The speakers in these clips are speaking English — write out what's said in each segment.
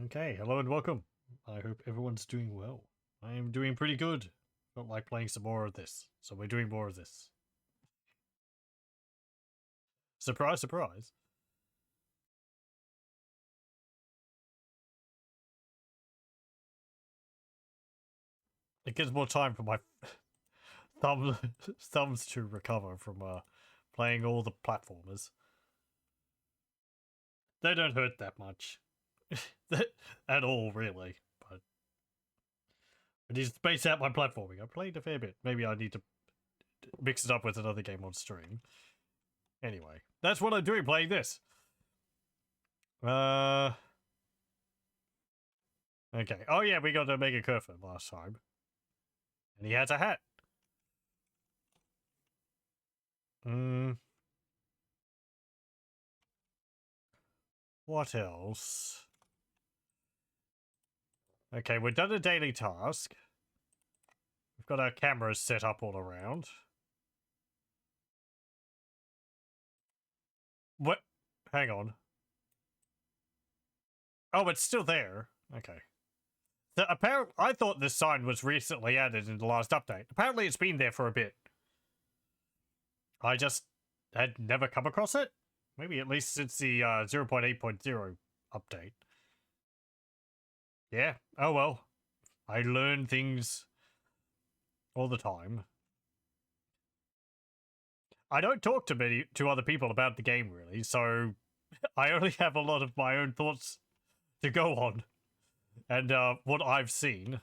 Okay, hello and welcome. I hope everyone's doing well. I am doing pretty good. Felt like playing some more of this, so we're doing more of this. Surprise, surprise. It gives more time for my thumbs to recover from playing all the platformers. They don't hurt that much. At all, really. But I need to space out my platforming. I played a fair bit. Maybe I need to mix it up with another game on stream. Anyway, that's what I'm doing, playing this. Okay. Oh yeah, we got a Mega Curfer last time. And he has a hat. What else? Okay, we've done a daily task. We've got our cameras set up all around. What? Hang on. Oh, it's still there. Okay. So apparently, I thought this sign was recently added in the last update. Apparently, it's been there for a bit. I just had never come across it. Maybe at least since the 0.8.0 update. Yeah. Oh well. I learn things all the time. I don't talk to other people about the game really, so I only have a lot of my own thoughts to go on and what I've seen.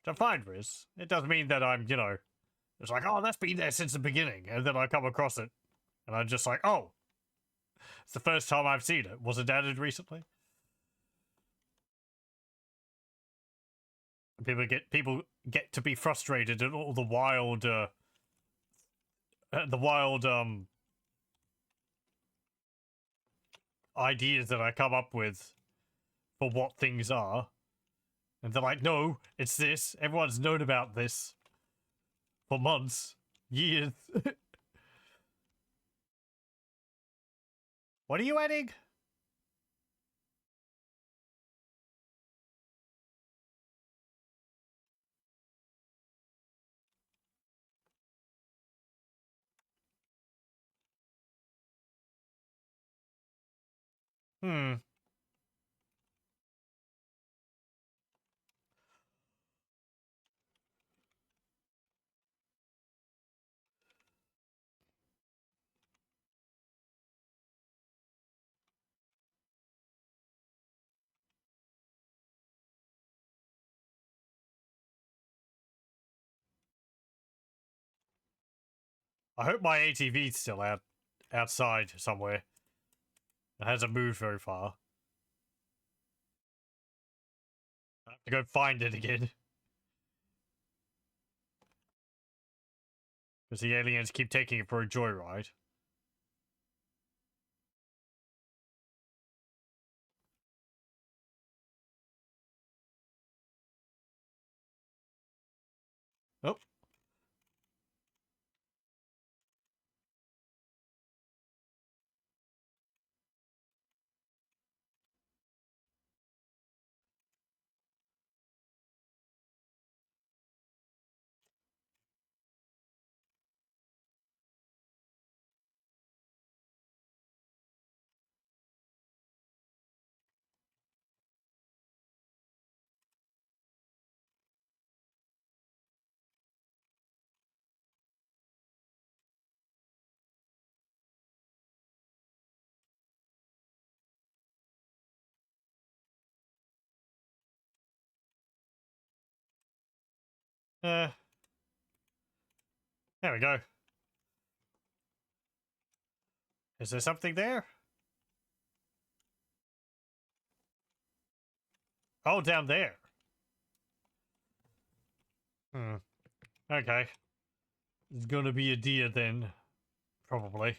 To find Riz, it doesn't mean that I'm, it's like, oh, that's been there since the beginning, and then I come across it, and I'm just like, oh, it's the first time I've seen it. Was it added recently? People get to be frustrated at all the wild ideas that I come up with for what things are. And they're like, no, it's this. Everyone's known about this for months, years. What are you adding? Hmm. I hope my ATV's still outside somewhere. It hasn't moved very far. I have to go find it again. Because the aliens keep taking it for a joyride. Oh. There we go. Is there something there? Oh, down there. Hmm. Okay. It's gonna be a deer then. Probably.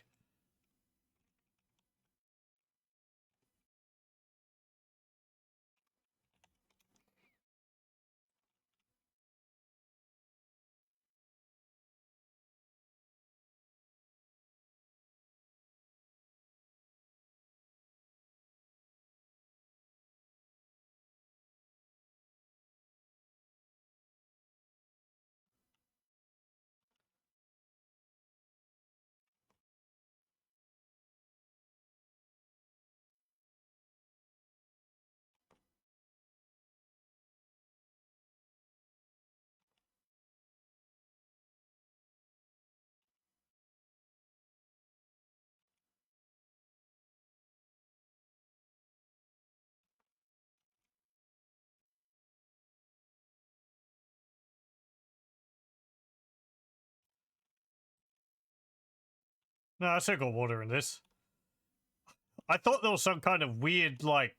No, I still got water in this. I thought there was some kind of weird, like,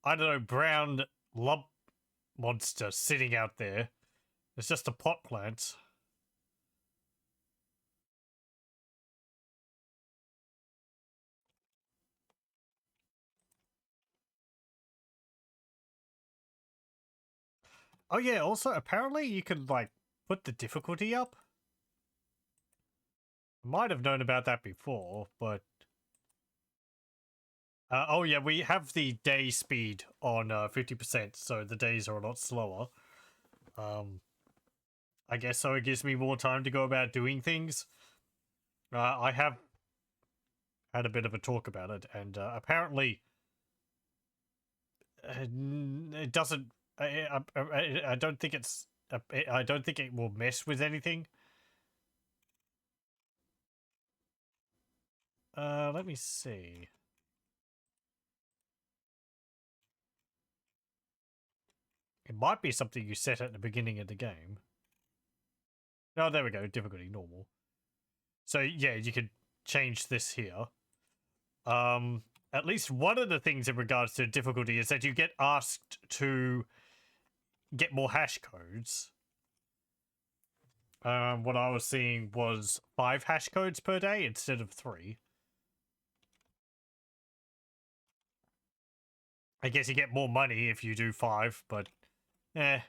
I don't know, brown lump monster sitting out there. It's just a pot plant. Oh yeah, also apparently you can like put the difficulty up. I might have known about that before, but oh yeah, we have the day speed on 50%, so the days are a lot slower. I guess so it gives me more time to go about doing things. I have had a bit of a talk about it, and apparently it doesn't. I don't think it's. I don't think it will mess with anything. Let me see. It might be something you set at the beginning of the game. Oh, there we go. Difficulty normal. So yeah, you could change this here. At least one of the things in regards to difficulty is that you get asked to get more hash codes. What I was seeing was 5 hash codes per day instead of 3. I guess you get more money if you do 5, but eh.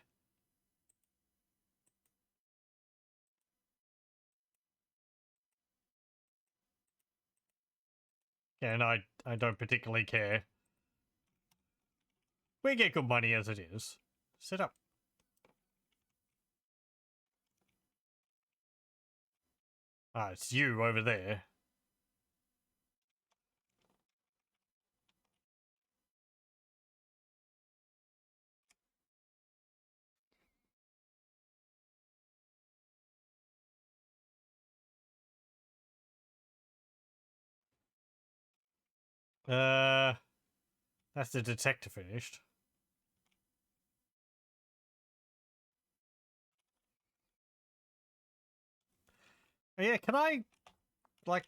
And I don't particularly care. We get good money as it is. Sit up. Ah, it's you over there. That's the detector finished. Oh, yeah, can I, like...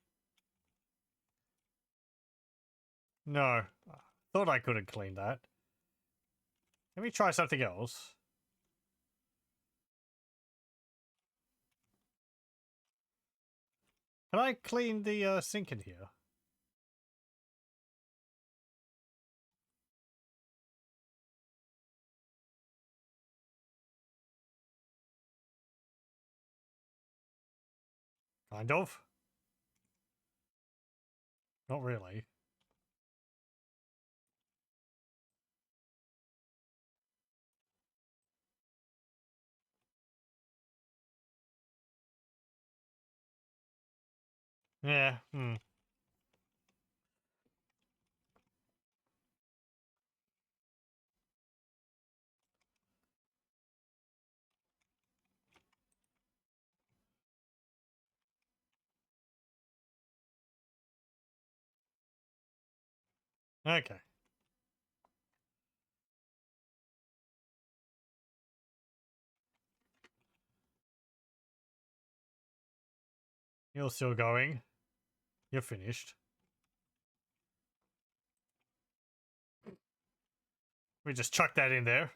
No. Thought I couldn't clean that. Let me try something else. Can I clean the sink in here? Kind of. Not really. Yeah, Okay. You're still going. You're finished. We just chuck that in there.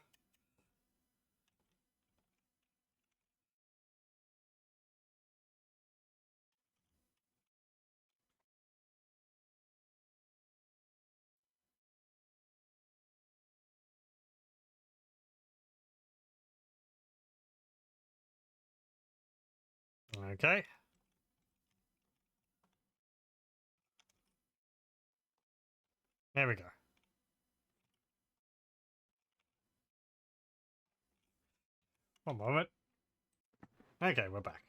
Okay. There we go. One moment. Okay, we're back.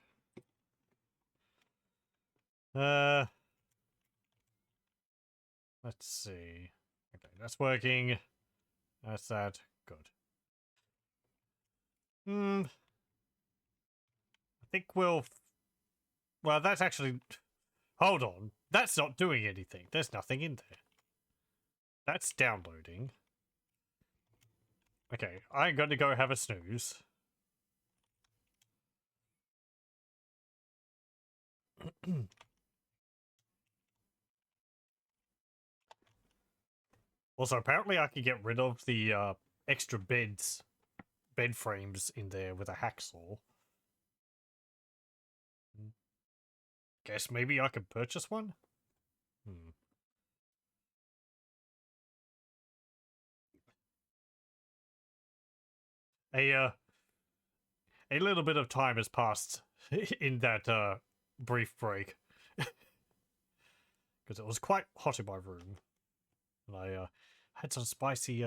Let's see. Okay, that's working. That's that. Good. I think we'll... Well, that's actually... Hold on. That's not doing anything. There's nothing in there. That's downloading. Okay, I'm going to go have a snooze. Also, apparently I can get rid of the extra bed frames in there with a hacksaw. Guess maybe I could purchase one? Hmm. A little bit of time has passed in that brief break. Because it was quite hot in my room. And I had some spicy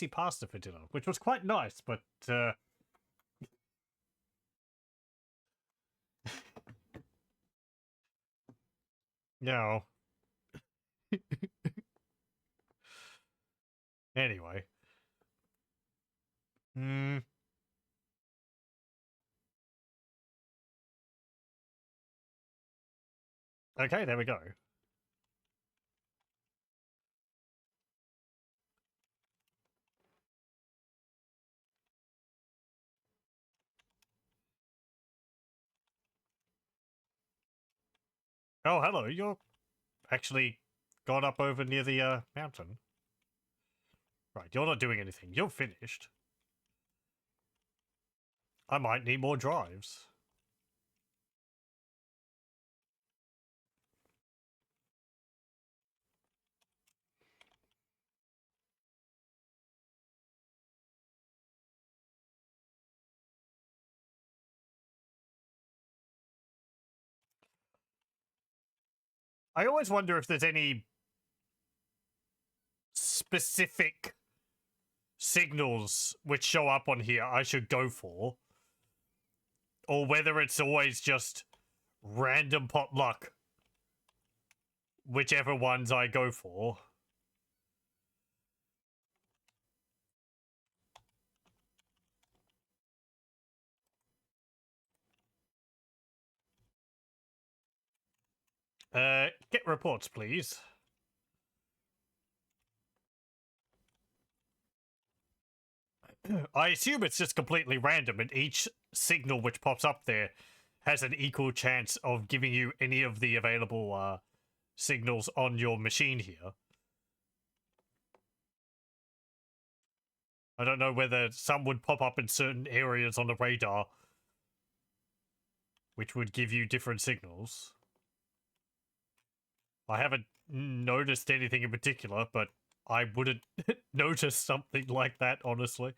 pasta for dinner, which was quite nice, but no. Anyway. Hmm. Okay, there we go. Oh, hello. You're actually got up over near the mountain. Right, you're not doing anything. You're finished. I might need more drives. I always wonder if there's any specific signals which show up on here I should go for, or whether it's always just random pot luck, whichever ones I go for. Get reports, please. I assume it's just completely random, and each signal which pops up there has an equal chance of giving you any of the available signals on your machine here. I don't know whether some would pop up in certain areas on the radar, which would give you different signals. I haven't noticed anything in particular, but I wouldn't notice something like that, honestly.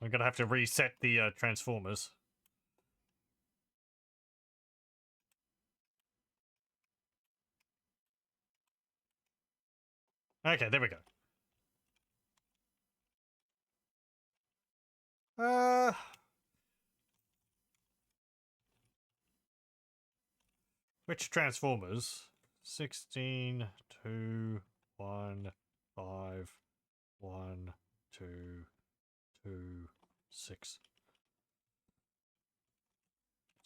I'm gonna have to reset the transformers. Okay, there we go. Uh, which transformers? 16, 2, 1, 5, 1, 2, 2, 6.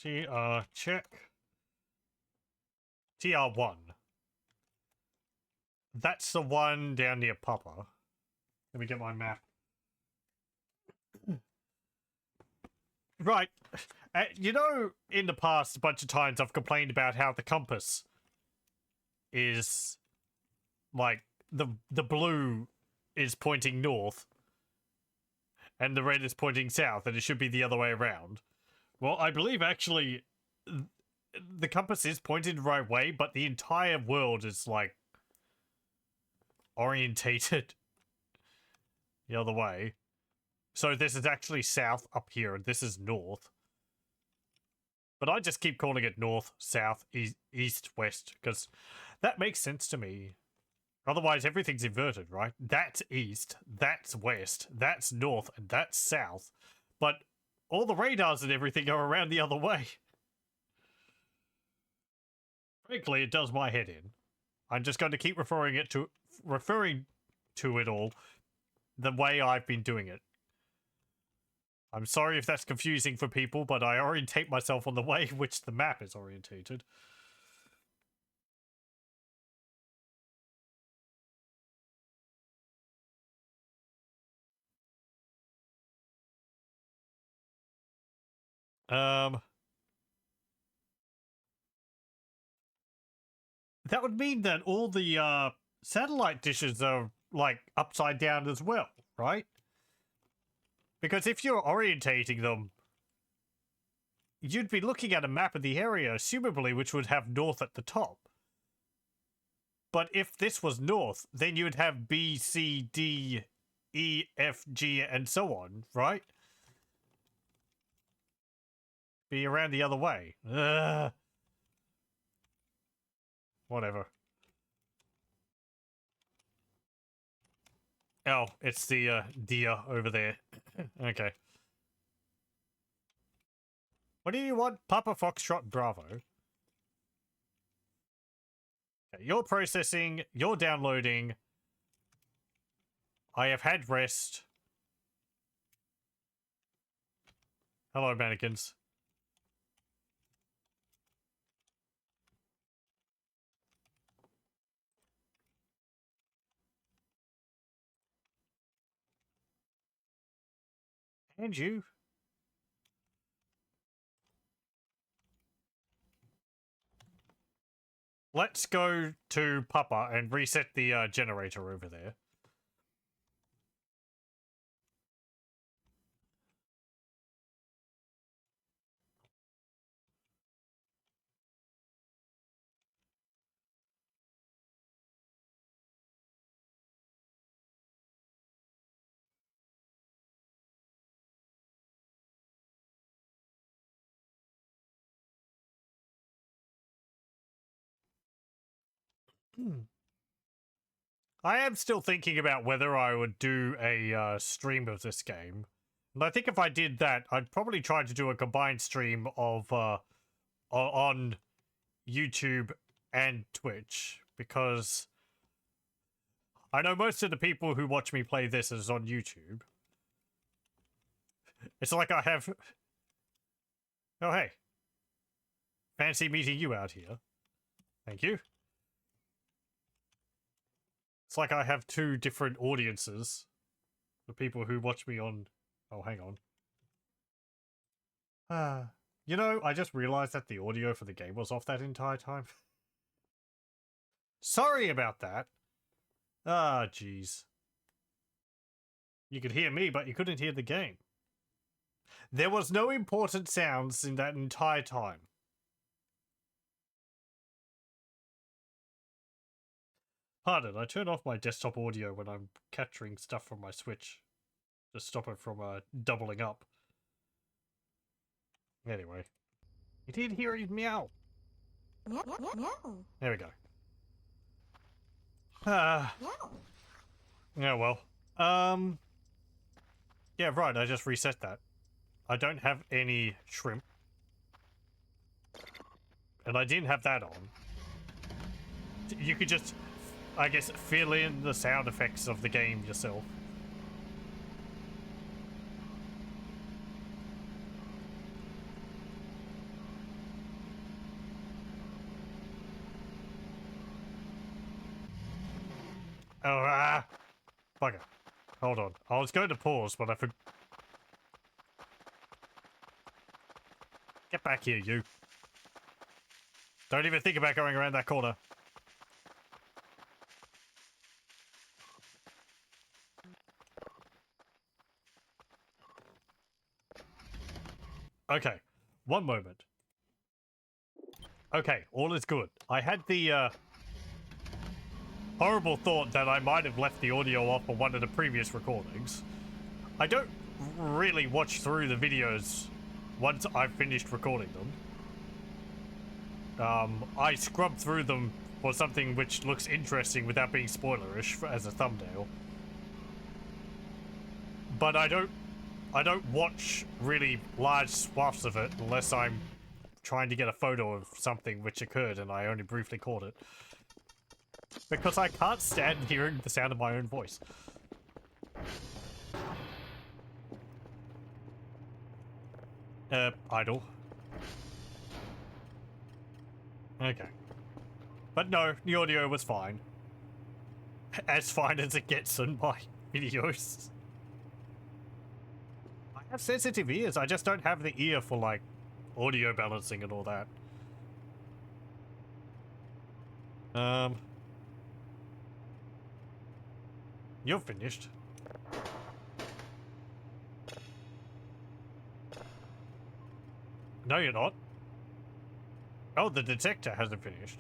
TR check. TR1. That's the one down near Papa. Let me get my map. Right. You know, in the past, a bunch of times I've complained about how the compass is like the blue is pointing north and the red is pointing south, and it should be the other way around. Well, I believe actually the compass is pointed the right way, but the entire world is like orientated the other way. So this is actually south up here, and this is north. But I just keep calling it north, south, east, west, because that makes sense to me. Otherwise, everything's inverted, right? That's east, that's west, that's north, and that's south. But all the radars and everything are around the other way. Frankly, it does my head in. I'm just going to keep referring to it all the way I've been doing it. I'm sorry if that's confusing for people, but I orientate myself on the way in which the map is orientated. That would mean that all the satellite dishes are like upside down as well, right? Because if you're orientating them, you'd be looking at a map of the area, assumably, which would have north at the top. But if this was north, then you'd have B, C, D, E, F, G, and so on, right? Be around the other way. Ugh. Whatever. Oh, it's the deer over there. Okay. What do you want? Papa Foxtrot Bravo. Okay, you're processing, you're downloading. I have had rest. Hello, mannequins. And you. Let's go to Papa and reset the generator over there. I am still thinking about whether I would do a stream of this game. And I think if I did that, I'd probably try to do a combined stream of on YouTube and Twitch, because I know most of the people who watch me play this is on YouTube. It's like I have... Oh, hey. Fancy meeting you out here. Thank you. It's like I have two different audiences. The people who watch me on... Oh, hang on. You know, I just realized that the audio for the game was off that entire time. Sorry about that. Ah, jeez. You could hear me, but you couldn't hear the game. There was no important sounds in that entire time. Pardon, I turn off my desktop audio when I'm capturing stuff from my Switch to stop it from doubling up. Anyway. You did hear his meow. Meow. There we go. Yeah, well. Yeah, right, I just reset that. I don't have any shrimp. And I didn't have that on. You could just, I guess, fill in the sound effects of the game yourself. Oh, bugger. Hold on. I was going to pause, but I forgot. Get back here, you. Don't even think about going around that corner. Okay, one moment. Okay, all is good. I had the horrible thought that I might have left the audio off on one of the previous recordings. I don't really watch through the videos once I've finished recording them. I scrub through them for something which looks interesting without being spoilerish as a thumbnail. But I don't watch really large swaths of it unless I'm trying to get a photo of something which occurred and I only briefly caught it. Because I can't stand hearing the sound of my own voice. Idle. Okay. But no, the audio was fine. As fine as it gets on my videos. I have sensitive ears, I just don't have the ear for, like, audio balancing and all that. You're finished. No, you're not. Oh, the detector hasn't finished.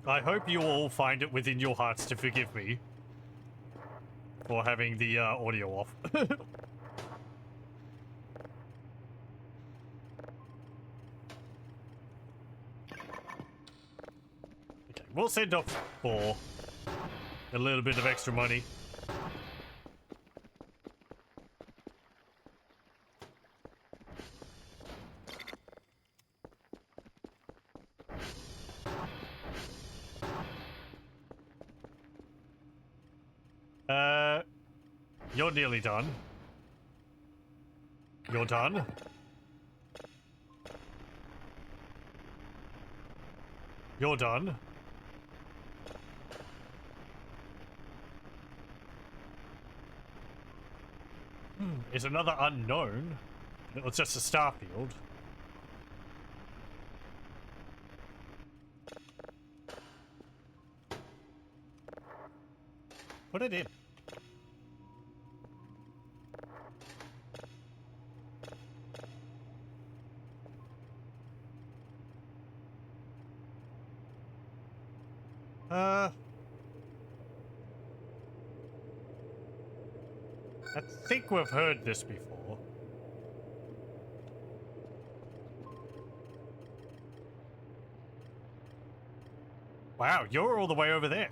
I hope you all find it within your hearts to forgive me for having the audio off. Okay, we'll send off for a little bit of extra money. You're nearly done. You're done. You're done. It's another unknown. It's just a star field. Put it in. I think we've heard this before. Wow, you're all the way over there.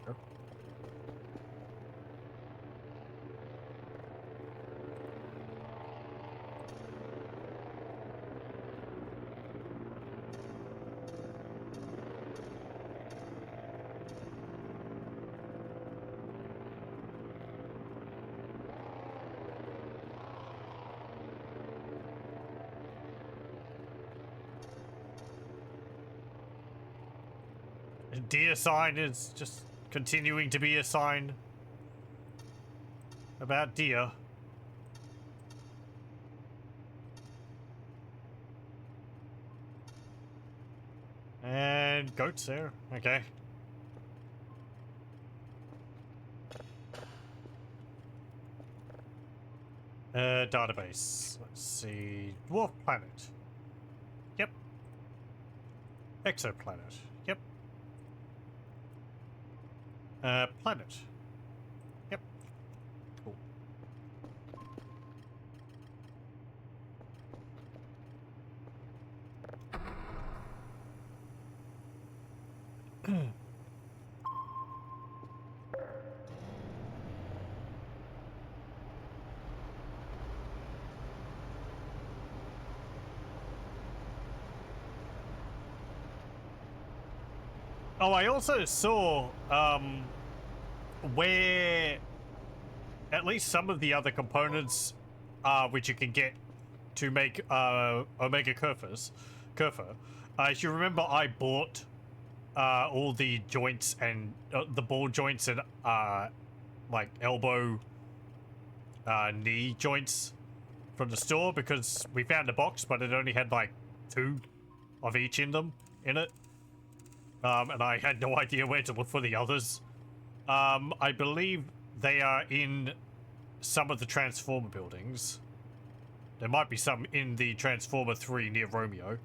Deer sign is just continuing to be a sign about deer. And goats there. Okay. Database. Let's see. Dwarf planet. Yep. Exoplanet. Yep. Planet. Yep. Cool. Oh, I also saw, where at least some of the other components, which you can get to make, Omega Kerfer. If you remember, I bought, all the joints and, the ball joints and, like, elbow, knee joints from the store because we found a box, but it only had, like, 2 of each in it. And I had no idea where to look for the others. I believe they are in some of the Transformer buildings. There might be some in the Transformer 3 near Romeo.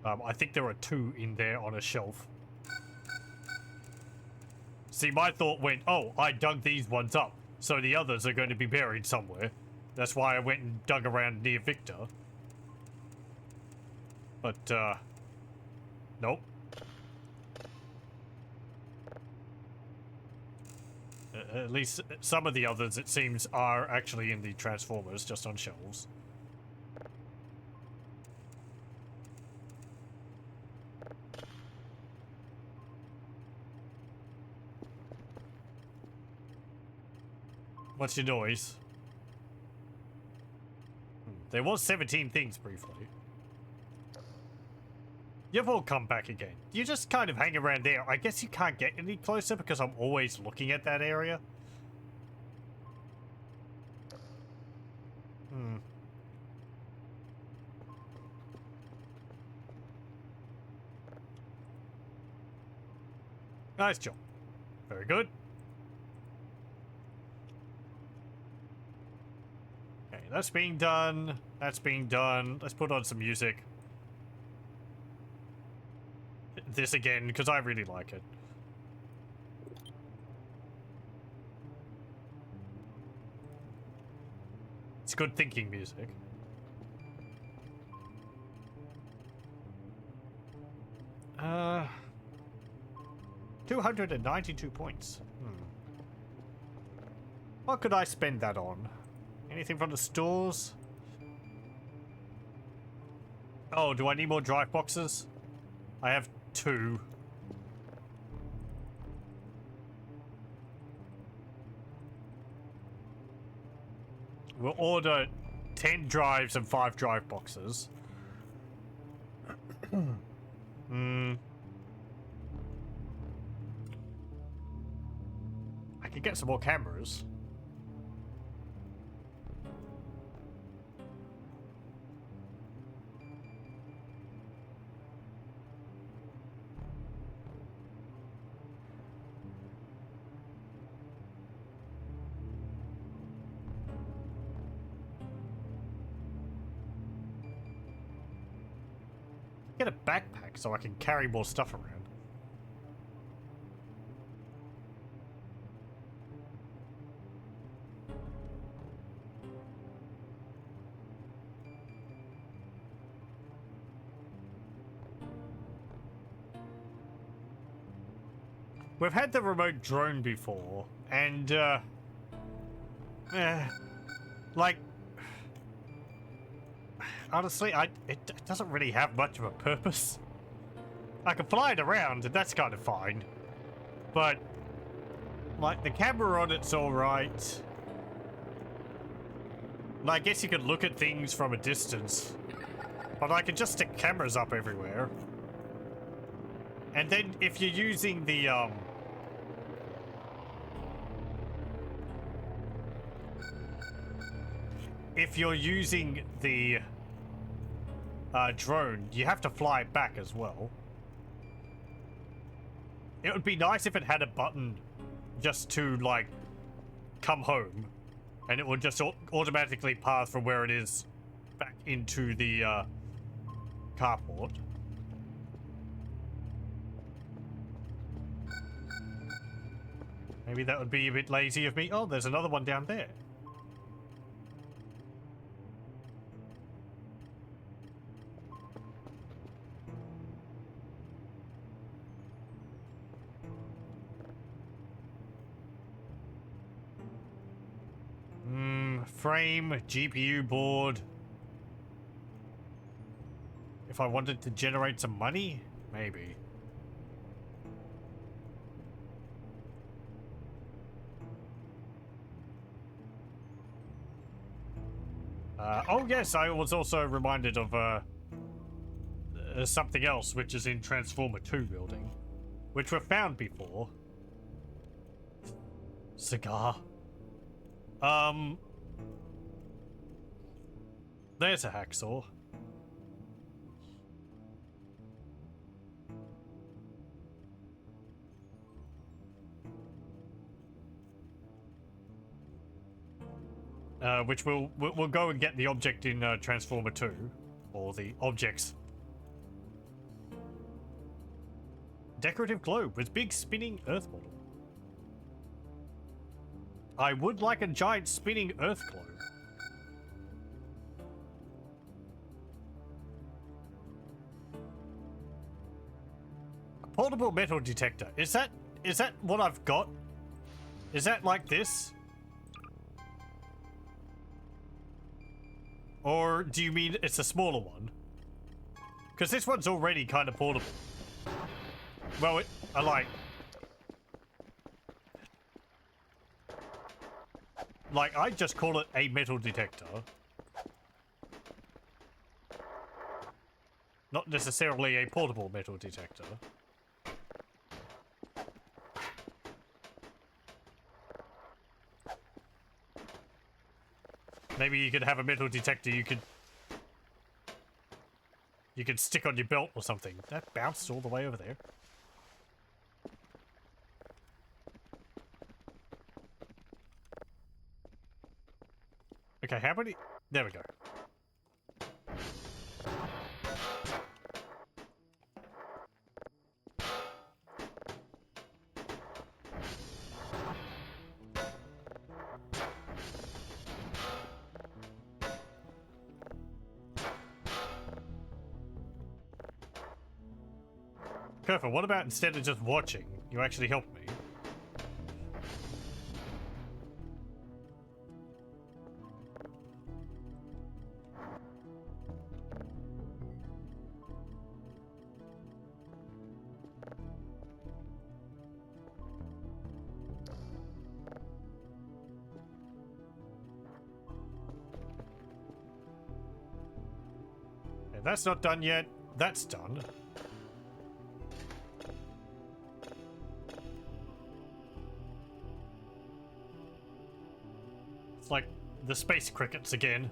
I think there are 2 in there on a shelf. See, my thought went, oh, I dug these ones up, so the others are going to be buried somewhere. That's why I went and dug around near Victor. But, nope. At least some of the others, it seems, are actually in the Transformers, just on shelves. What's your noise? There was 17 things briefly. You've all come back again. You just kind of hang around there. I guess you can't get any closer because I'm always looking at that area. Hmm. Nice job. Very good. Okay, that's being done. That's being done. Let's put on some music. This again, because I really like it. It's good thinking music. Uh... 292 points. What could I spend that on? Anything from the stores? Oh, do I need more drive boxes? I have 2. We'll order 10 drives and 5 drive boxes. I could get some more cameras. Get a backpack so I can carry more stuff around. We've had the remote drone before, and, like, honestly, it doesn't really have much of a purpose. I can fly it around, and that's kind of fine. But, like, the camera on it's alright. I guess you could look at things from a distance, but I could just stick cameras up everywhere. And then if you're using the, drone, you have to fly it back as well. It would be nice if it had a button just to, like, come home, and it would just automatically pass from where it is back into the carport. Maybe that would be a bit lazy of me. Oh, there's another one down there. Frame, GPU board. If I wanted to generate some money, maybe. Oh yes, I was also reminded of something else which is in Transformer 2 building, which were found before. Cigar. There's a hacksaw. Which we'll go and get the object in Transformer 2, or the objects. Decorative globe with big spinning Earth model. I would like a giant spinning Earth globe. A portable metal detector. Is that what I've got? Is that like this? Or do you mean it's a smaller one? Because this one's already kind of portable. Well, I just call it a metal detector. not necessarily a portable metal detector. Maybe you could have a metal detector you could stick on your belt or something. That bounced all the way over there. Okay, how many? There we go. Kerfer, what about instead of just watching, you actually help me? Okay, that's not done yet. That's done. It's like the space crickets again.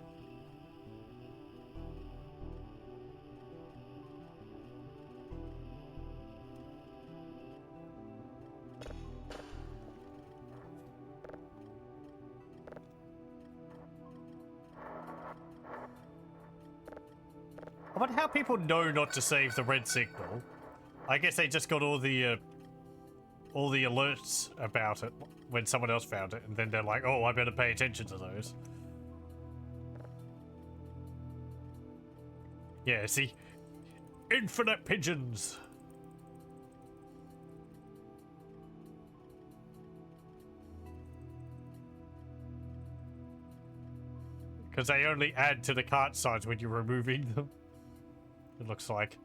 I wonder how people know not to save the red signal. I guess they just got all the alerts about it when someone else found it, and then they're like, oh, I better pay attention to those. Yeah, see? Infinite pigeons! Because they only add to the cart size when you're removing them. It looks like.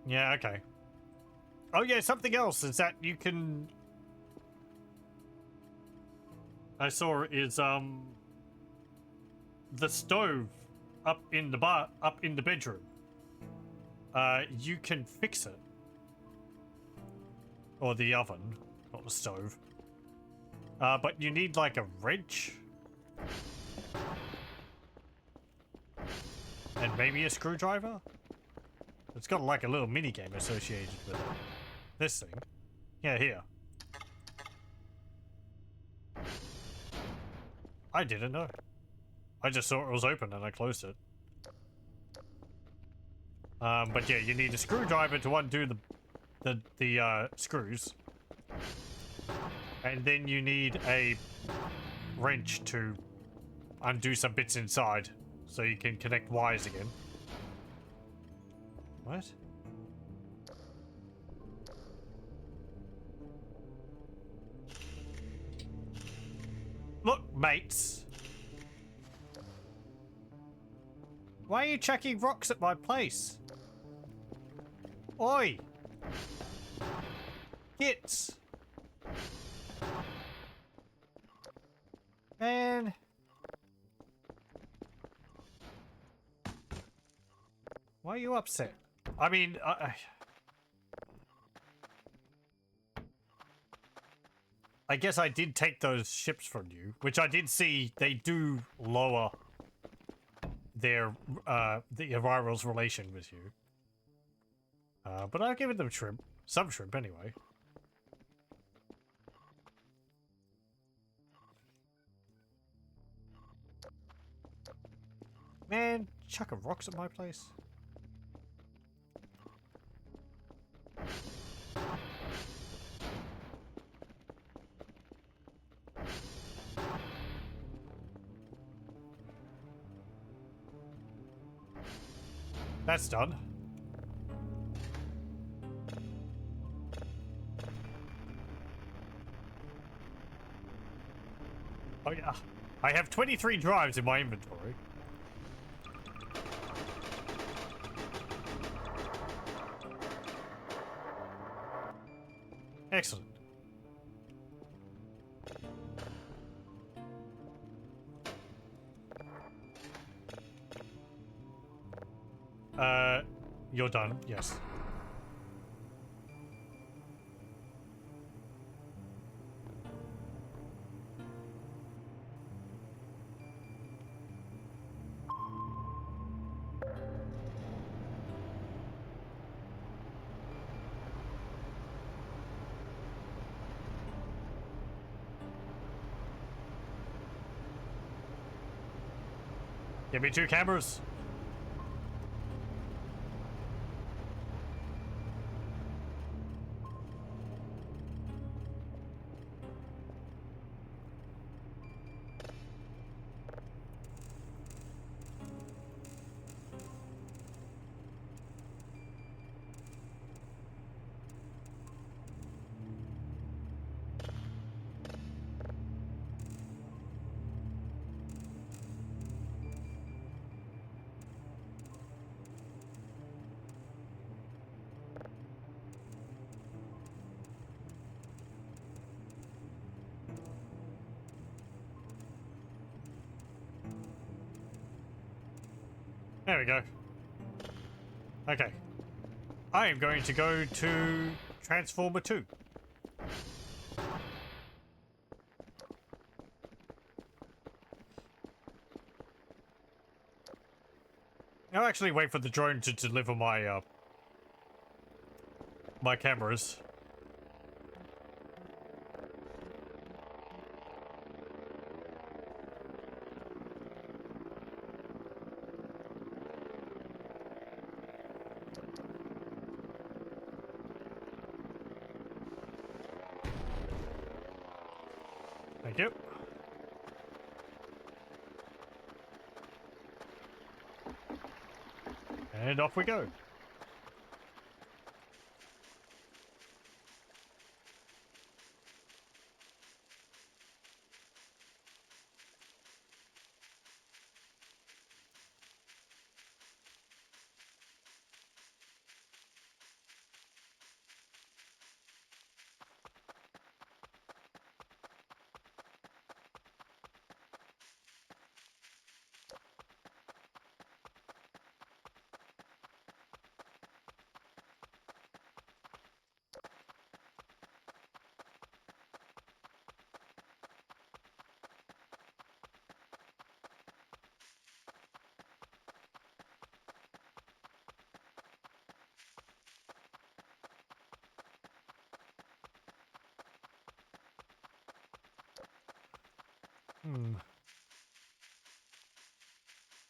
Yeah, okay. Oh yeah, something else is that you can... I saw is, the stove up in the bedroom. You can fix it. Or the oven, not the stove. But you need like a wrench. And maybe a screwdriver? It's got like a little mini game associated with it. This thing. Yeah, here. I didn't know. I just saw it was open and I closed it. But yeah, you need a screwdriver to undo the screws. And then you need a wrench to undo some bits inside so you can connect wires again. What? Look, mates. Why are you chucking rocks at my place? Oi! Gits! Man. Why are you upset? I mean, I guess I did take those ships from you, which I did see they do lower their, the arrival's relation with you. But I've given them shrimp. Some shrimp, anyway. Man, chucking rocks at my place. That's done. Oh yeah, I have 23 drives in my inventory. Excellent. You're done, yes. Give me 2 cameras. There we go. Okay. I am going to go to Transformer 2. I'll actually wait for the drone to deliver my my cameras. Thank you. And off we go.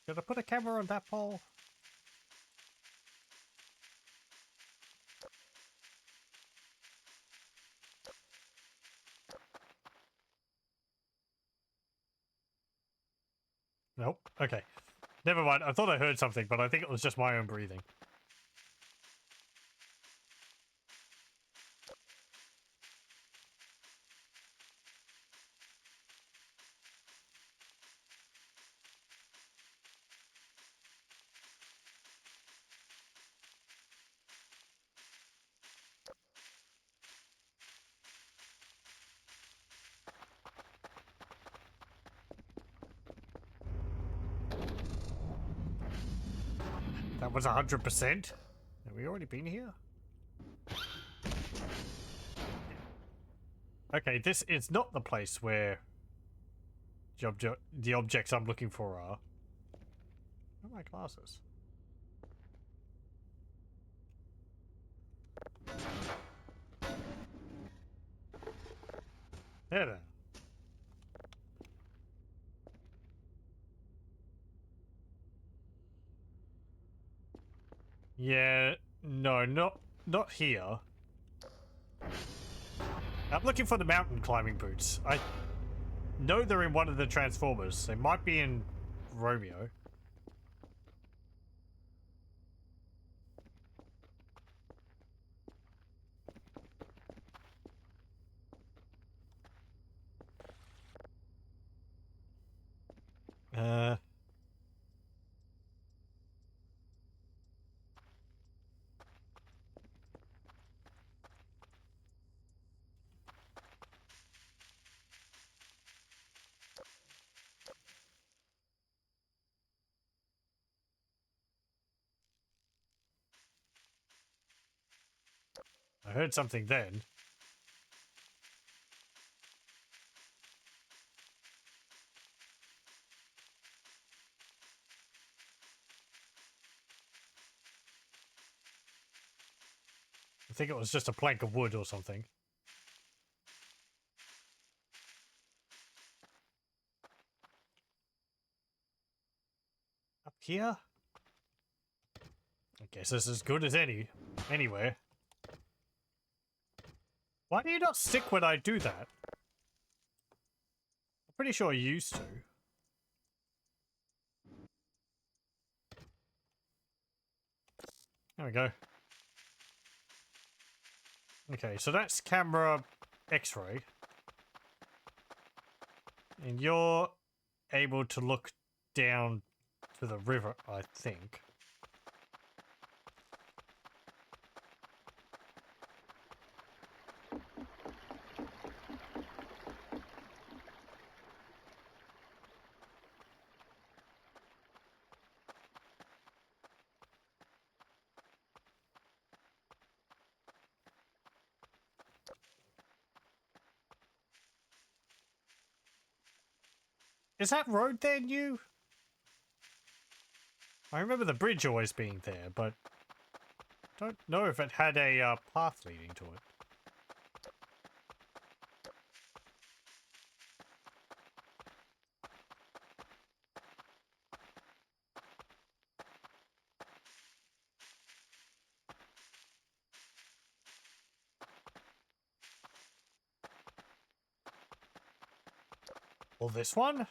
Should I put a camera on that pole? Nope. Okay. Never mind. I thought I heard something, but I think it was just my own breathing. That was 100%. Have we already been here? Okay, this is not the place where the objects I'm looking for are. Where are my glasses? There they are. Yeah, no, not here. I'm looking for the mountain climbing boots. I know they're in one of the Transformers. They might be in Romeo. Uh... heard something then. I think it was just a plank of wood or something. Up here? I guess it's as good as anywhere. Why do you not stick when I do that? I'm pretty sure you used to. There we go. Okay, so that's camera X-ray. And you're able to look down to the river, I think. Is that road there new? I remember the bridge always being there, but don't know if it had a path leading to it. Well, this one?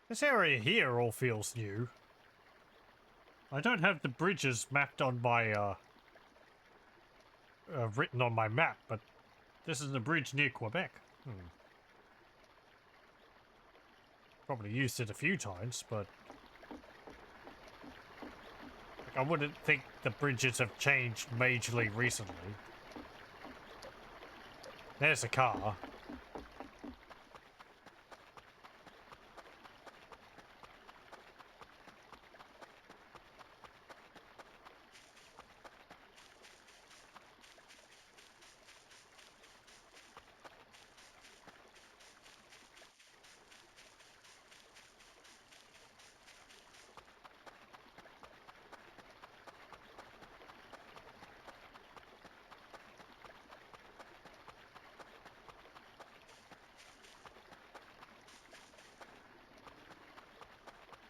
This area here all feels new. I don't have the bridges mapped on my, written on my map, but this is a bridge near Quebec. Probably used it a few times, but I wouldn't think the bridges have changed majorly recently. There's a car.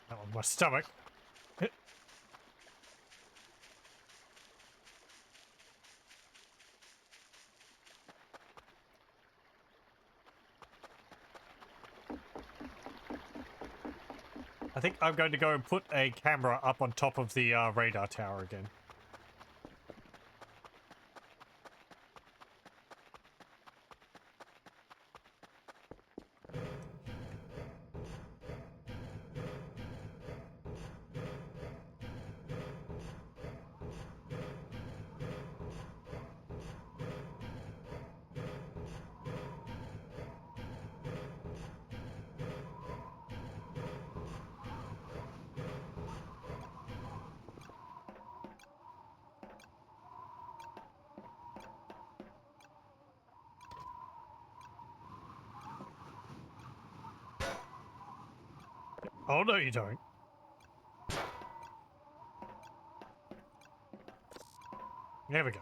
That was my stomach. I think I'm going to go and put a camera up on top of the radar tower again. Oh, no, you don't. There we go.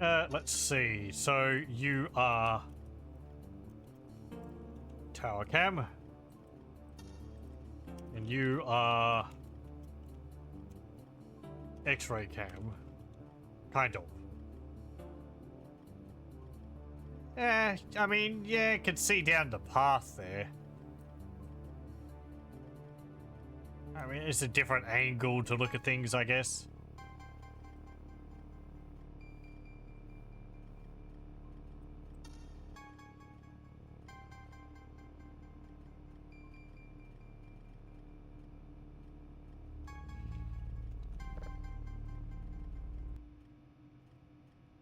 Let's see. So you are tower cam, and you are X-ray cam, kind of. I mean, yeah, can see down the path there. I mean, it's a different angle to look at things, I guess.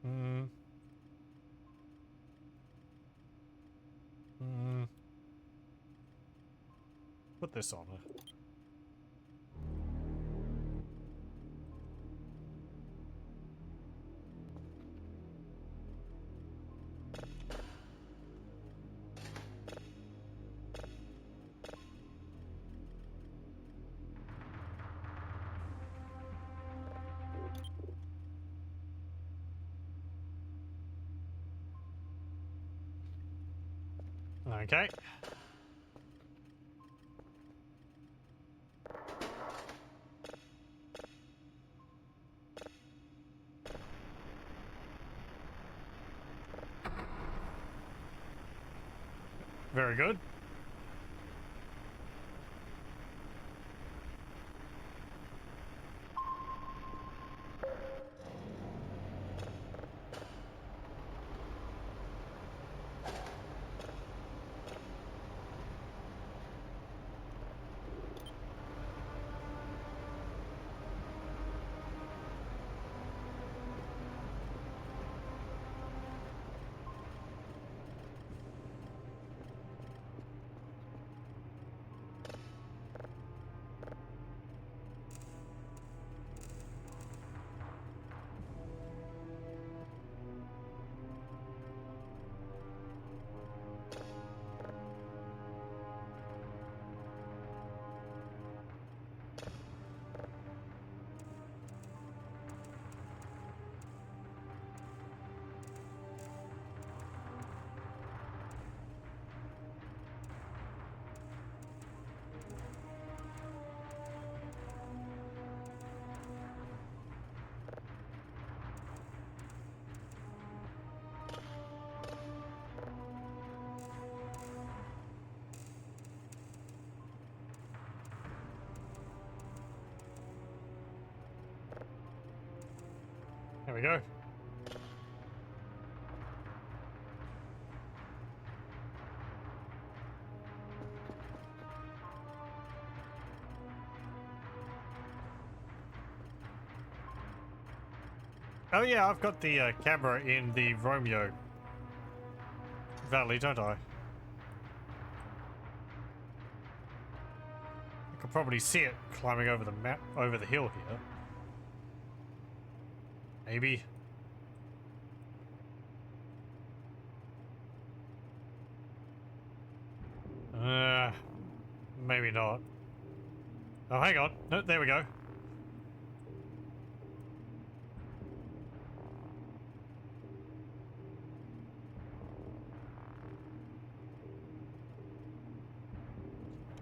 Hmm. Hmm. Put this on it. Okay. Very good. There we go. Oh yeah, I've got the camera in the Romeo Valley, don't I? I could probably see it climbing over the map, over the hill here. Maybe. Maybe not. Oh, hang on. No, there we go.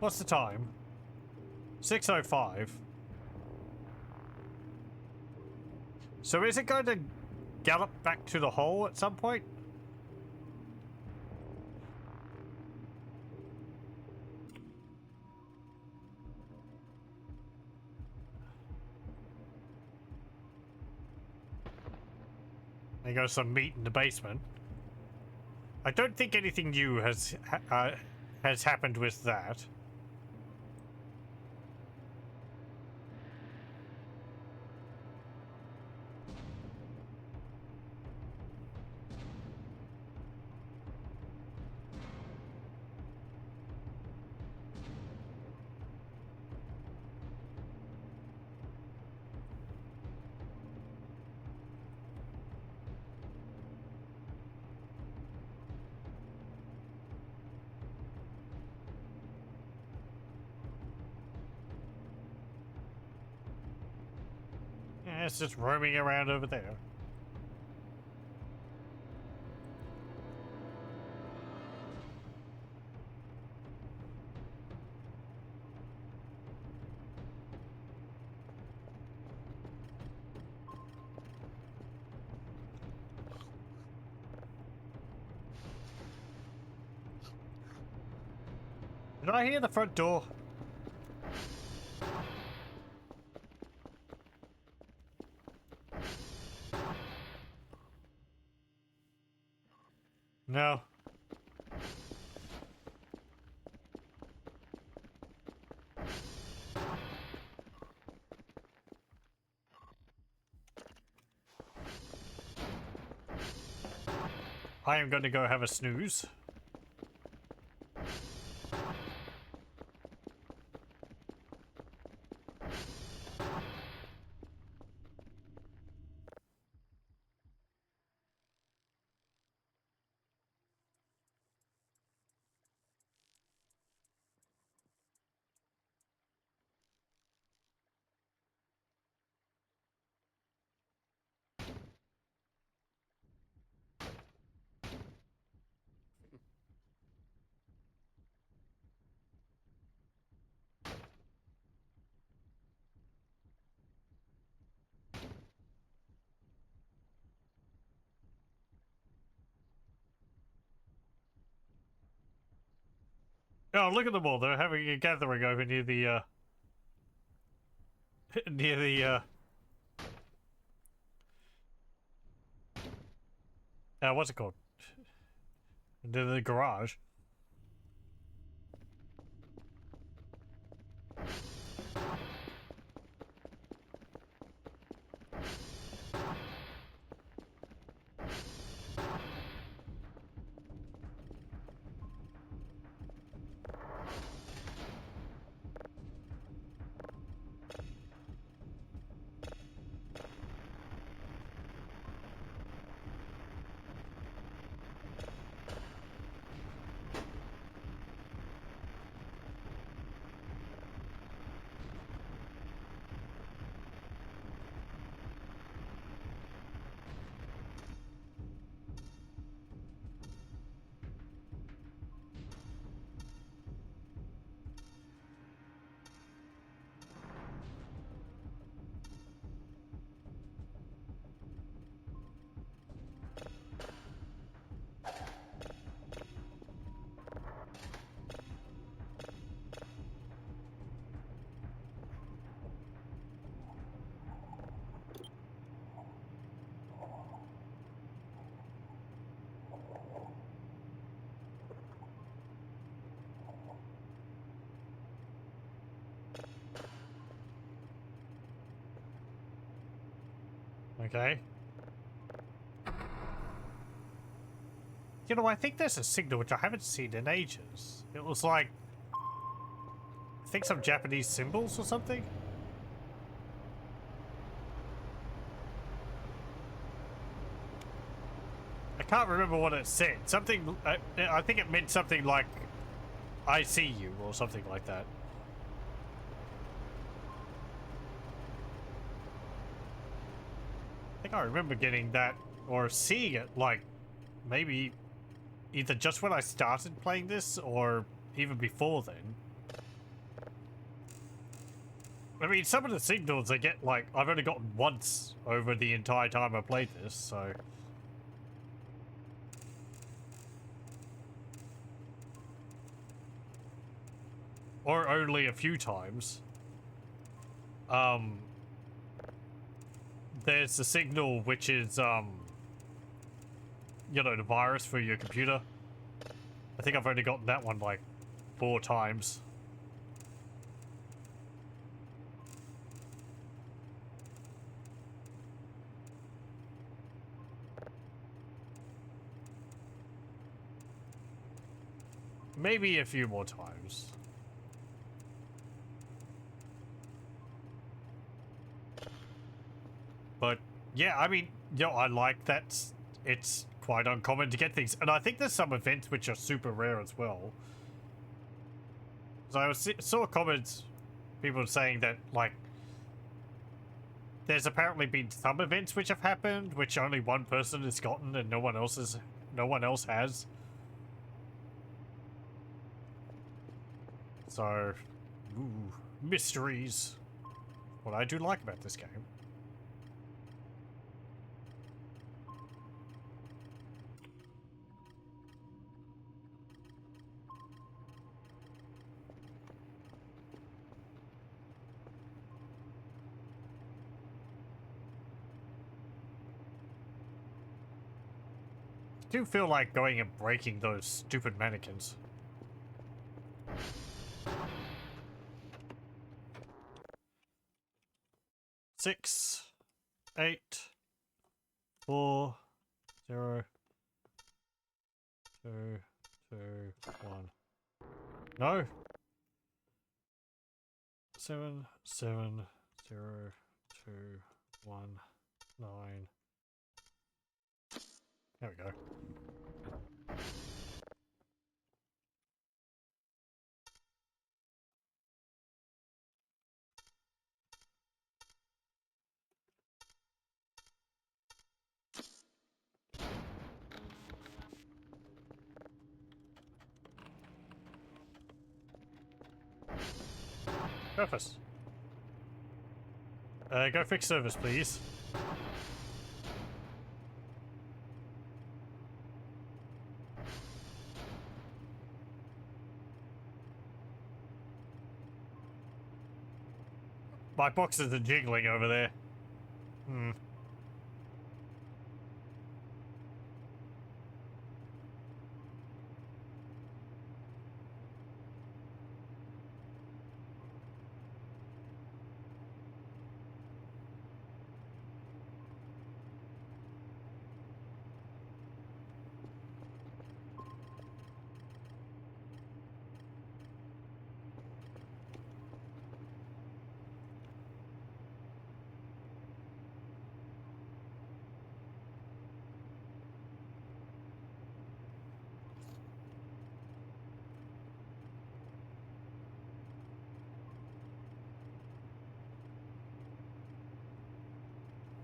What's the time? 6:05. So is it going to gallop back to the hole at some point? There goes some meat in the basement. I don't think anything new has happened with that. Yeah, it's just roaming around over there. Did I hear the front door? No. I am going to go have a snooze. Oh, look at them all. They're having a gathering over near the, near the, what's it called? Near the garage. Okay. You know, I think there's a signal which I haven't seen in ages. It was like, I think some Japanese symbols or something? I can't remember what it said. Something, I think it meant something like, I see you, or something like that. I think I remember getting that, or seeing it, like, maybe either just when I started playing this, or even before then. I mean, some of the signals I get, like, I've only gotten once over the entire time I played this, so... Or only a few times. There's the signal which is, you know, the virus for your computer. I think I've only gotten that one, like, 4 times. Maybe a few more times. But, yeah, I mean, you know, I like that it's quite uncommon to get things. And I think there's some events which are super rare as well. So I saw comments, people saying that, like, there's apparently been some events which have happened, which only one person has gotten and no one else has. So, ooh, mysteries. What I do like about this game. do feel like going and breaking those stupid mannequins. Six, 8, 4, 0, 2, 2, 1. No. 7, 7, 0, 2, 1, 9. There we go. Surface. Go fix service, please. My boxes are jiggling over there. Hmm.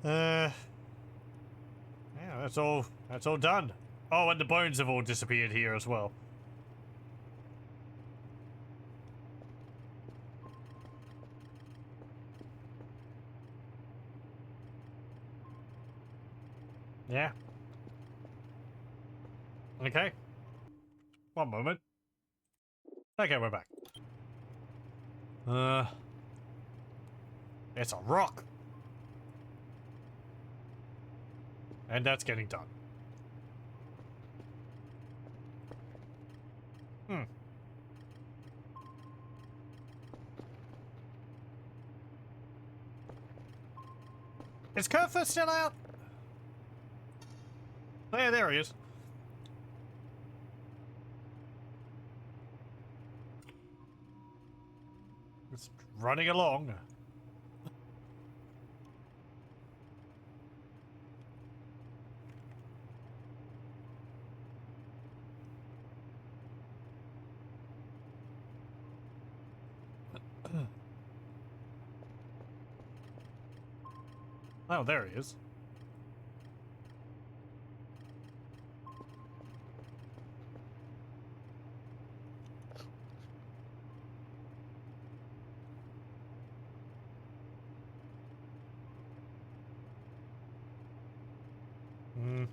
Yeah, that's all done. Oh, and the bones have all disappeared here as well. Yeah. Okay. One moment. Okay, we're back. It's a rock. And that's getting done. Hmm. Is Kerfer still out? Oh, yeah, there he is. It's running along. Oh, there he is. Hmm.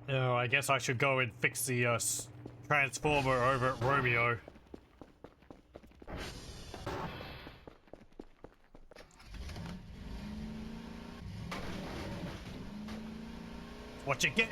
Oh, I guess I should go and fix the transformer over at Romeo. What you get?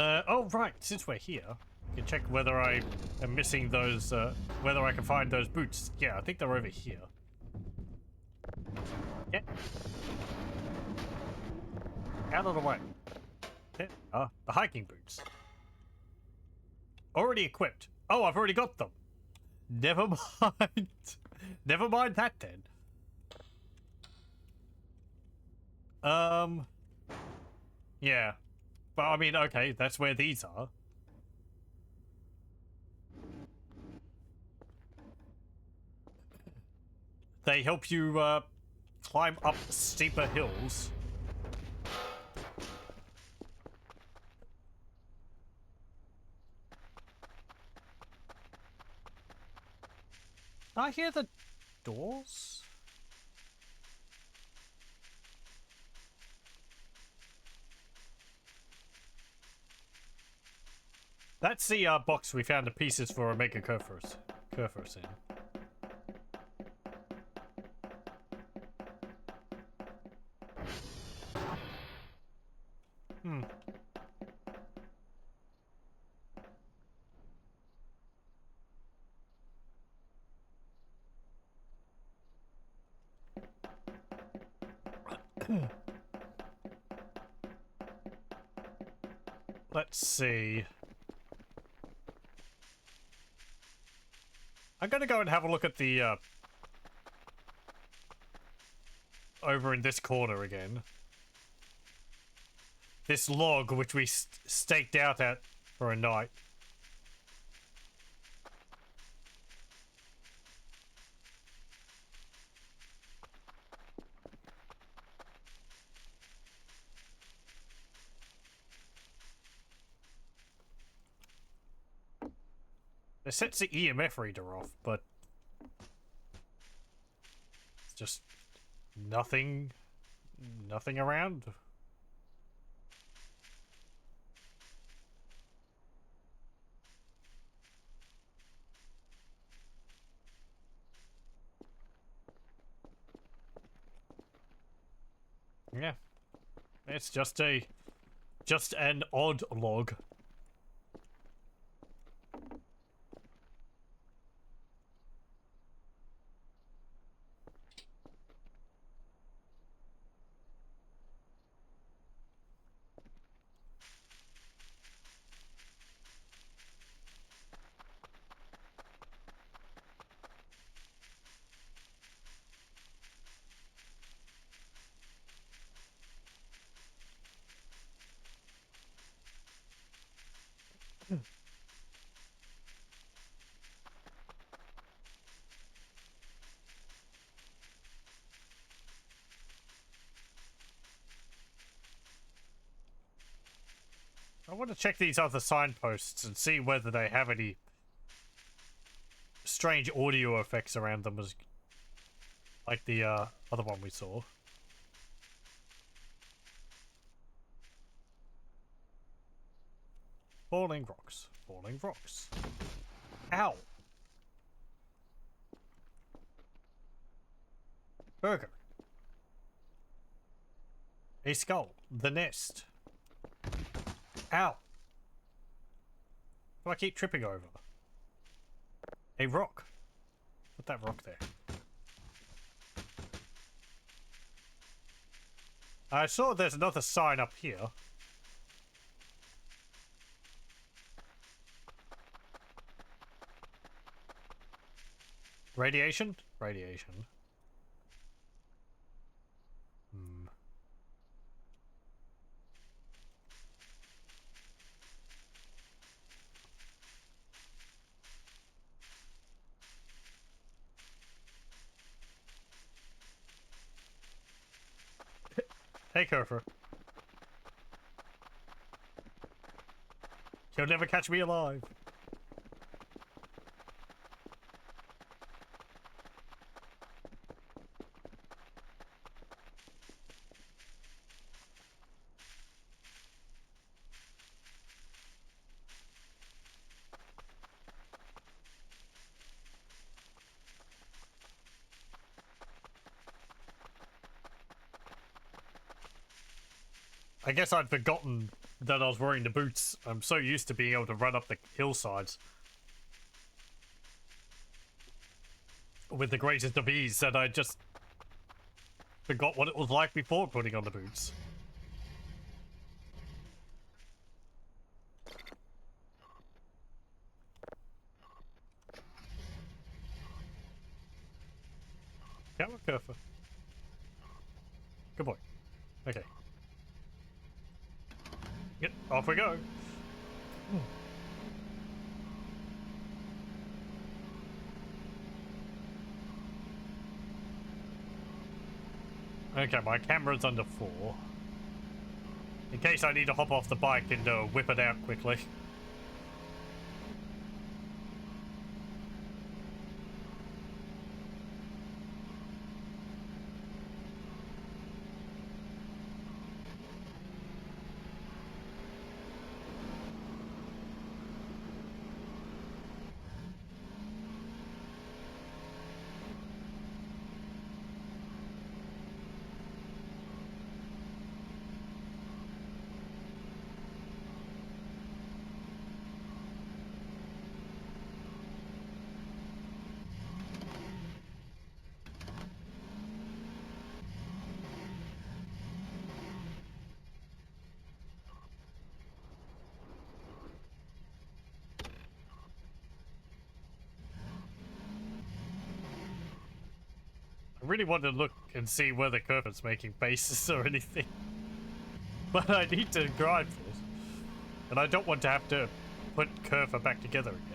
Oh, right. Since we're here, we can check whether I am missing those, whether I can find those boots. Yeah, I think they're over here. Yeah. Out of the way. There are the hiking boots. Already equipped. Oh, I've already got them. Never mind. Never mind that then. Yeah. But I mean, okay, that's where these are. They help you, climb up steeper hills. I hear the doors? That's the box we found the pieces for Omega Curfers in. Hmm. Let's see. I'm gonna go and have a look at the, over in this corner again. This log, which we staked out at for a night. It sets the EMF reader off, but it's just nothing around. Yeah. It's just an odd log. I want to check these other signposts and see whether they have any strange audio effects around them, as like the other one we saw. Falling rocks. Falling rocks. Ow! Burger. A skull. The nest. Ow! Do I keep tripping over? A rock. Put that rock there. I saw there's another sign up here. Radiation? Radiation. Hmm. Take her. You'll never catch me alive. I guess I'd forgotten that I was wearing the boots. I'm so used to being able to run up the hillsides with the greatest of ease that I just forgot what it was like before putting on the boots. Come on, Kerfer. Good boy. Okay. Yep, off we go. Okay, my camera's under 4. In case I need to hop off the bike and whip it out quickly. I really want to look and see whether Kerfer's making faces or anything. But I need to drive this. And I don't want to have to put Kerfer back together again.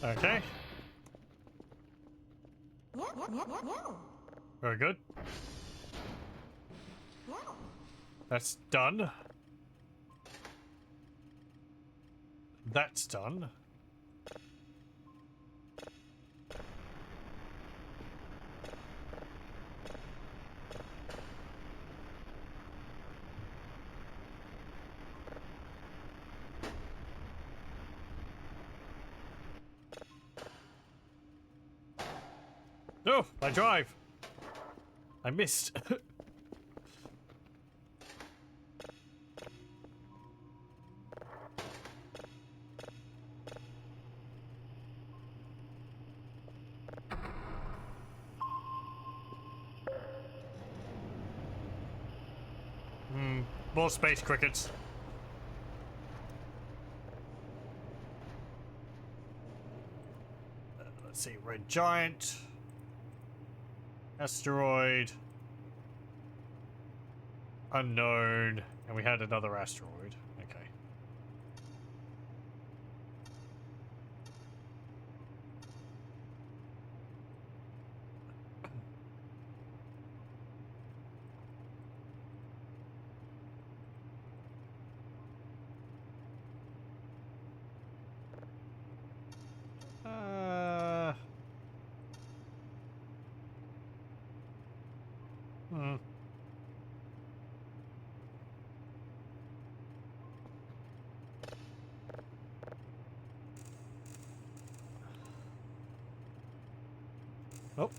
Okay. Very good. That's done. That's done. Oh, my drive. I missed. More space crickets. Let's see, red giant. Asteroid. Unknown. And we had another asteroid. Okay. Hmm. Oh.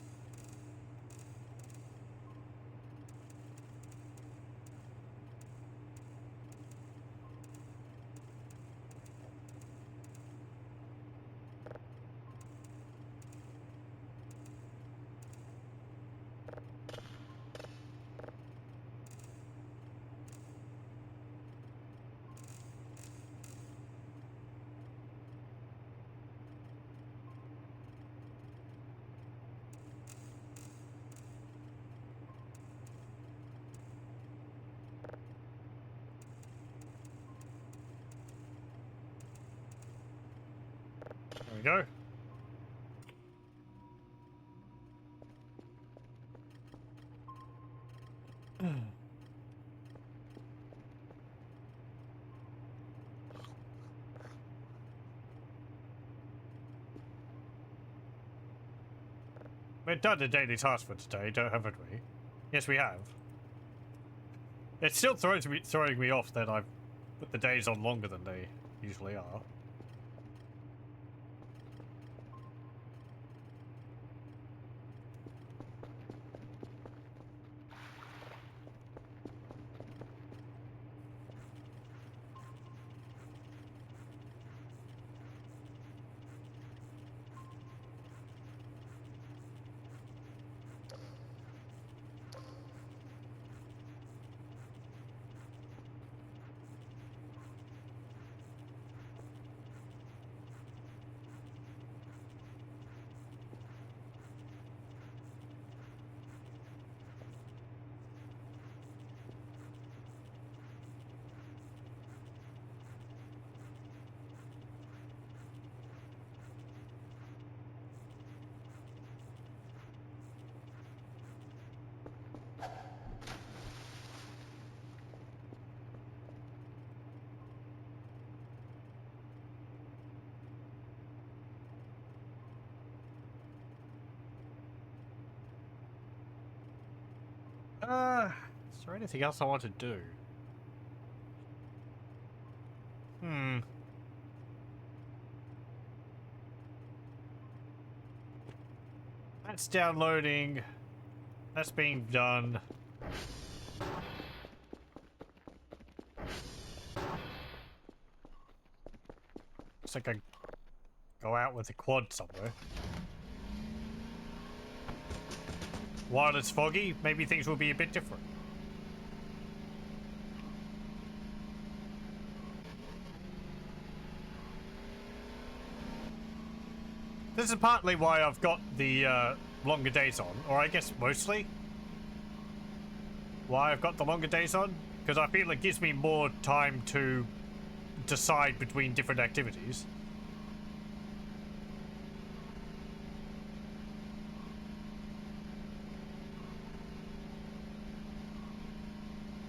we go. We've done the daily task for today, haven't we? Yes, we have. It still throwing me off that I've put the days on longer than they usually are. Is there anything else I want to do? That's downloading. That's being done. Looks like I go out with a quad somewhere. While it's foggy, maybe things will be a bit different. This is partly why I've got the longer days on, or I guess mostly why I've got the longer days on, because I feel it gives me more time to decide between different activities.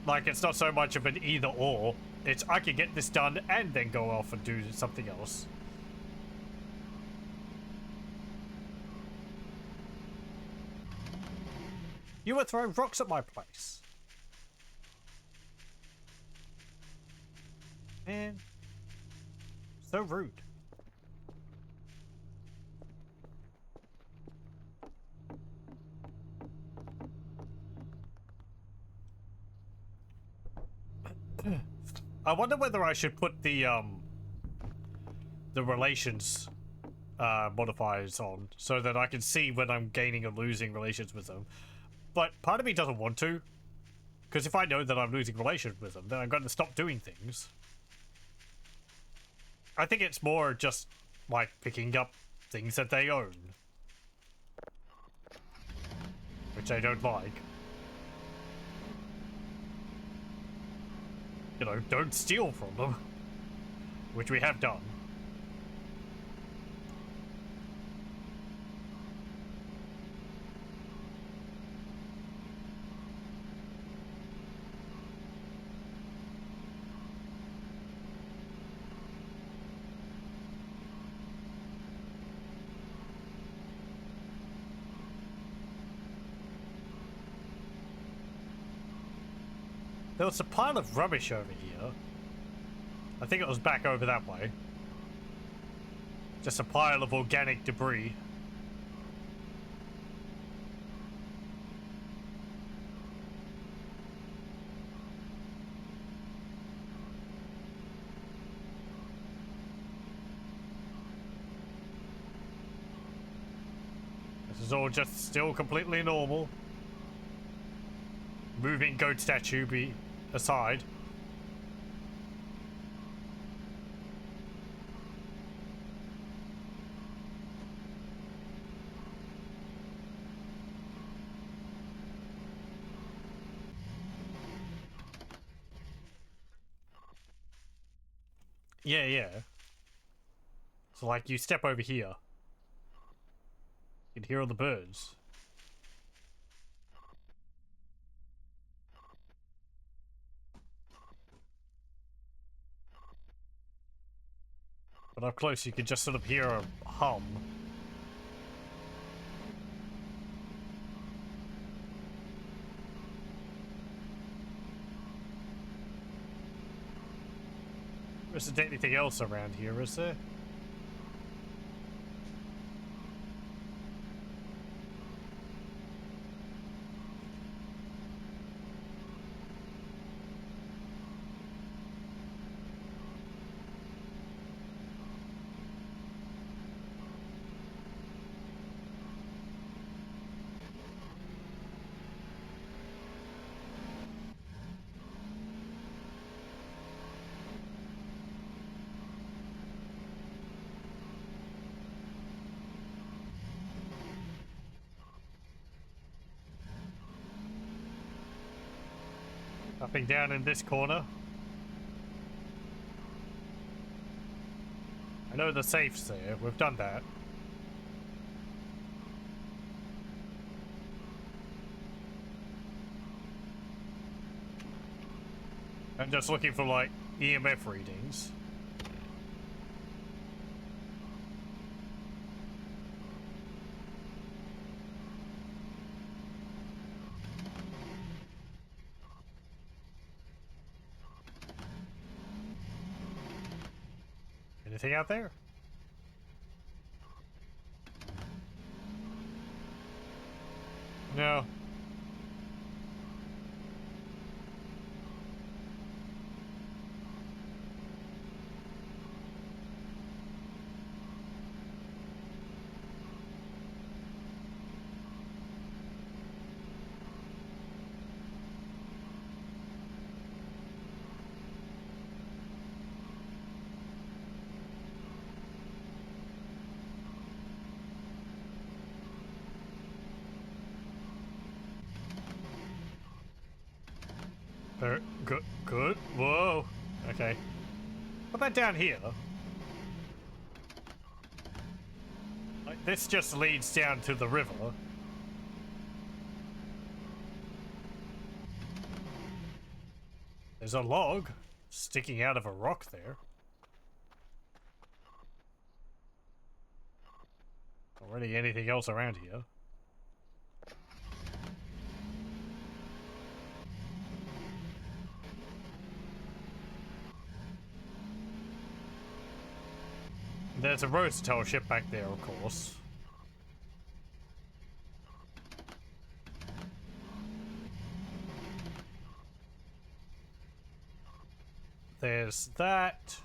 Like, it's not so much of an either or, it's I can get this done and then go off and do something else. You were throwing rocks at my place. Man. So rude. I wonder whether I should put the relations modifiers on so that I can see when I'm gaining or losing relations with them. But part of me doesn't want to, because if I know that I'm losing relations with them, then I'm going to stop doing things. I think it's more just like picking up things that they own, which I don't like. You know, don't steal from them, which we have done. There was a pile of rubbish over here. I think it was back over that way. Just a pile of organic debris. This is all just still completely normal. Moving goat statue be aside. Yeah. So, like, you step over here. You can hear all the birds. But up close, you can just sort of hear a hum. There isn't anything else around here, is there? Nothing down in this corner. I know the safe's there. We've done that. I'm just looking for, like, EMF readings. Anything out there? No. Good. Good. Whoa. Okay. What about down here? Like, this just leads down to the river. There's a log sticking out of a rock there. Already anything else around here? There's a Rosatel ship back there, of course. There's that.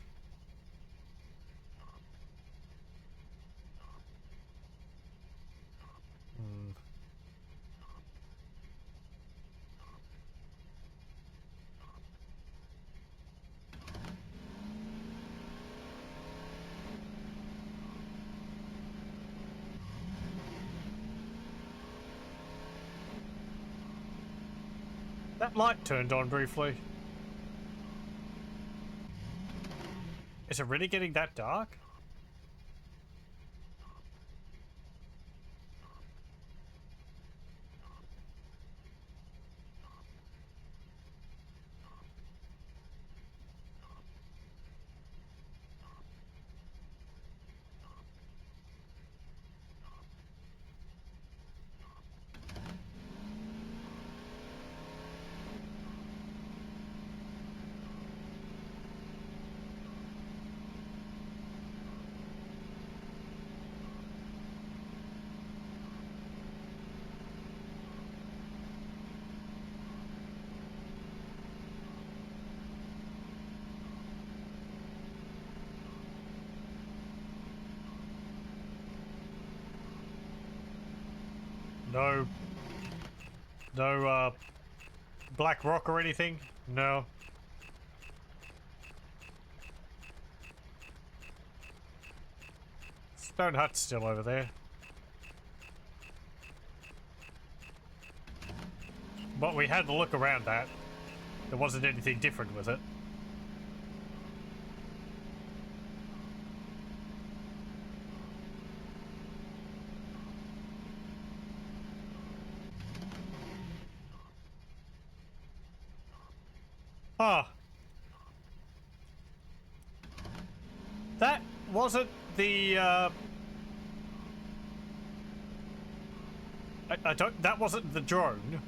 That light turned on briefly. Is it really getting that dark? No. No, black rock or anything? No. Stone hut's still over there. But we had to look around that. There wasn't anything different with it. Ah, that wasn't the, I don't, that wasn't the drone.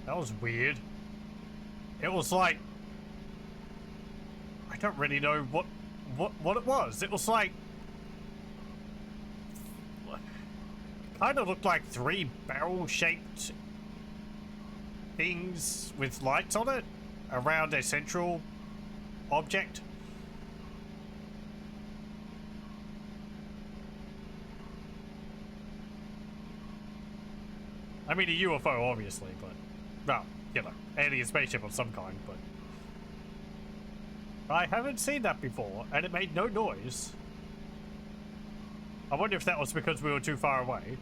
That was weird. It was like, I don't really know what it was. It was like, kind of looked like 3 barrel-shaped things with lights on it around a central object. I mean, a UFO, obviously, but, well, you know, alien spaceship of some kind, but I haven't seen that before, and it made no noise. I wonder if that was because we were too far away.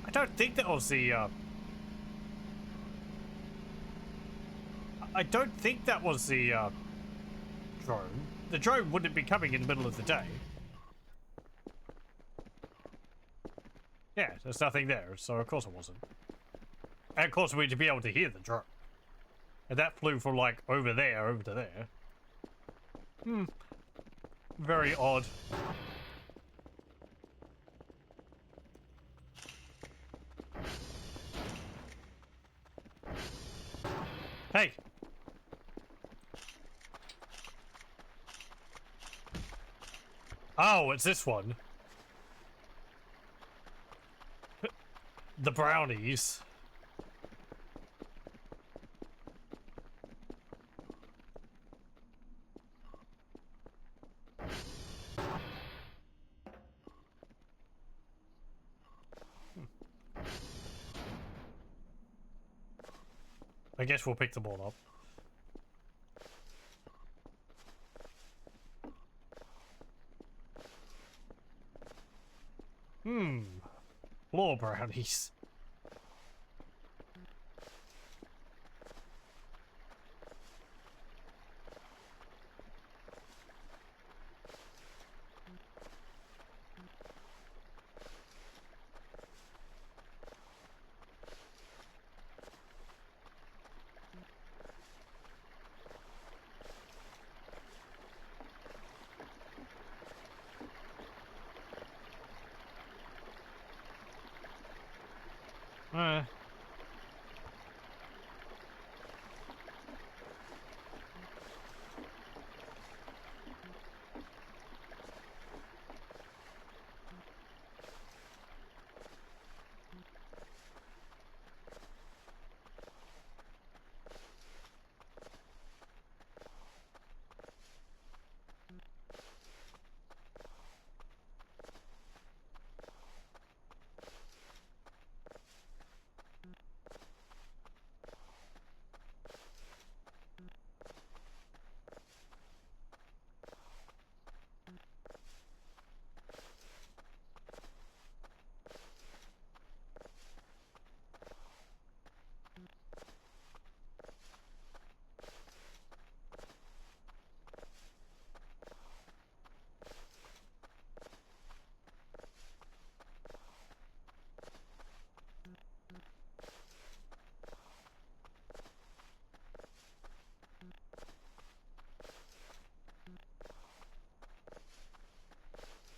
I don't think that was the, I don't think that was the, drone. The drone wouldn't be coming in the middle of the day. Yeah, there's nothing there, so of course it wasn't. And of course we'd be able to hear the drone. And that flew from like over there, over to there. Hmm. Very odd. Hey! Oh, it's this one. The brownies. I guess we'll pick them all up. Floor brownies.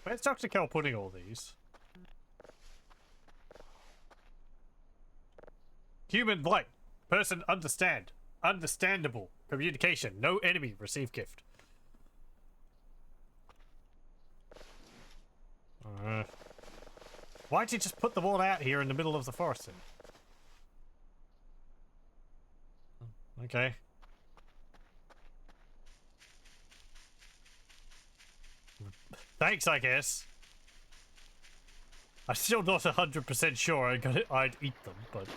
Where's Dr. Kell putting all these? Human light. Person understand. Understandable. Communication. No enemy. Receive gift. Why'd you just put them all out here in the middle of the forest then? Okay. Thanks, I guess. I'm still not 100% sure I'd eat them, but...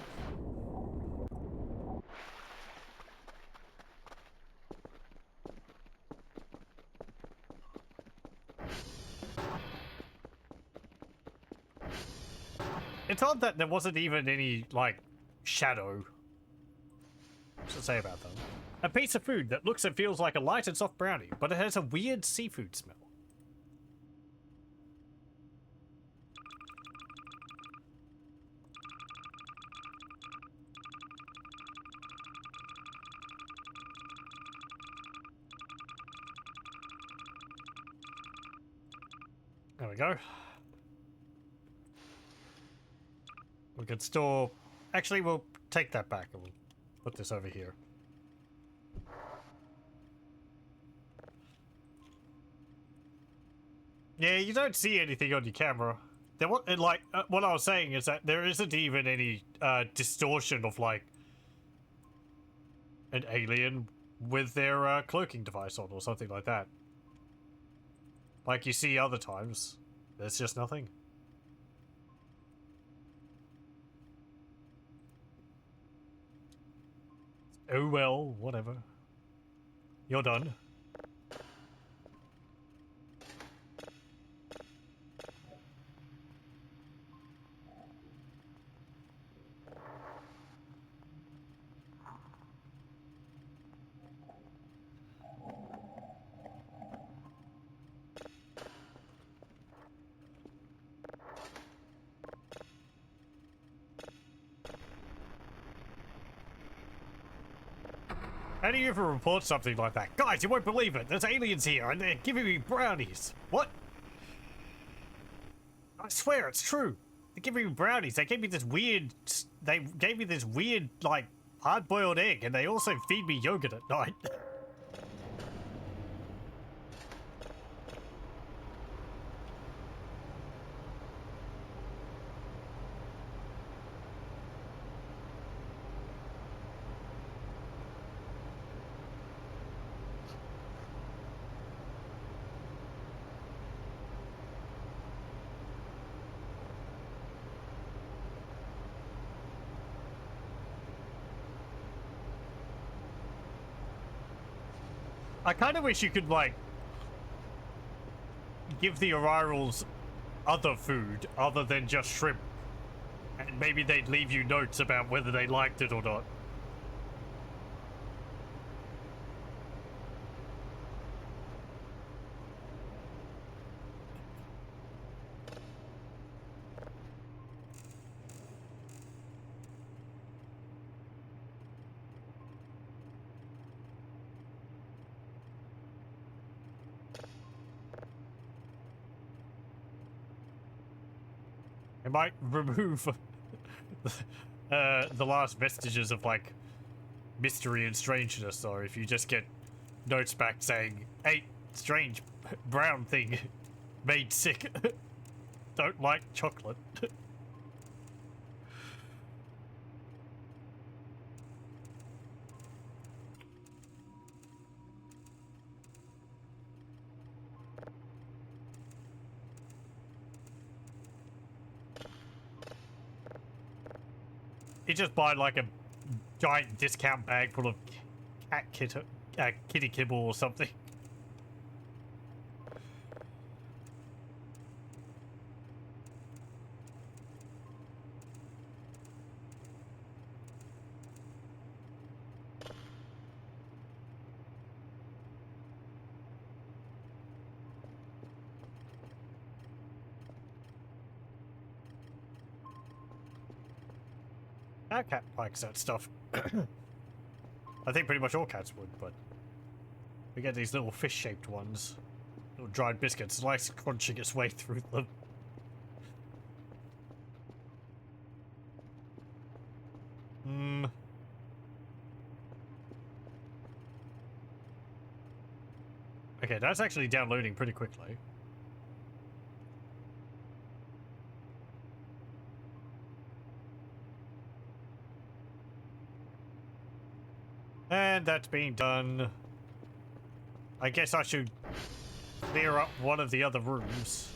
It's odd that there wasn't even any, like, shadow What's it say about them? A piece of food that looks and feels like a light and soft brownie, but it has a weird seafood smell. There we go. We can store... Actually, we'll take that back and we'll put this over here. Yeah, you don't see anything on your camera. There, what I was saying is that there isn't even any distortion of like an alien with their cloaking device on or something like that. Like you see other times. There's just nothing. Oh well, whatever. You're done. How do you ever report something like that? Guys, you won't believe it. There's aliens here and they're giving me brownies. What? I swear it's true. They're giving me brownies. They gave me this weird, like, hard-boiled egg, and they also feed me yogurt at night. I kind of wish you could, like, give the Arirals other food other than just shrimp. And maybe they'd leave you notes about whether they liked it or not. It might remove the last vestiges of, like, mystery and strangeness, though, if you just get notes back saying, "Hey, strange brown thing made sick. Don't like chocolate." You just buy like a giant discount bag full of kitty kibble or something. Our cat likes that stuff. I think pretty much all cats would, but we get these little fish-shaped ones. Little dried biscuits, likes crunching its way through them. Okay, that's actually downloading pretty quickly. And that's being done. I guess I should clear up one of the other rooms.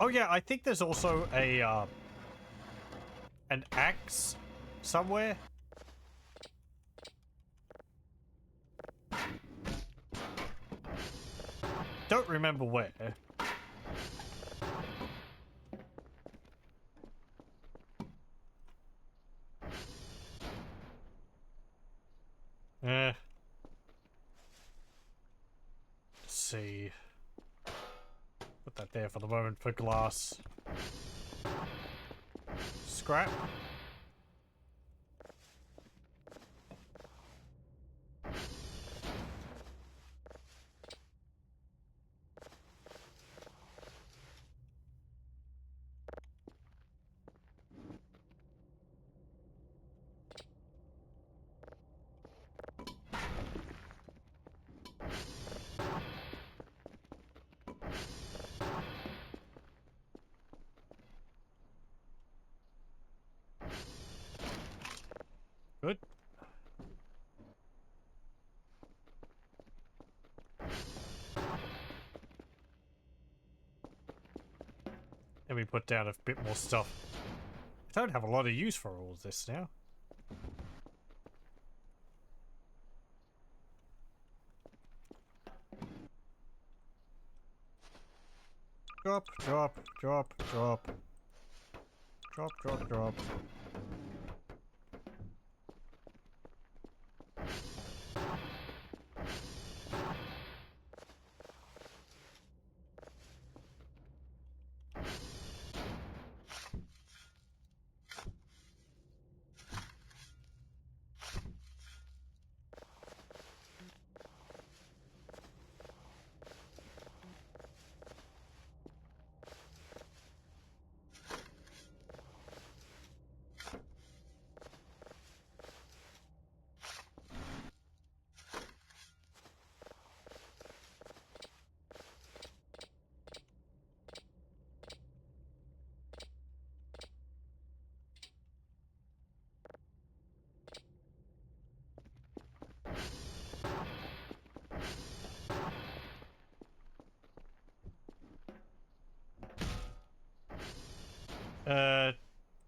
Oh yeah, I think there's also a an axe somewhere. Don't remember where. Let's see. Put that there for the moment for glass. Scrap. Good. Let me put down a bit more stuff. I don't have a lot of use for all of this now. Drop, drop, drop, drop. Drop, drop, drop.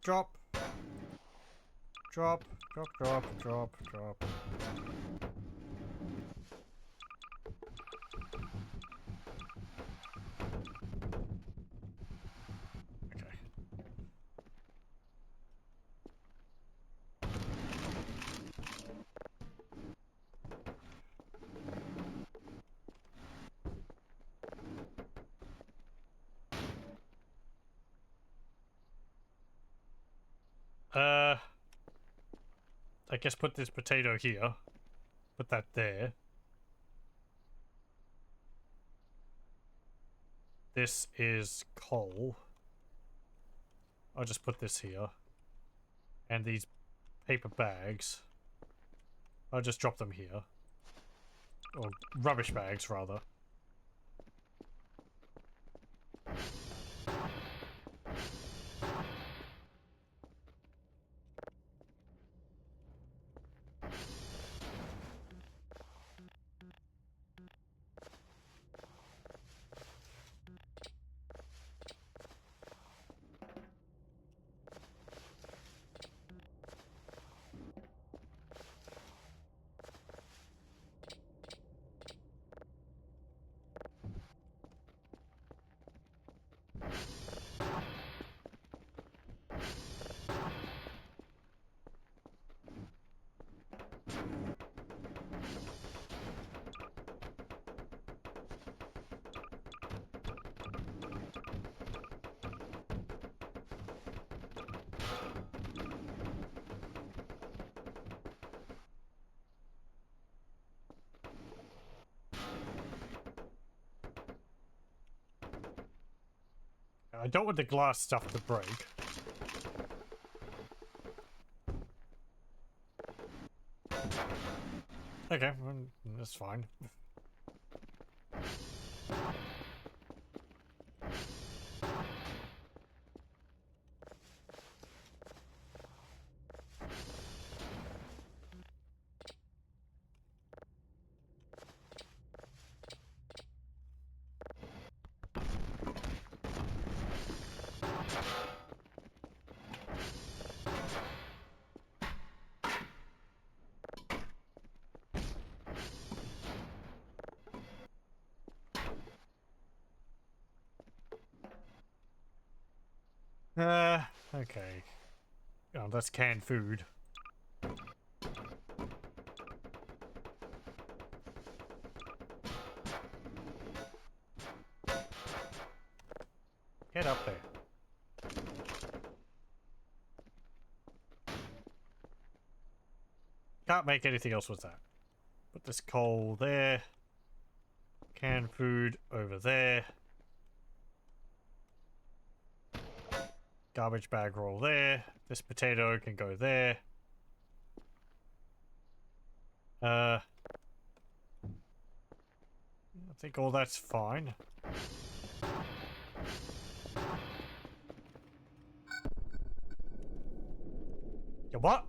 Drop. Drop, drop, drop, drop, drop. Okay. I guess put this potato here. Put that there. This is coal. I'll just put this here. And these paper bags, I'll just drop them here. Or rubbish bags, rather. I don't want the glass stuff to break. Okay, well, that's fine. Okay. Oh, that's canned food. Get up there. Can't make anything else with that. Put this coal there. Canned food over there. Garbage bag roll there. This potato can go there. I think all that's fine. Yeah, what?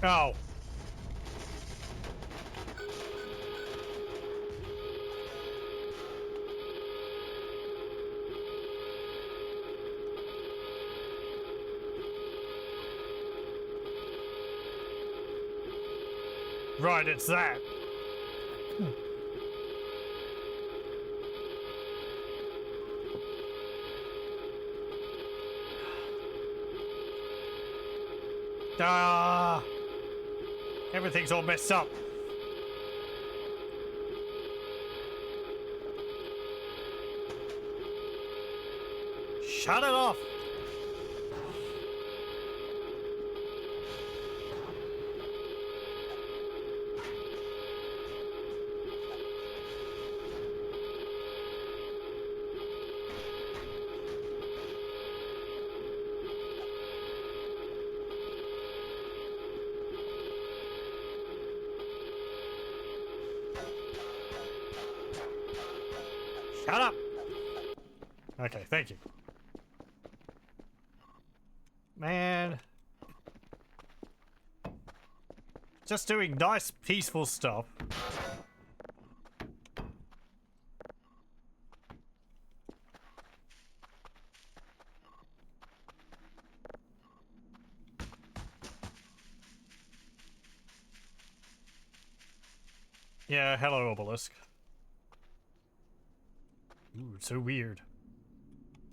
Oh. Right, it's that. Ah! Everything's all messed up. Shut it off! Shut up! Okay, thank you. Man. Just doing nice, peaceful stuff. Yeah, hello, obelisk. Ooh, it's so weird.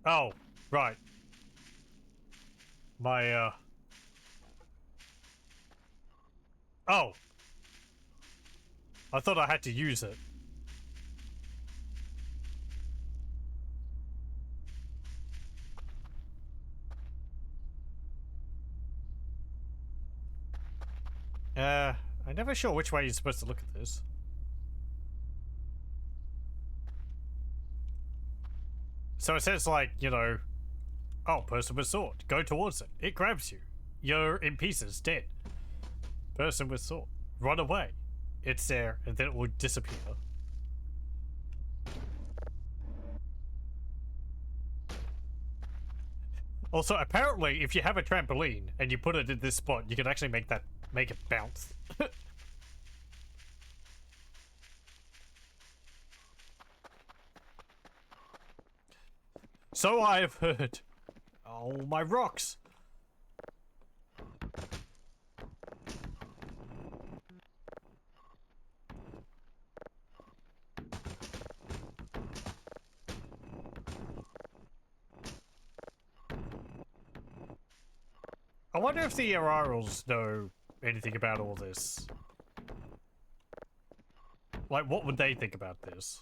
Oh, right. My, Oh! I thought I had to use it. I'm never sure which way you're supposed to look at this. So it says, like, you know, oh, person with sword. Go towards it. It grabs you. You're in pieces, dead. Person with sword. Run away. It's there, and then it will disappear. Also, apparently, if you have a trampoline and you put it in this spot, you can actually make it bounce. So I've heard. Oh, my rocks. I wonder if the Aurorals know anything about all this. Like, what would they think about this?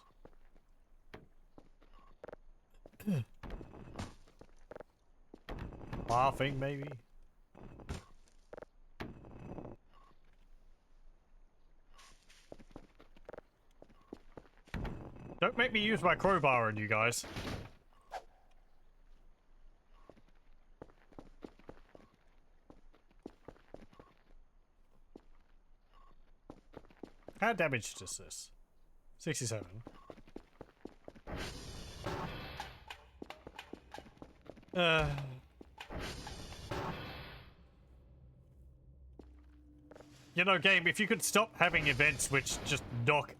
Laughing, maybe? Don't make me use my crowbar on you guys. How damaged is this? 67. You know, game, if you could stop having events which just knock...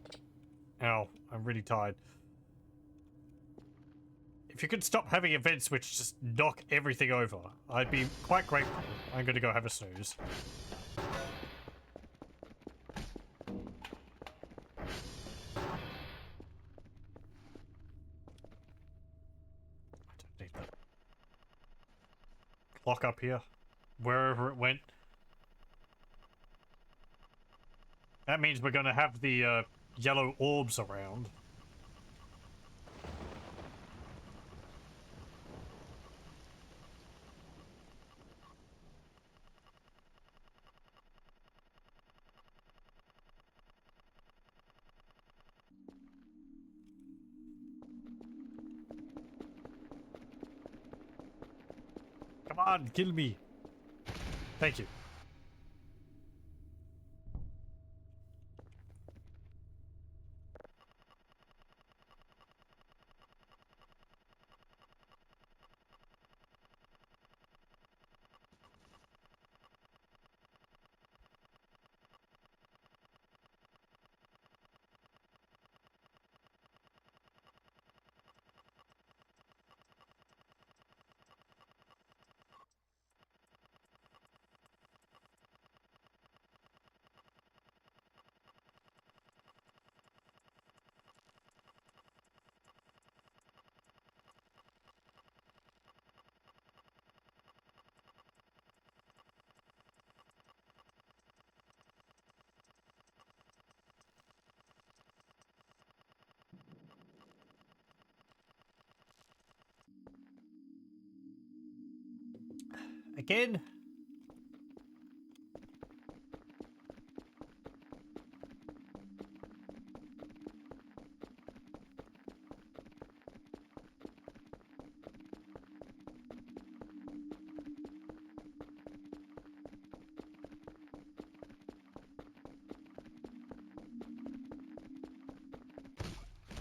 Ow, I'm really tired. If you could stop having events which just knock everything over, I'd be quite grateful. I'm gonna go have a snooze. block up here. Wherever it went. That means we're gonna have the yellow orbs around. Come on, kill me. Thank you. Again?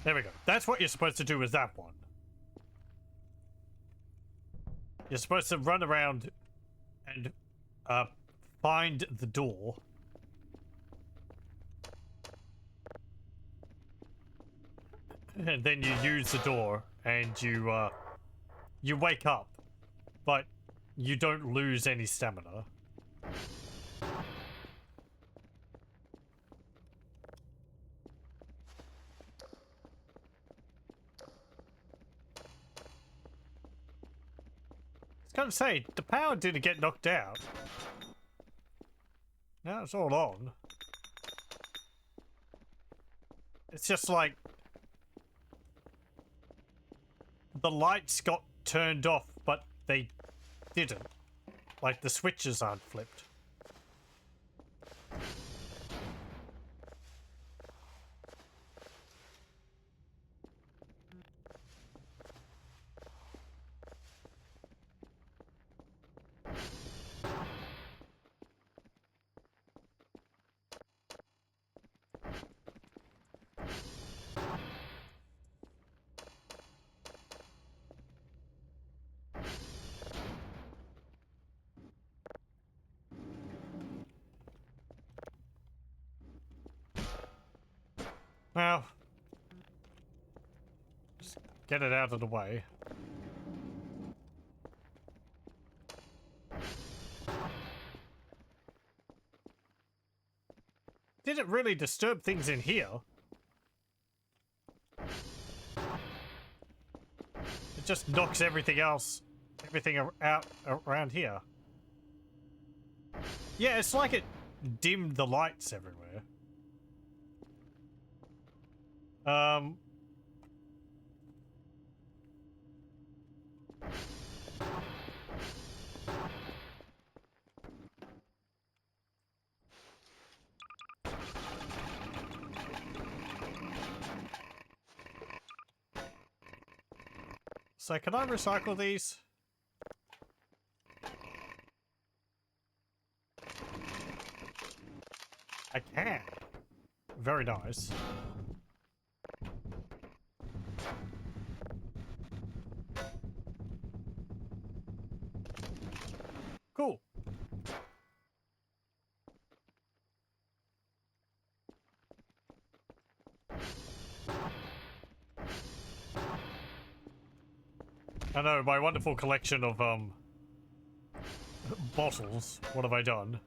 There we go. That's what you're supposed to do with that one. You're supposed to run around and find the door. And then you use the door and you wake up, but you don't lose any stamina. I was gonna say, the power didn't get knocked out. Now it's all on. It's just like the lights got turned off, but they didn't. Like the switches aren't flipped. Well, just get it out of the way. Didn't really disturb things in here. It just knocks everything else, out around here. Yeah, it's like it dimmed the lights everywhere. So can I recycle these? I can. Very nice. Cool. I know, my wonderful collection of, bottles. What have I done?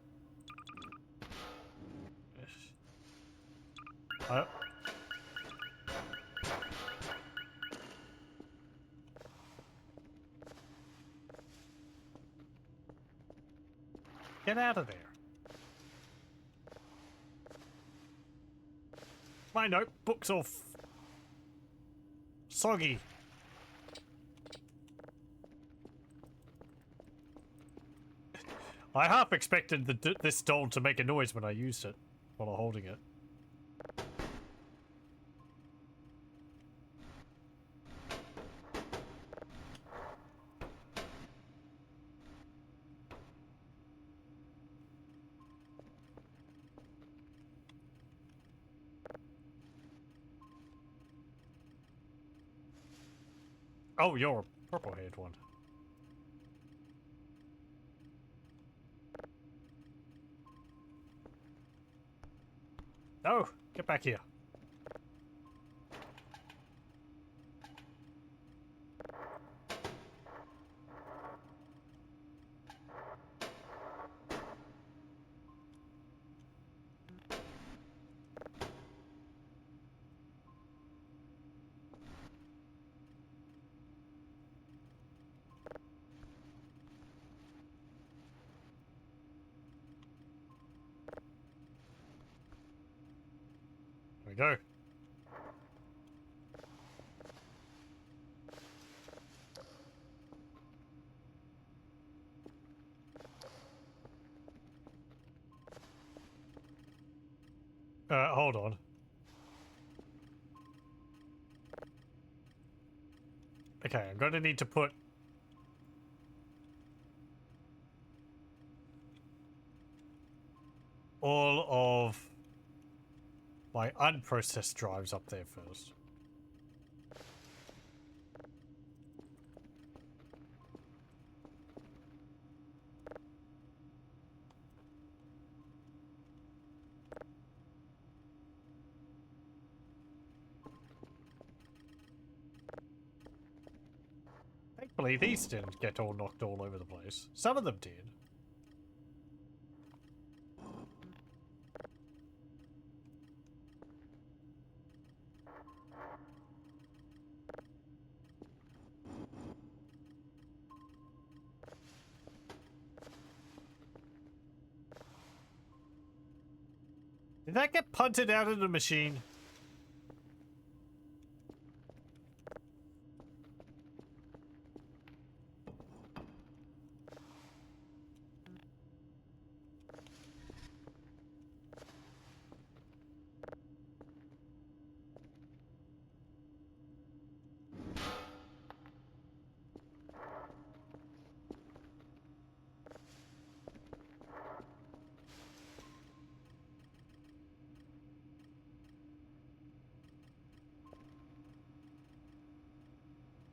Get out of there. My notebook's all soggy. I half expected this doll to make a noise when I used it while holding it. Oh, you're a purple-haired one. No, get back here. There we go. Hold on. Okay, I'm going to need to put all of my unprocessed drives up there first. Thankfully, these didn't get all knocked all over the place. Some of them did. Did that get punted out of the machine?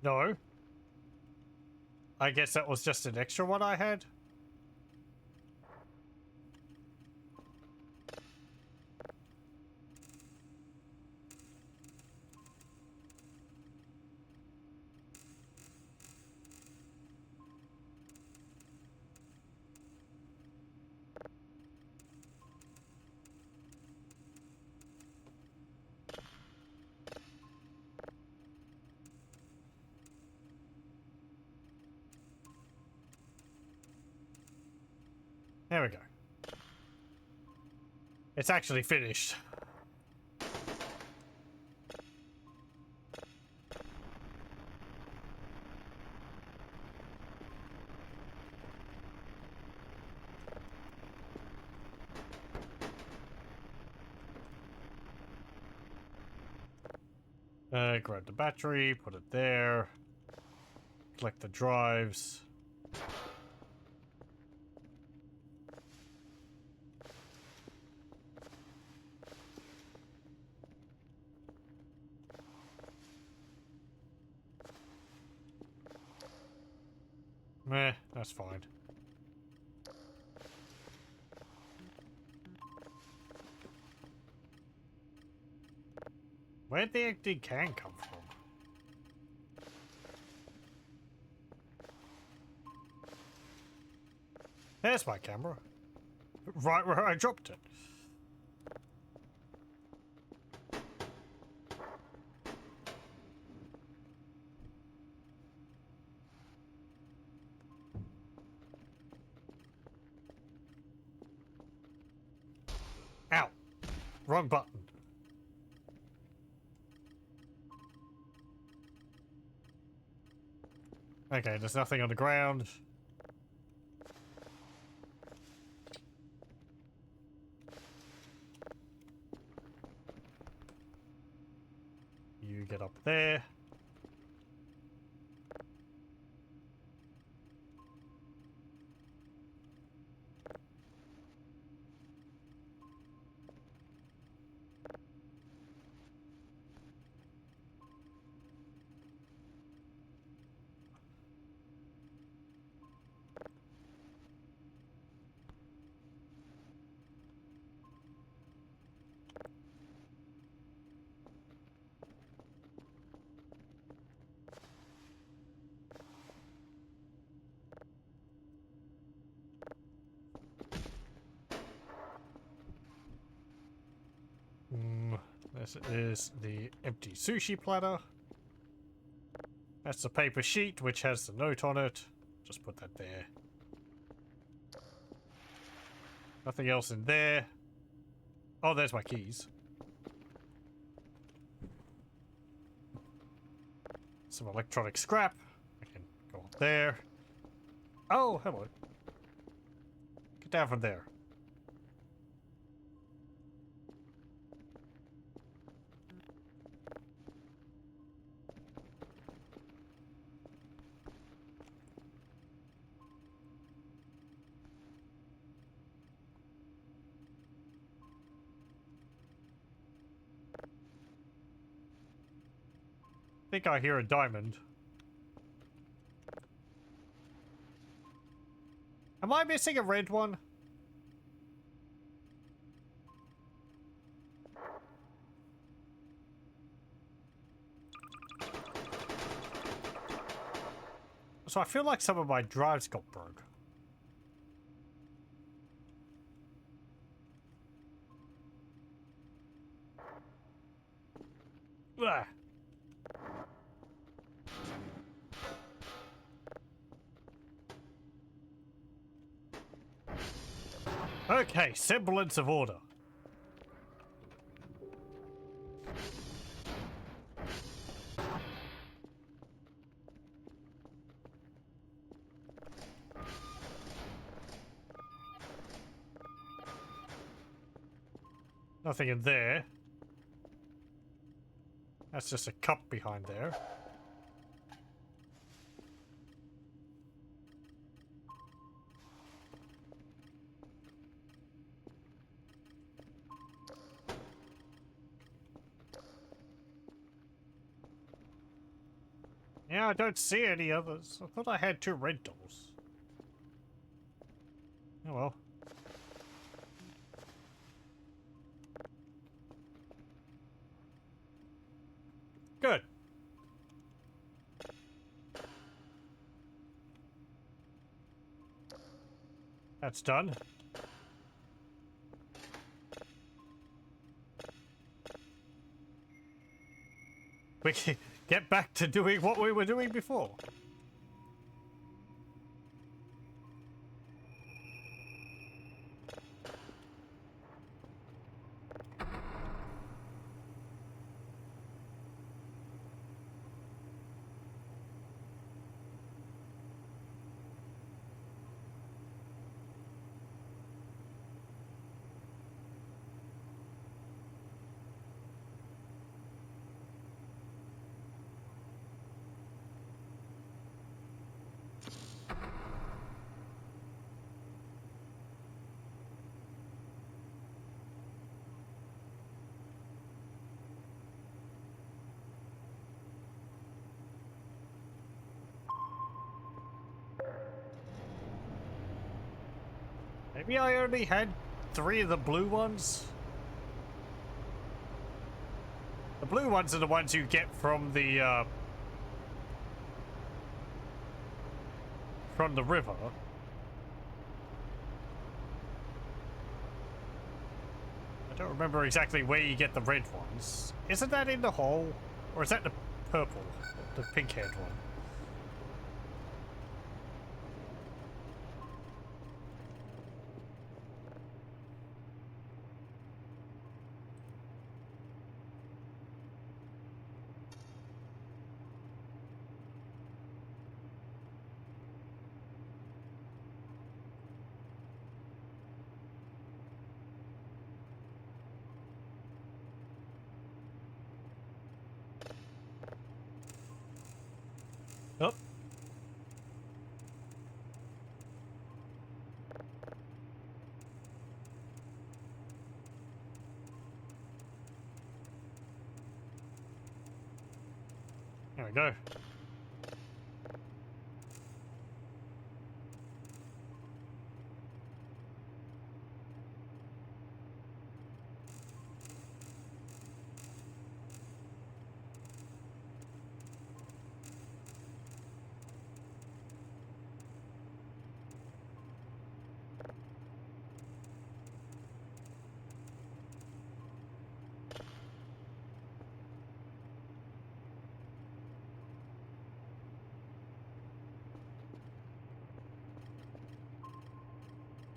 No. I guess that was just an extra one I had. There we go. It's actually finished. Grab the battery, put it there. Collect the drives. That's fine. Where'd the empty can come from? There's my camera. Right where I dropped it. Ow. Wrong button. Okay, there's nothing on the ground. You get up there. This is the empty sushi platter. That's the paper sheet which has the note on it. Just put that there. Nothing else in there. Oh, there's my keys. Some electronic scrap. I can go up there. Oh, hello. Get down from there. I think I hear a diamond. Am I missing a red one? So I feel like some of my drives got broke. Ugh. Okay, semblance of order. Nothing in there. That's just a cup behind there. Yeah, I don't see any others. I thought I had 2 red doors. Oh well. Good. That's done. We can get back to doing what we were doing before. Maybe I only had 3 of the blue ones? The blue ones are the ones you get from the river. I don't remember exactly where you get the red ones. Isn't that in the hole? Or is that the purple? The pink-haired one? There we go.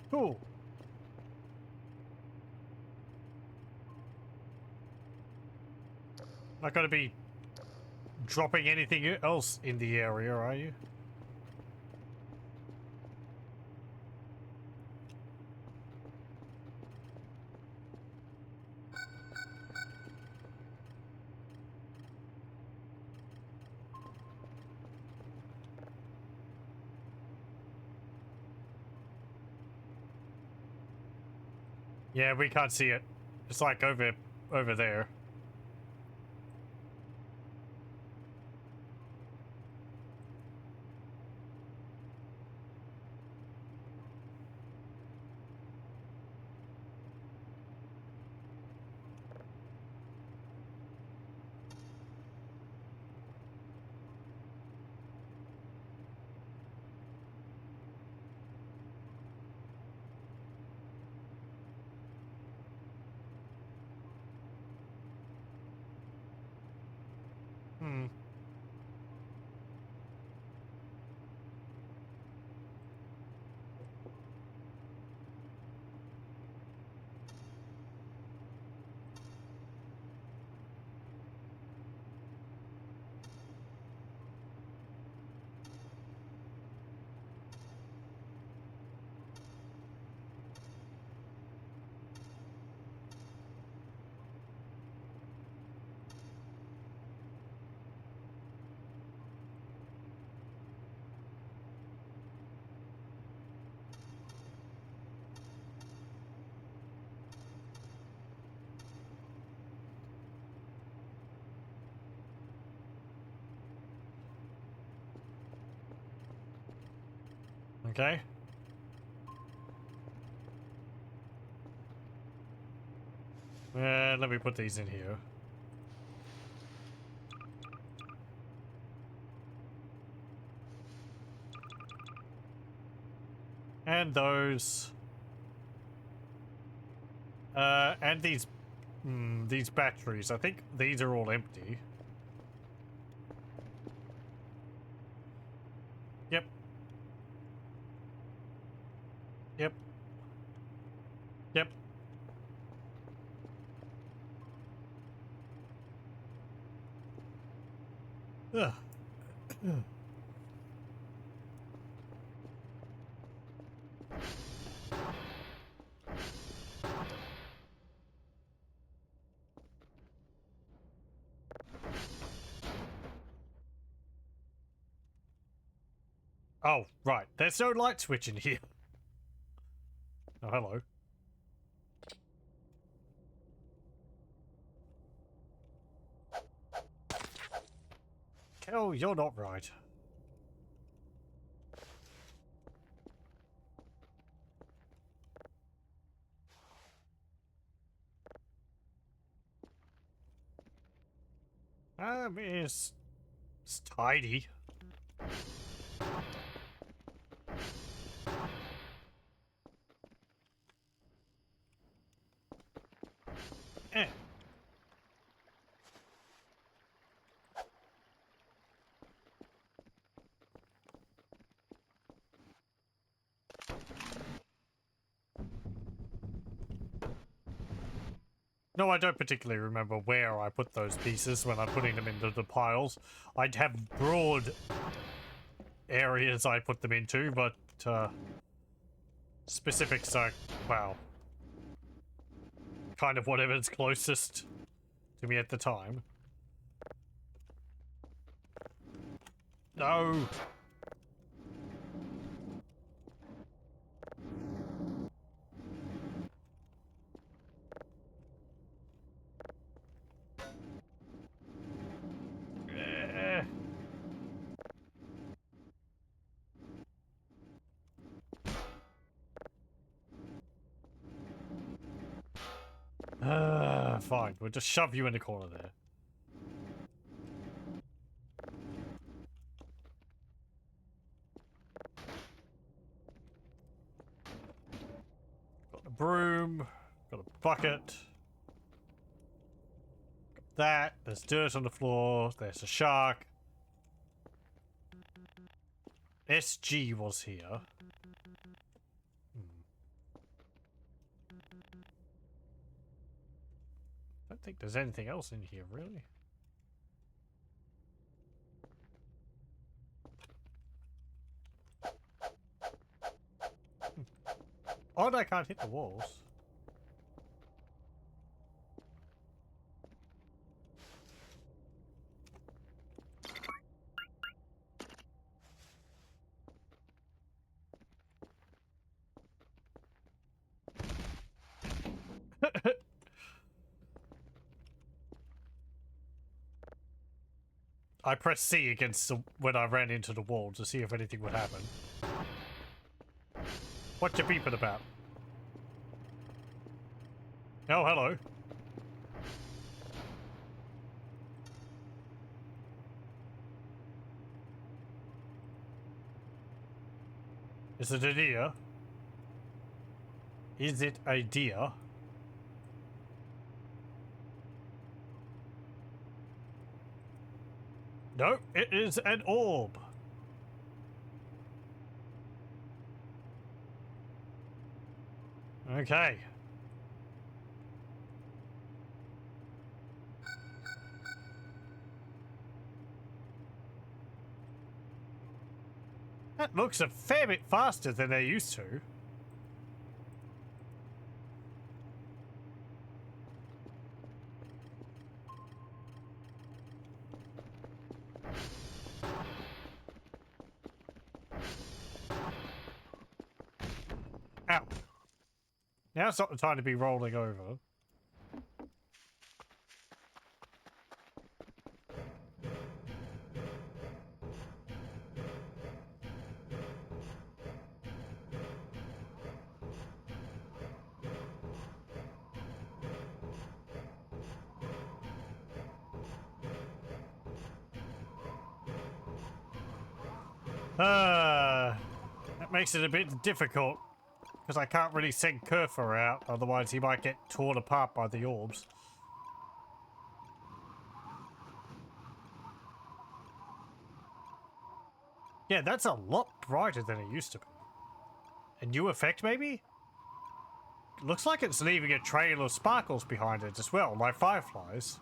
Cool. Not gonna be dropping anything else in the area, are you? Yeah, we can't see it. It's like over there. Hmm. Okay. Let me put these in here. And those. And these batteries. I think these are all empty. Yep. Yep. Yep. Ugh. Oh, right. There's no light switch in here. Oh, hello. Kel, you're not right. It's tidy. Eh. No, I don't particularly remember where I put those pieces when I'm putting them into the piles. I'd have broad areas I put them into, but specifics are, well, kind of whatever's closest to me at the time. No! Fine. We'll just shove you in the corner there. Got a broom. Got a bucket. Got that. There's dirt on the floor. There's a shark. SG was here. I don't think there's anything else in here, really. Odd I can't hit the walls. I pressed C against when I ran into the wall to see if anything would happen. What you beeping about? Oh, hello. Is it a deer? Is it a deer? No, it is an orb. Okay. That looks a fair bit faster than they used to. Ow. Now it's not the time to be rolling over. That makes it a bit difficult. Because I can't really send Kerfer out, otherwise he might get torn apart by the orbs. Yeah, that's a lot brighter than it used to be. A new effect, maybe? It looks like it's leaving a trail of sparkles behind it as well, like fireflies.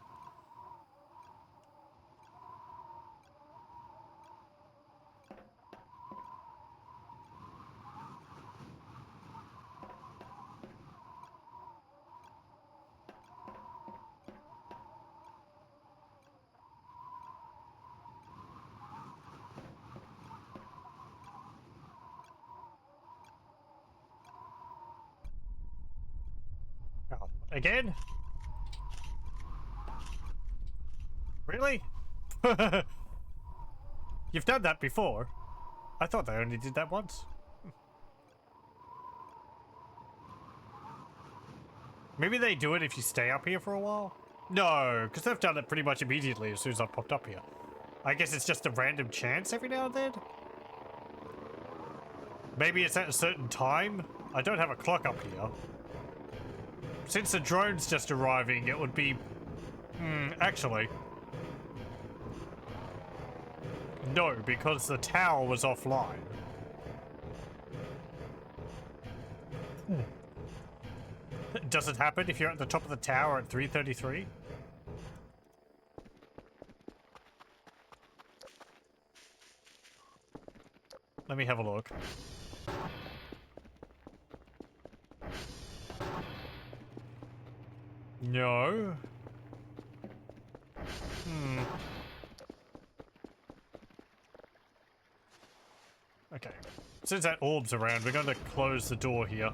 Oh, again? Really? You've done that before. I thought they only did that once. Maybe they do it if you stay up here for a while? No, because they've done it pretty much immediately as soon as I popped up here. I guess it's just a random chance every now and then? Maybe it's at a certain time? I don't have a clock up here. Since the drone's just arriving, it would be... actually... No, because the tower was offline. Does it happen if you're at the top of the tower at 3:33? Let me have a look. No. Okay. Since that orb's around, we're going to close the door here.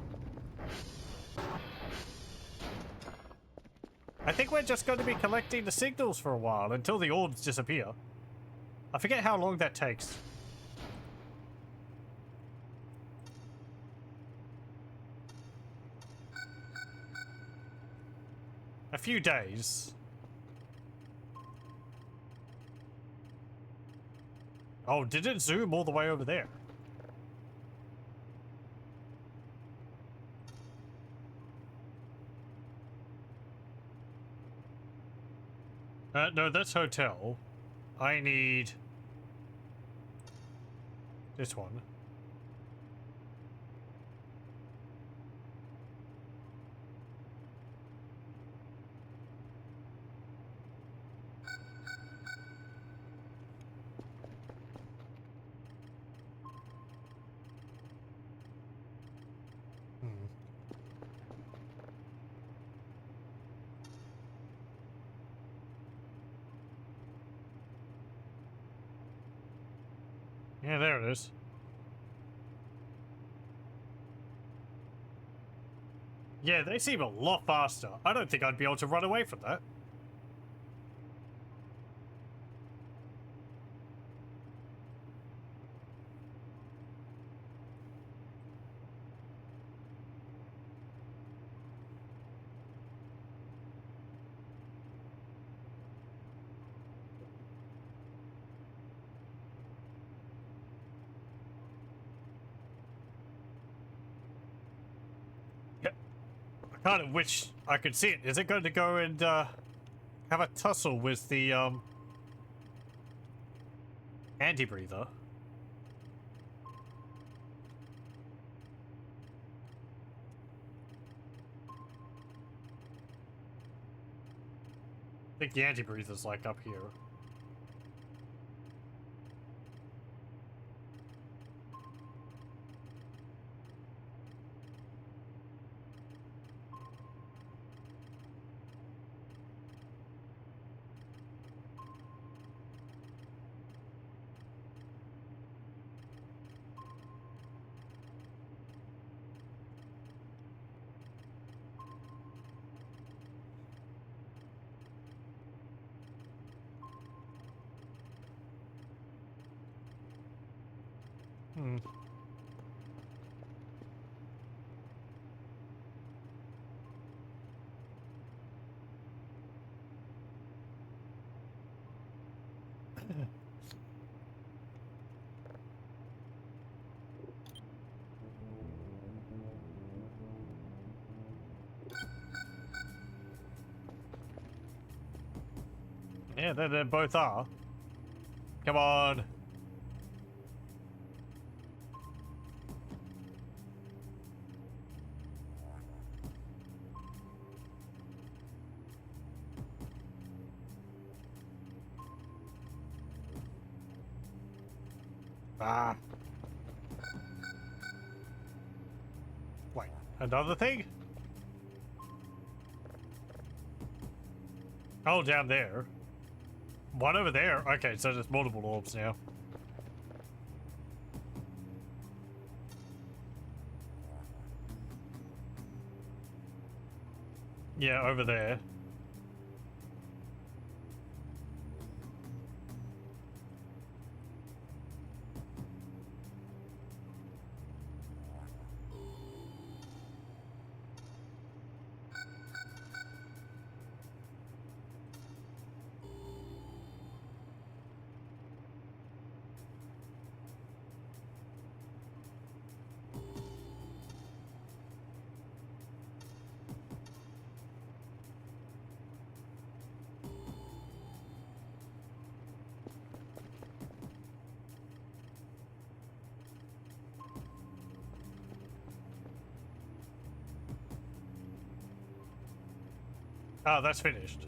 I think we're just going to be collecting the signals for a while until the orbs disappear. I forget how long that takes. few days. Oh, did it zoom all the way over there? No, that's hotel. I need this one. Yeah, there it is. Yeah, they seem a lot faster. I don't think I'd be able to run away from that. I kind of wish I could see it. Is it going to go and have a tussle with the anti-breather? I think the anti-breather's like up here. Hmm. Yeah, they both are. Come on. Ah. Wait, another thing? Oh, down there. One over there? Okay, so there's multiple orbs now. Yeah, over there. Oh, that's finished.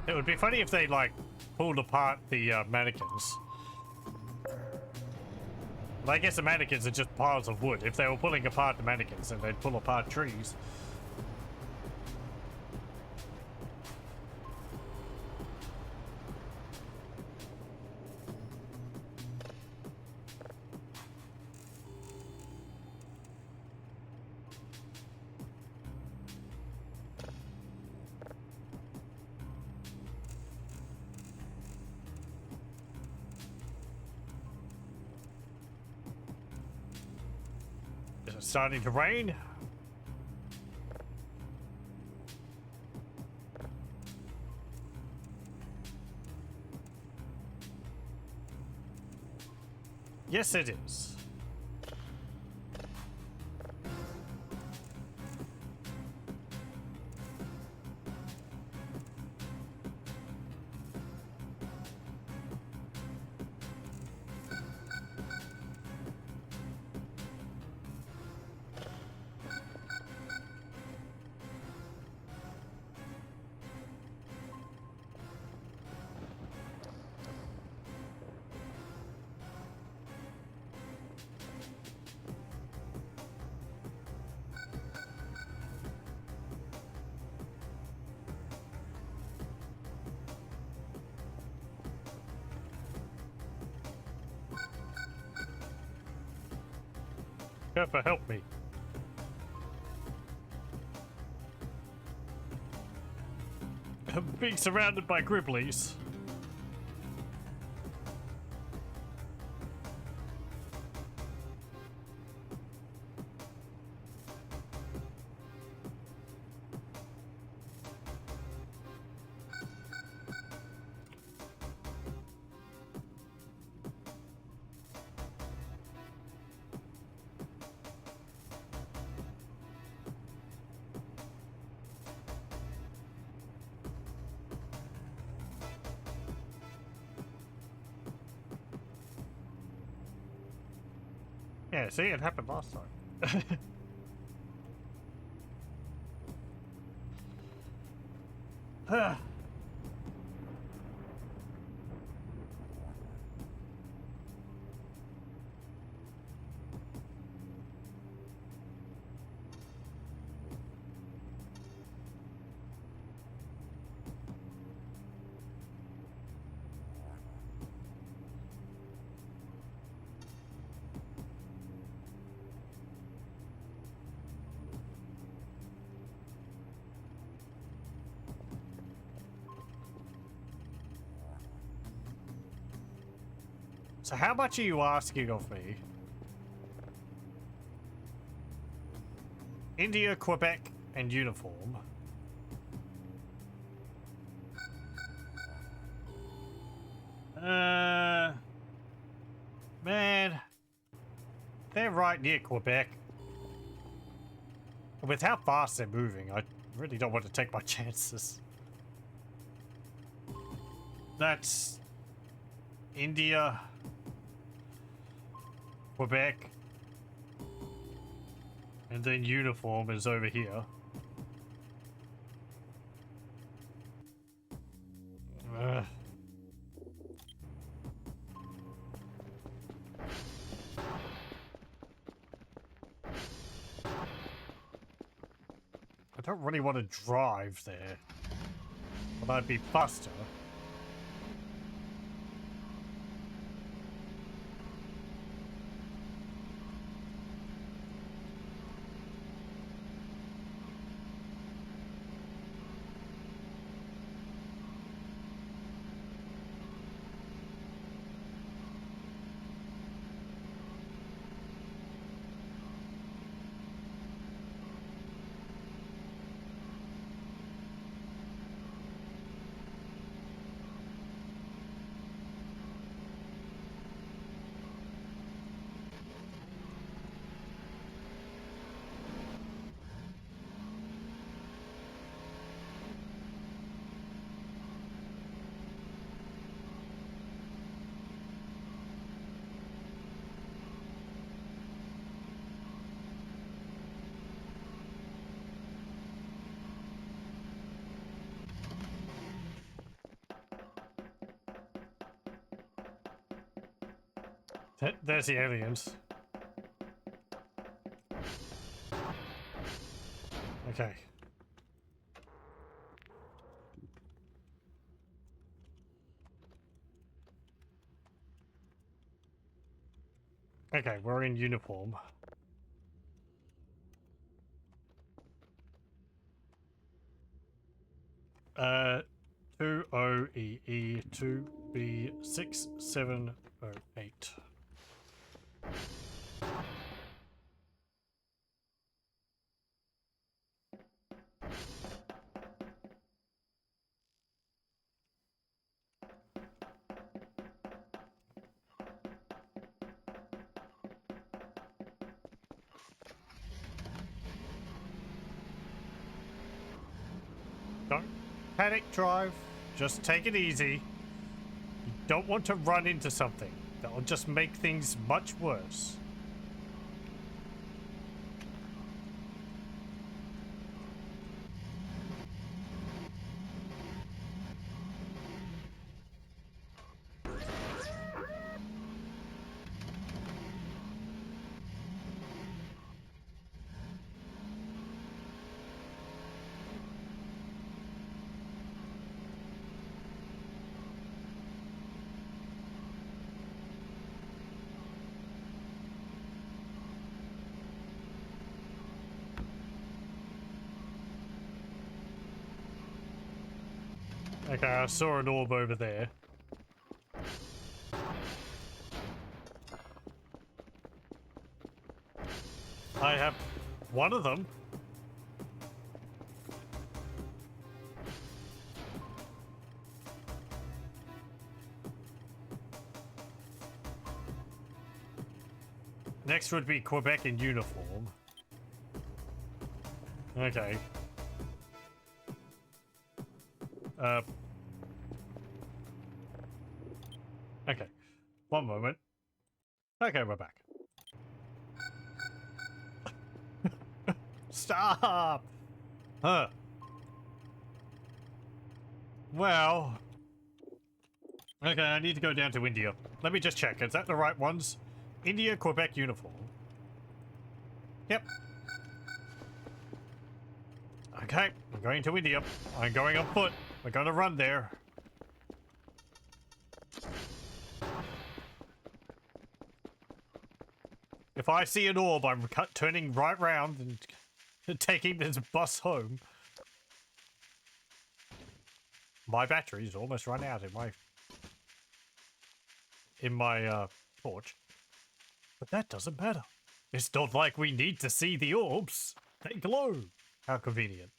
It would be funny if they, like, pulled apart the mannequins. But I guess the mannequins are just piles of wood. If they were pulling apart the mannequins, then they'd pull apart trees. Is it starting to rain? Yes, it is. Pepper, help me. I'm being surrounded by Gribblies. Yeah, see, it happened last time. So how much are you asking of me? India, Quebec, and uniform. Man, they're right near Quebec. With how fast they're moving, I really don't want to take my chances. That's India, Quebec, and then uniform is over here. I don't really want to drive there, but I'd be faster. There's the aliens. Okay. Okay, we're in uniform. 20EE 2B6708. Don't panic drive. Just take it easy. You don't want to run into something. That'll just make things much worse. Okay, I saw an orb over there. I have one of them. Next would be Quebec in uniform. Okay. Okay. One moment. Okay, we're back. Stop! Huh. Well. Okay, I need to go down to India. Let me just check. Is that the right ones? India, Quebec uniform. Yep. Okay, I'm going to India. I'm going on foot. We're gonna run there. If I see an orb, I'm turning right round and taking this bus home. My battery's almost run out in my torch. But that doesn't matter. It's not like we need to see the orbs. They glow. How convenient.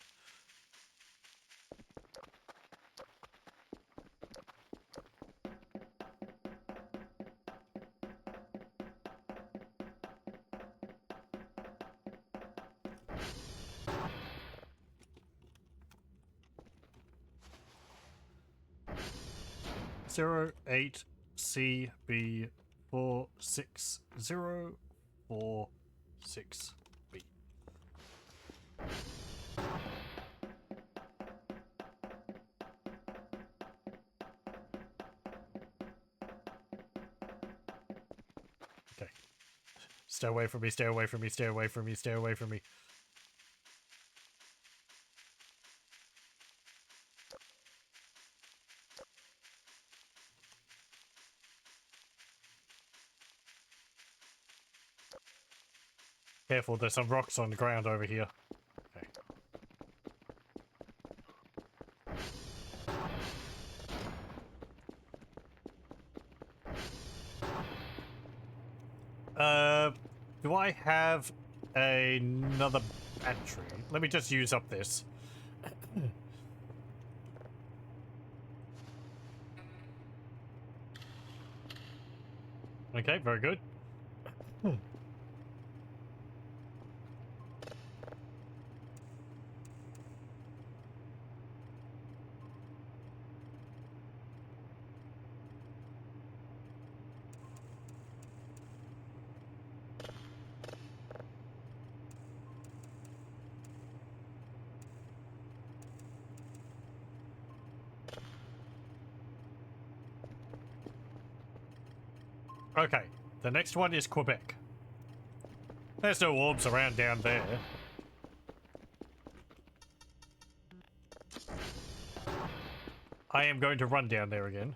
Zero 08 CB 46046B. Okay. Stay away from me, stay away from me, stay away from me, stay away from me. Careful, there's some rocks on the ground over here. Okay. Do I have another battery? Let me just use up this. Okay, very good. Okay, the next one is Quebec. There's no orbs around down there. I am going to run down there again.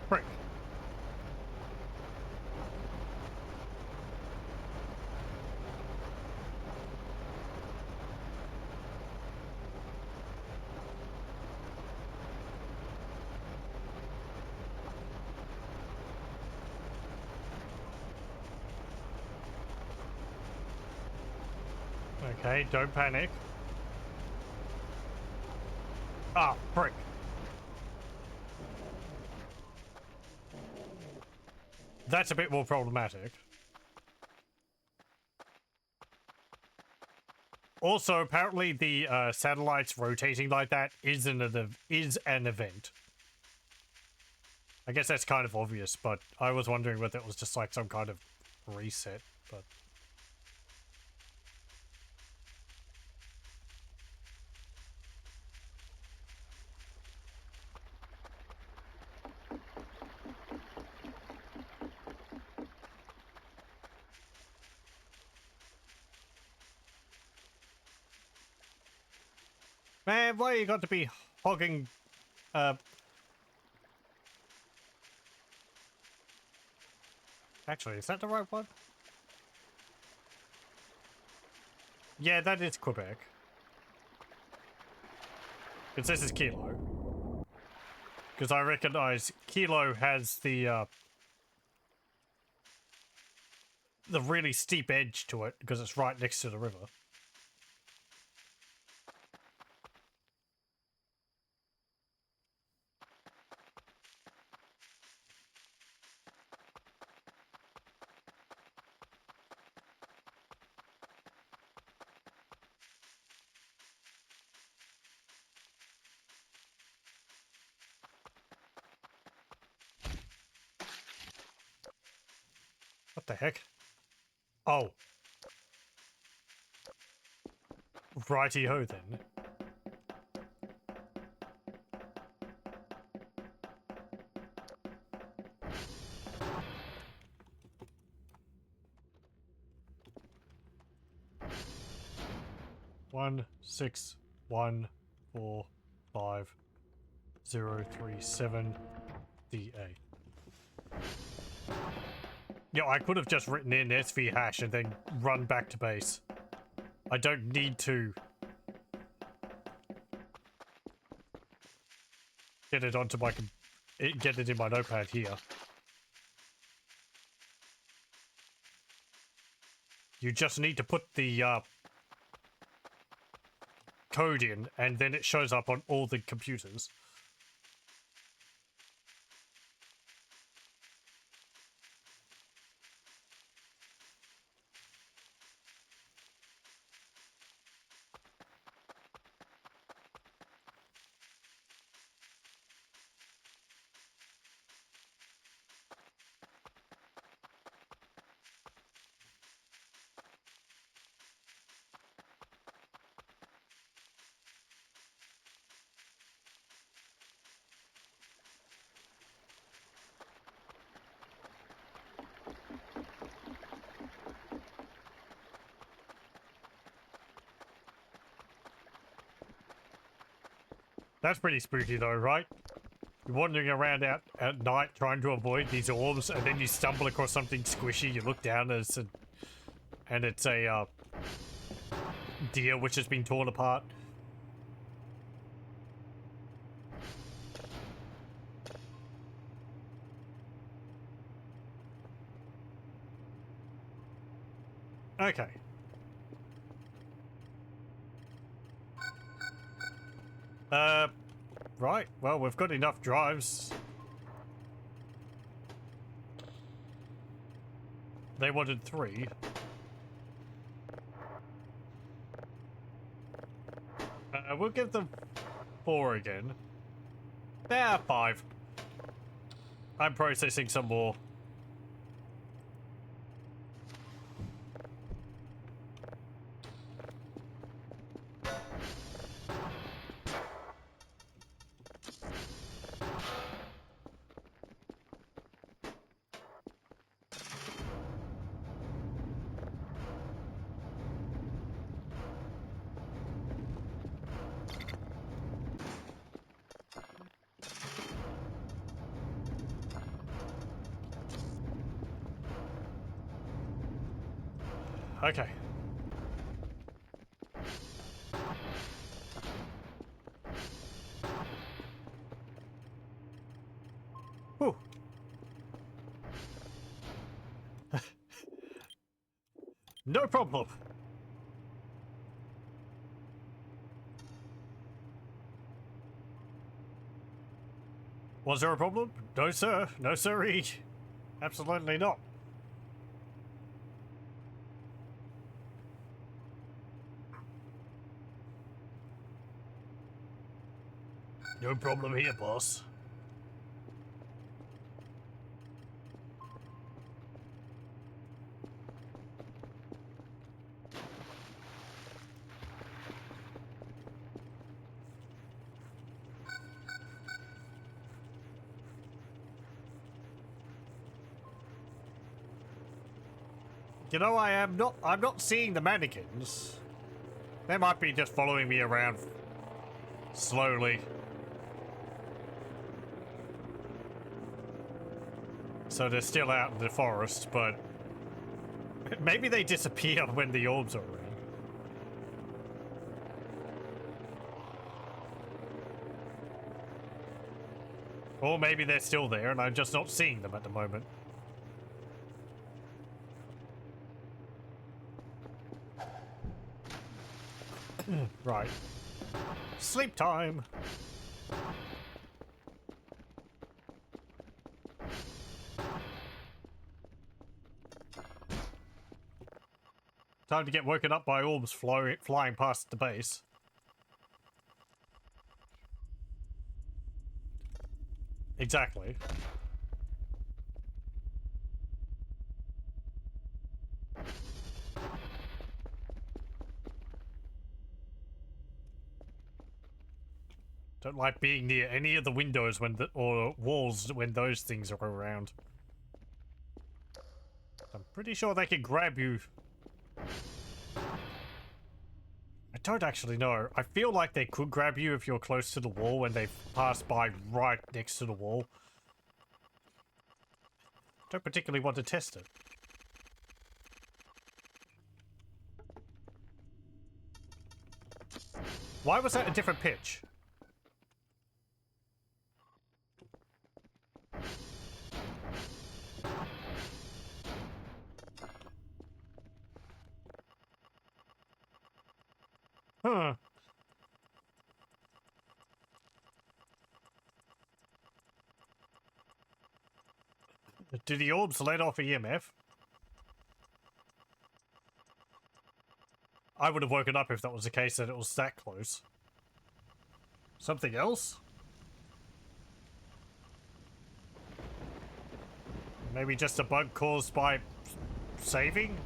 Frick. Okay, don't panic. Ah, frick. That's a bit more problematic. Also, apparently the satellites rotating like that is an event. I guess that's kind of obvious, but I was wondering whether it was just like some kind of reset, but... Man, why you got to be hogging, Actually, is that the right one? Yeah, that is Quebec. Because this is Kilo. Because I recognize Kilo has the really steep edge to it, because it's right next to the river. What the heck? Oh. Righty-ho then. One, 6, 1, 4, 5, 0, 3, 7, DA. Yeah, I could have just written in SV hash and then run back to base. I don't need to get it onto my get it in my notepad here. You just need to put the code in, and then it shows up on all the computers. That's pretty spooky though, right? You're wandering around out at night trying to avoid these orbs, and then you stumble across something squishy, you look down and it's a deer which has been torn apart. Okay. Right, well, we've got enough drives. They wanted 3. We'll give them 4 again. 5. I'm processing some more. Okay. Whew. No problem. Was there a problem? No, sir. No, sirree. Absolutely not. No problem here, boss. You know, I'm not seeing the mannequins. They might be just following me around slowly. So they're still out in the forest, but maybe they disappear when the orbs are around. Or maybe they're still there and I'm just not seeing them at the moment. Right. Sleep time. Time to get woken up by orbs flying past the base. Exactly. Don't like being near any of the windows or walls when those things are around. I'm pretty sure they can grab you. I don't actually know. I feel like they could grab you if you're close to the wall when they pass by right next to the wall. Don't particularly want to test it. Why was that a different pitch? Huh. Do the orbs let off EMF? I would have woken up if that was the case and it was that close. Something else? Maybe just a bug caused by saving?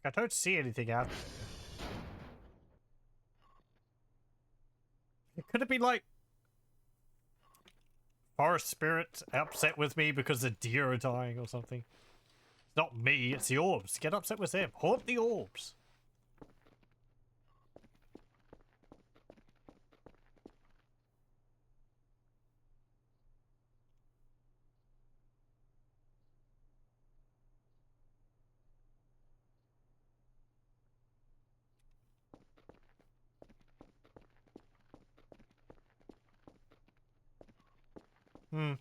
I don't see anything out there. It could have been like forest spirits upset with me because the deer are dying or something. It's not me, it's the orbs. Get upset with them. Haunt the orbs. Hmm.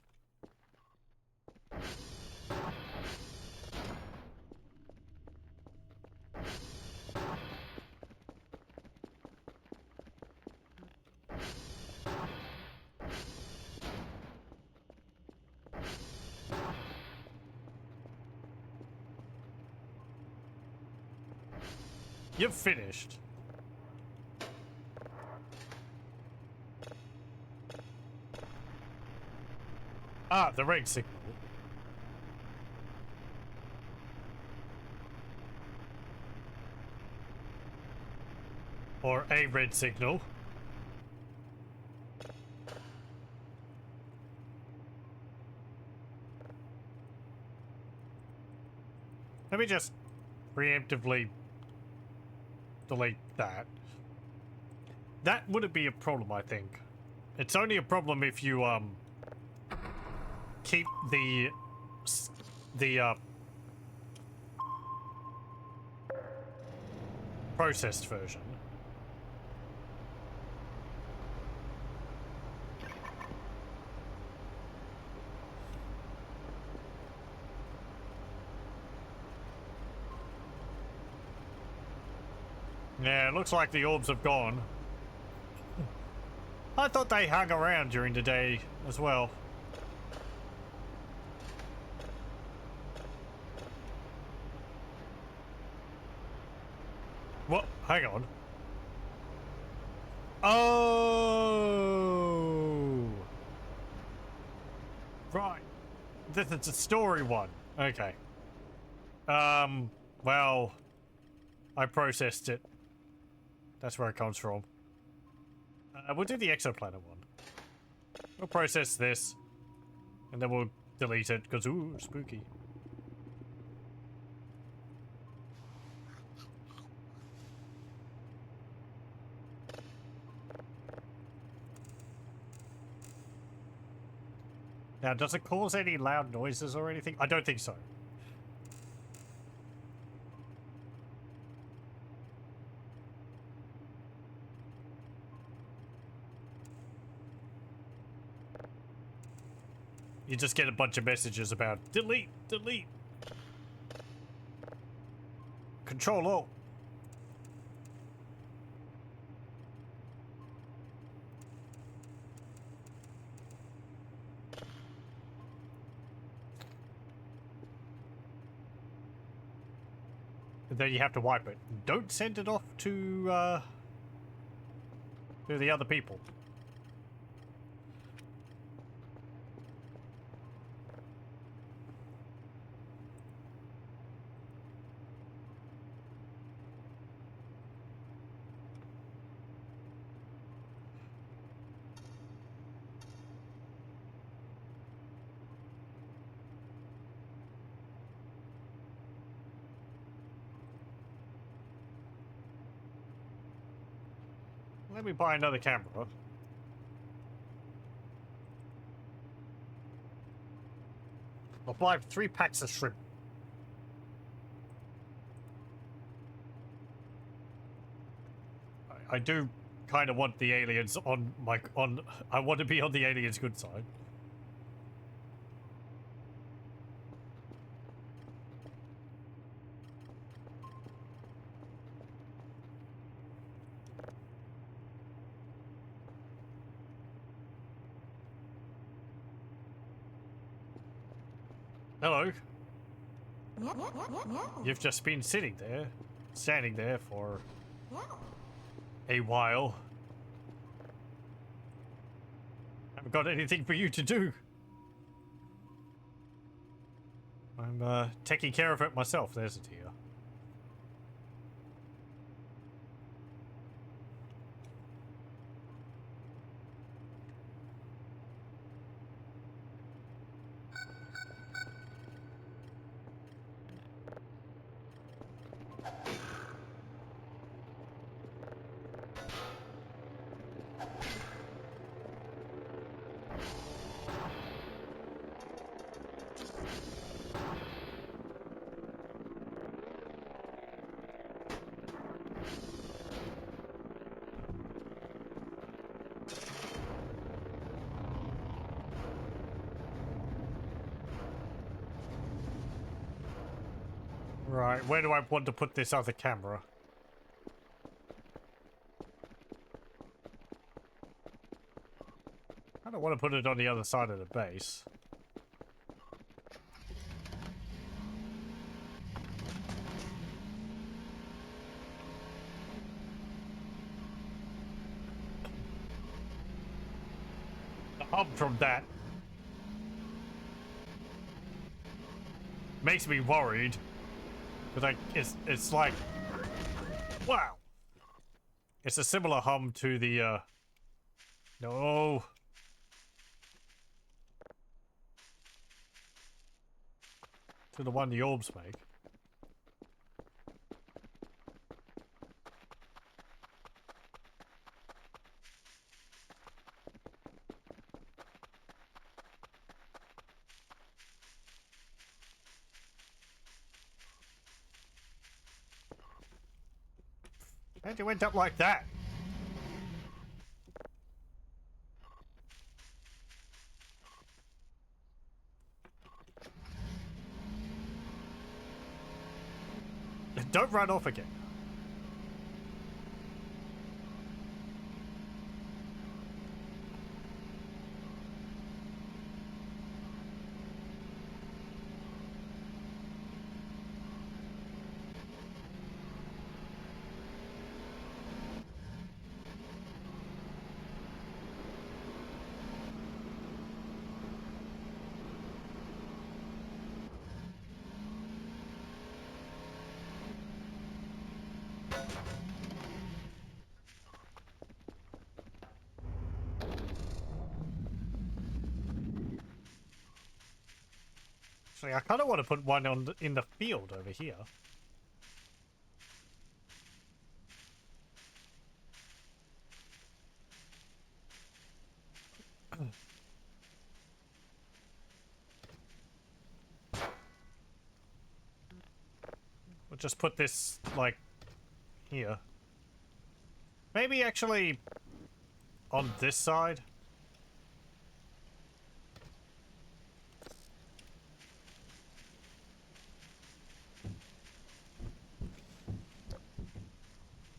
You've finished. Ah, the red signal. Or a red signal. Let me just preemptively delete that. That wouldn't be a problem, I think. It's only a problem if you, keep the processed version. Yeah, it looks like the orbs have gone. I thought they hung around during the day as well. What? Hang on. Oh! Right. This is a story one. Okay. Well, I processed it. That's where it comes from. We'll do the exoplanet one. We'll process this, and then we'll delete it, because, ooh, spooky. Now, does it cause any loud noises or anything? I don't think so. You just get a bunch of messages about delete, delete. Control Alt. And then you have to wipe it. Don't send it off to the other people. Let me buy another camera. I'll buy 3 packs of shrimp. I do kind of want the aliens on my I want to be on the aliens' good side. Hello. You've just been standing there for a while. Haven't got anything for you to do. I'm taking care of it myself. There's a deer. Right, where do I want to put this other camera? I don't want to put it on the other side of the base. The hum from that makes me worried. Because it's like, wow. It's a similar hum to the, no. To the one the orbs make. How'd you end up like that? Don't run off again. Actually, I kind of want to put one on in the field over here. We'll just put this, like, here. Maybe actually on this side.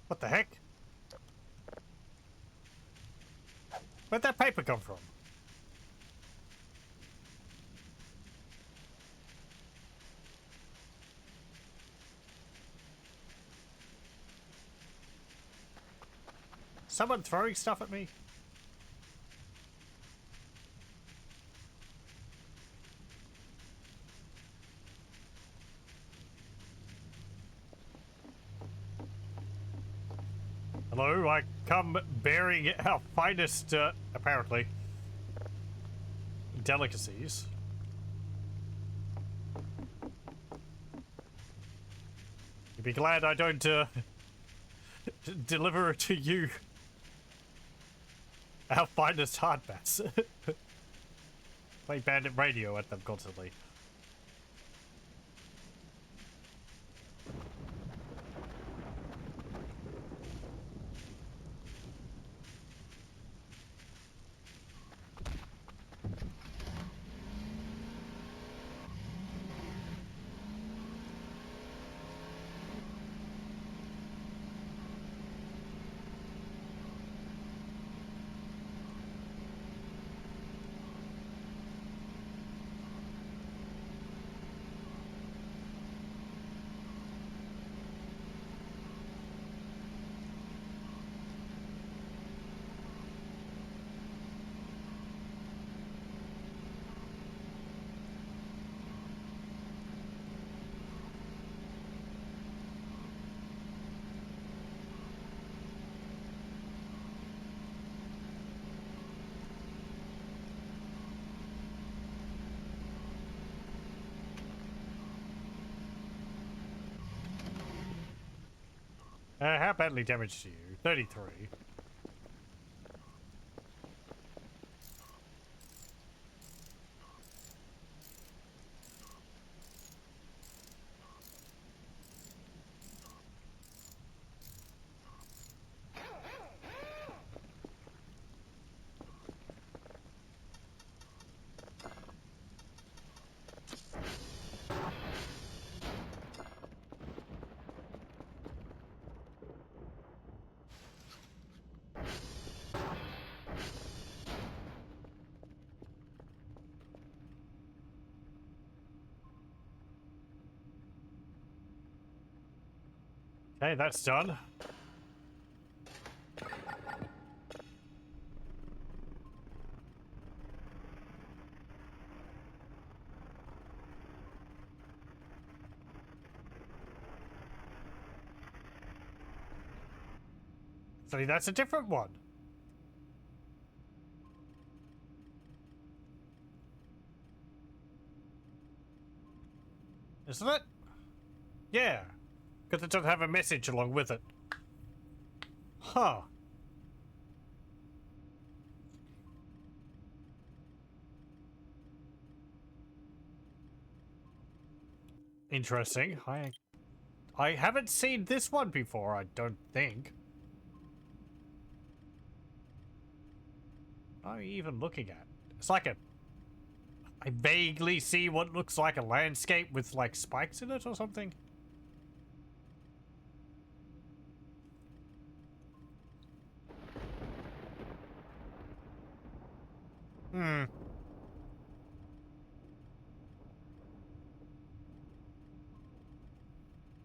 What the heck? Where'd that paper come from? Someone throwing stuff at me? Hello, I come bearing our finest, apparently, delicacies. You'd be glad I don't, deliver to you our finest hardbats. Play bandit radio at them constantly. How badly damaged are you? 33. Okay, that's done. So that's a different one. Isn't it? Yeah. Because it doesn't have a message along with it. Huh. Interesting. I haven't seen this one before, I don't think. What are you even looking at? It's like a... I vaguely see what looks like a landscape with like spikes in it or something. Hmm.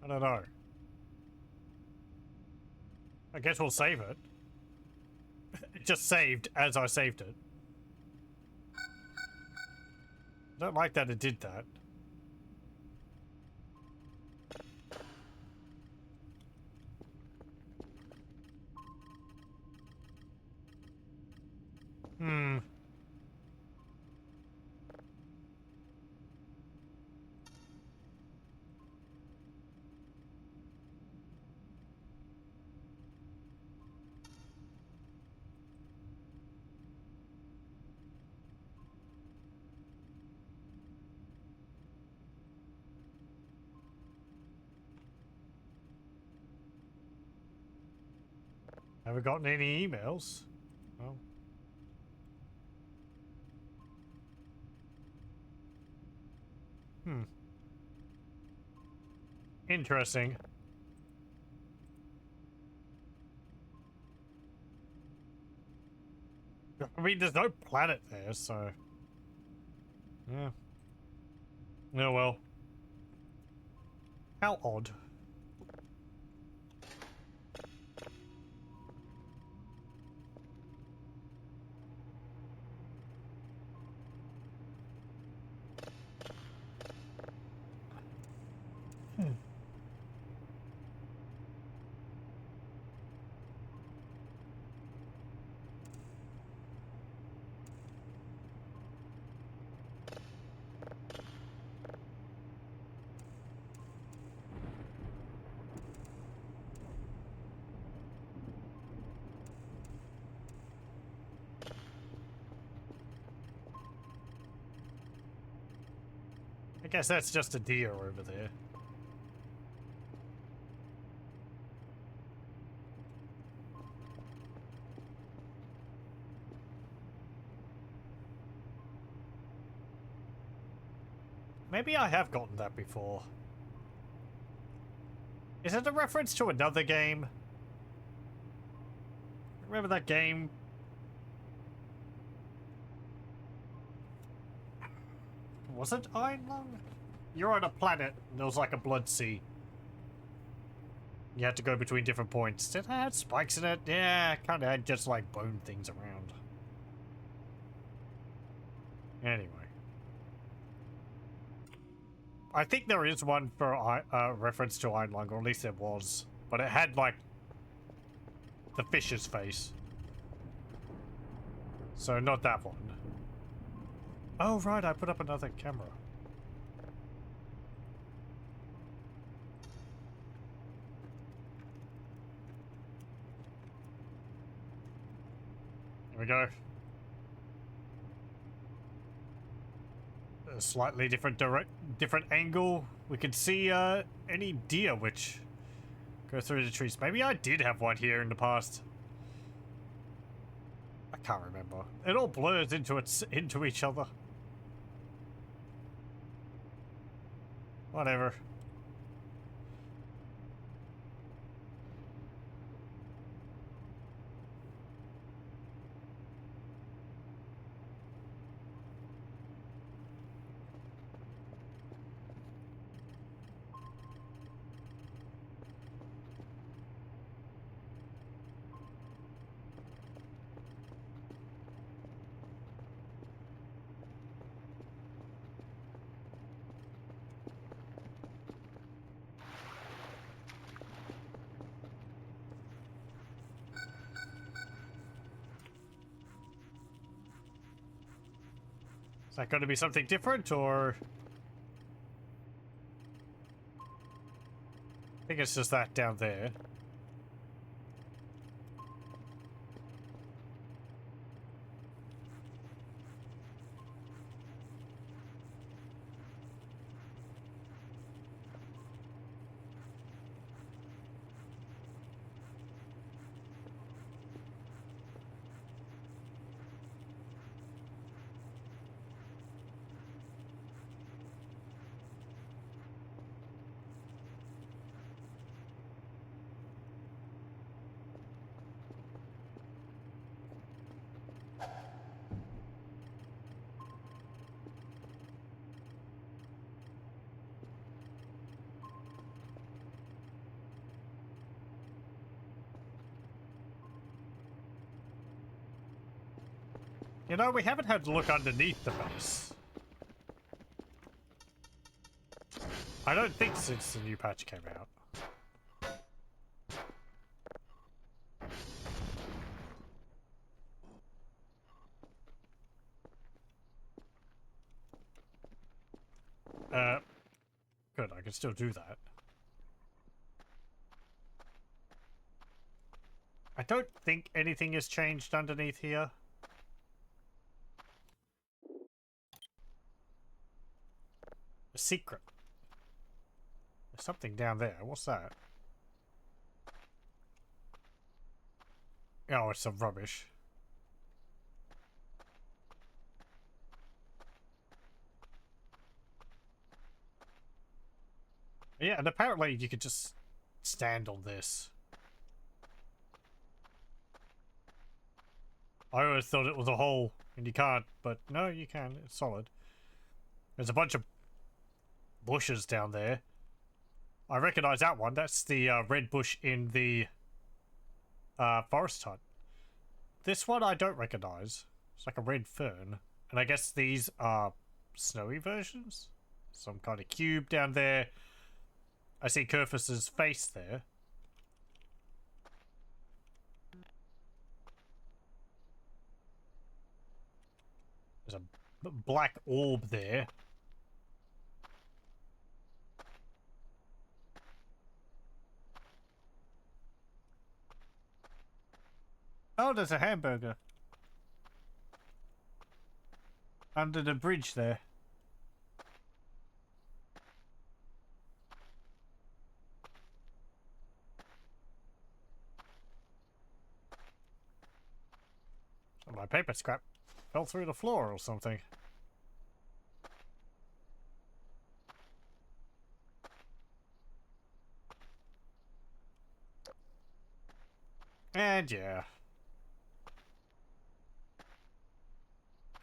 I don't know. I guess we'll save it. It just saved as I saved it. I don't like that it did that. Hmm. Have we gotten any emails? Oh. Hmm. Interesting. I mean, there's no planet there, so... Yeah. Oh well. How odd. I guess that's just a deer over there. Maybe I have gotten that before. Is it a reference to another game? Remember that game? Was it Einlung? You're on a planet and there was like a blood sea. You had to go between different points. Did it have spikes in it? Yeah, kinda had just like bone things around. Anyway. I think there is one for reference to Einlung, or at least there was. But it had like the fish's face. So not that one. Oh right, I put up another camera. Here we go. A slightly different different angle. We can see any deer which go through the trees. Maybe I did have one here in the past. I can't remember. It all blurs into each other. Whatever. Is that going to be something different, or... I think it's just that down there. You know, we haven't had to look underneath the base. I don't think since the new patch came out. Good, I can still do that. I don't think anything has changed underneath here. A secret. There's something down there. What's that? Oh, it's some rubbish. Yeah, and apparently you could just stand on this. I always thought it was a hole, and you can't, but no, you can. It's solid. There's a bunch of bushes down there. I recognize that one. That's the red bush in the forest hut. This one I don't recognize. It's like a red fern. And I guess these are snowy versions? Some kind of cube down there. I see Kerfus's face there. There's a black orb there. Oh, there's a hamburger. Under the bridge there. So my paper scrap fell through the floor or something. And yeah.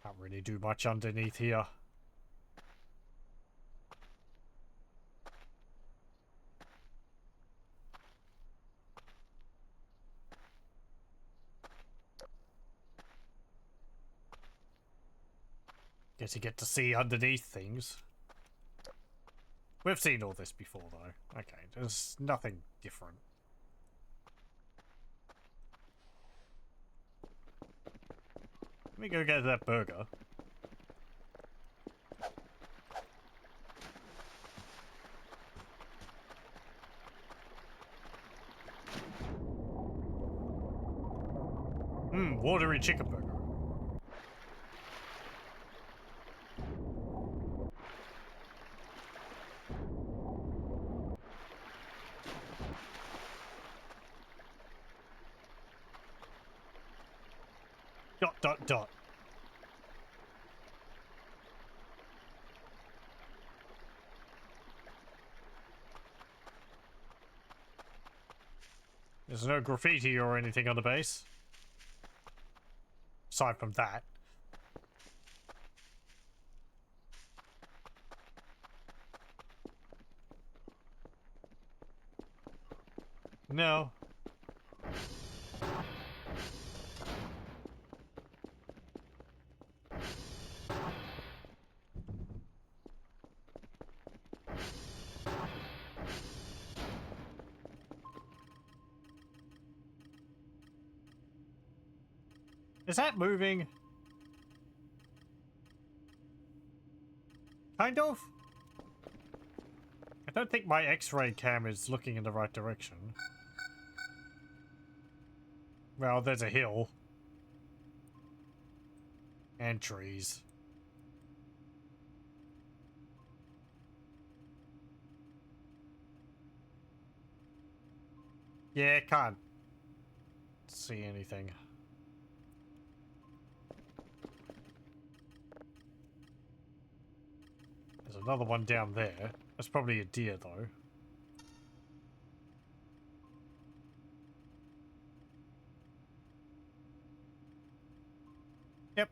Can't really do much underneath here. Guess you get to see underneath things. We've seen all this before though. Okay, there's nothing different. Let me go get that burger. Watery chicken burger. Dot dot dot. There's no graffiti or anything on the base. Aside from that. No. Is that moving? Kind of. I don't think my X-ray cam is looking in the right direction. Well, there's a hill. And trees. Yeah, can't see anything. There's another one down there. That's probably a deer, though. Yep.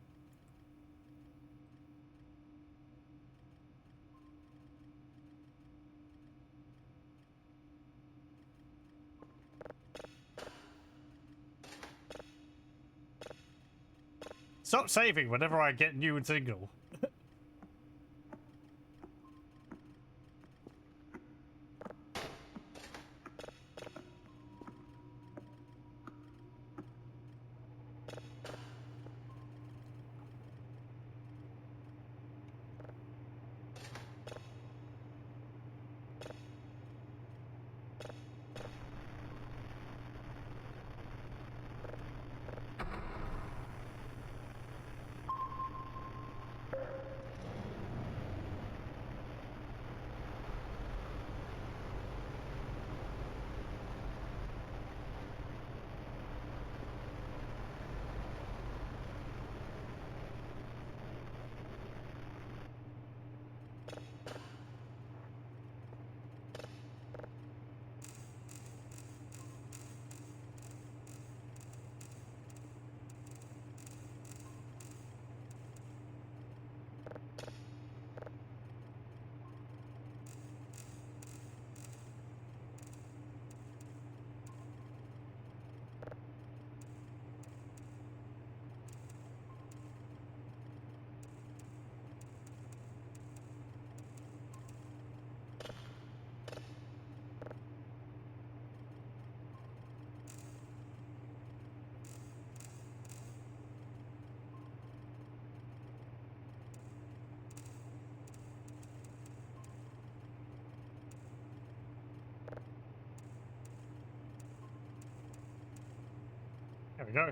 Stop saving whenever I get new signal. There we go.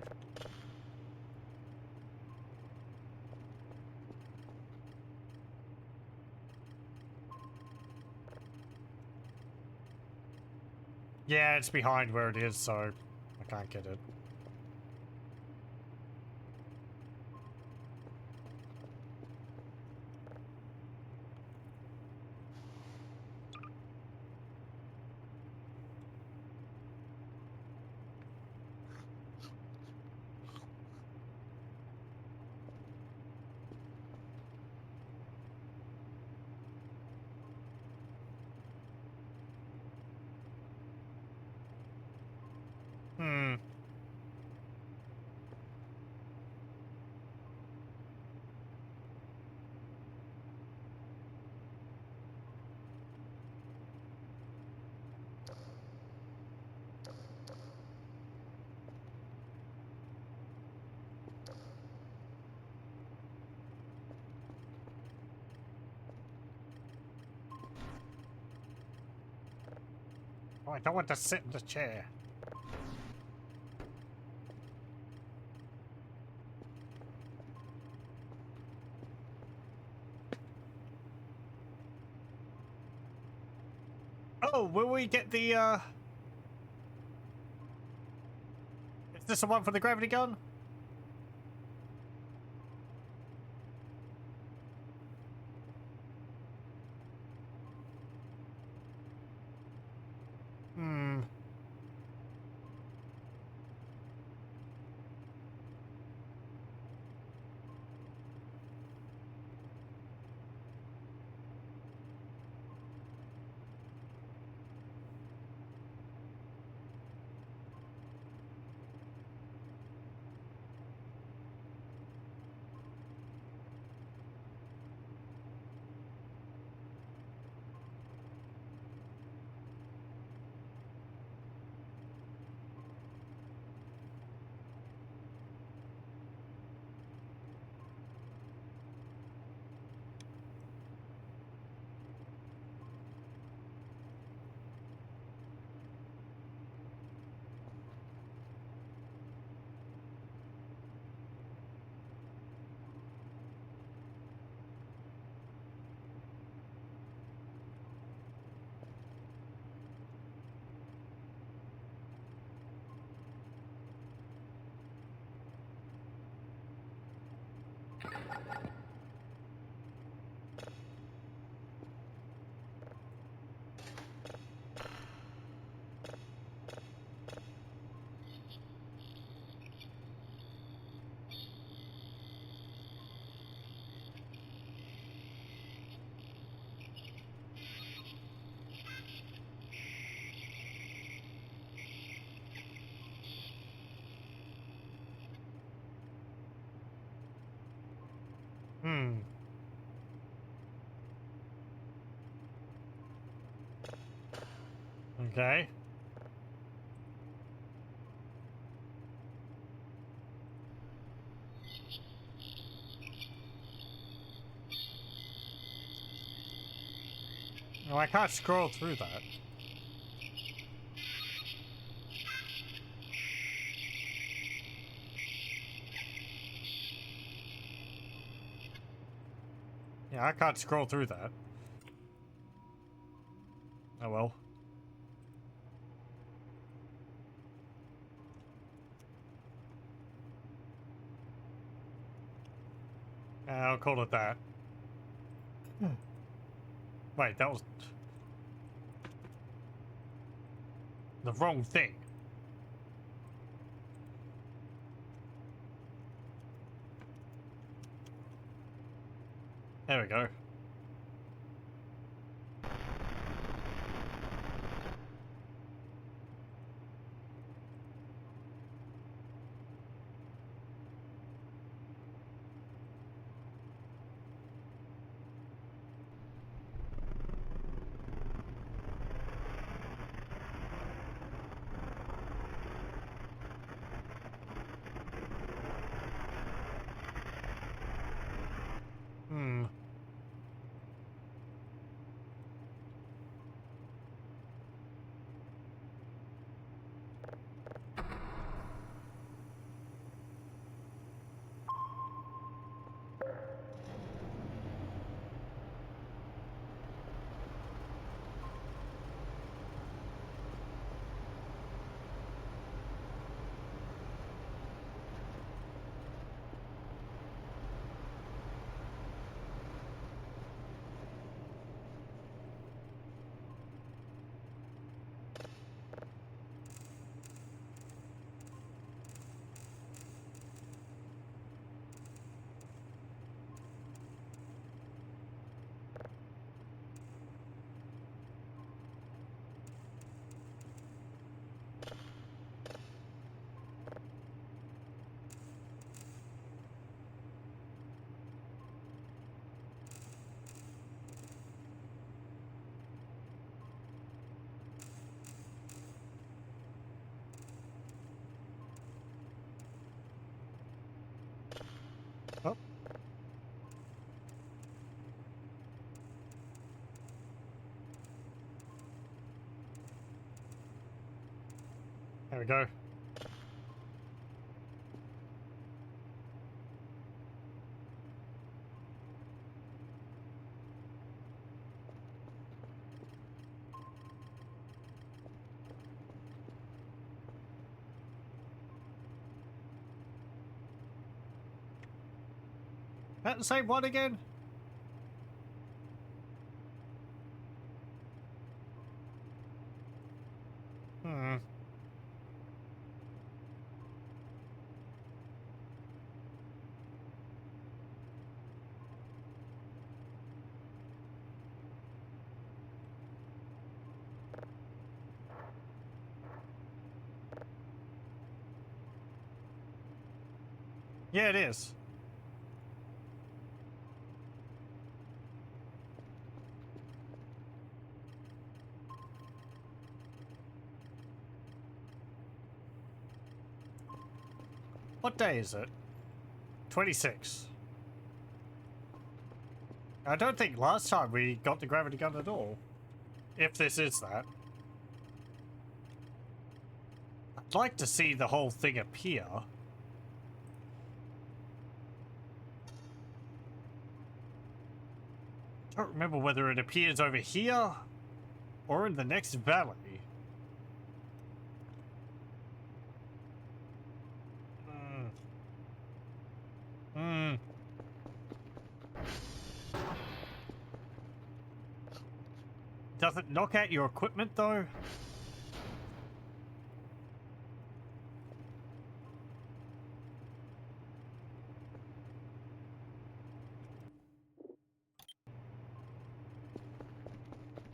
Yeah, it's behind where it is, so I can't get it. Hmm. Oh, I don't want to sit in the chair. Oh, will we get the, is this the one for the gravity gun? Hmm. Hmm. Okay. Oh, I can't scroll through that. Yeah, I can't scroll through that. Oh well. I'll call it that. Wait, that was the wrong thing. There we go. Hmm. Oh, there we go. That the same one again? Hmm. Yeah, it is. What day is it? 26. I don't think last time we got the gravity gun at all. If this is that. I'd like to see the whole thing appear. I don't remember whether it appears over here or in the next valley. Hmm. Hmm. Does it knock out your equipment though?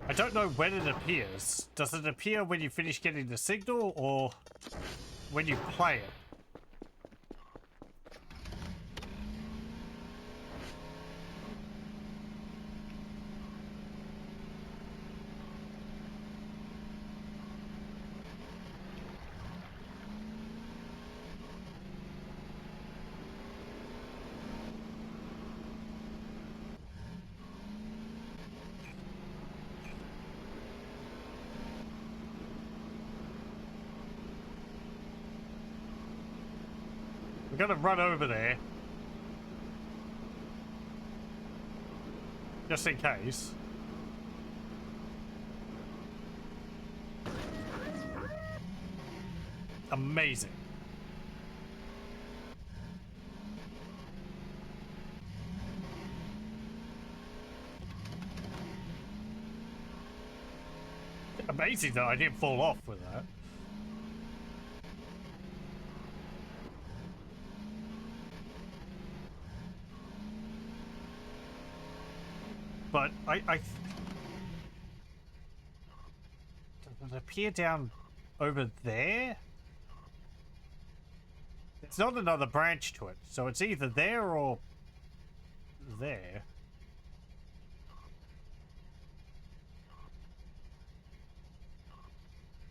I don't know when it appears. Does it appear when you finish getting the signal or when you play it? We're gonna run over there. Just in case. Amazing. Amazing that I didn't fall off with that. But I does it appear down over there? It's not another branch to it, so it's either there or there.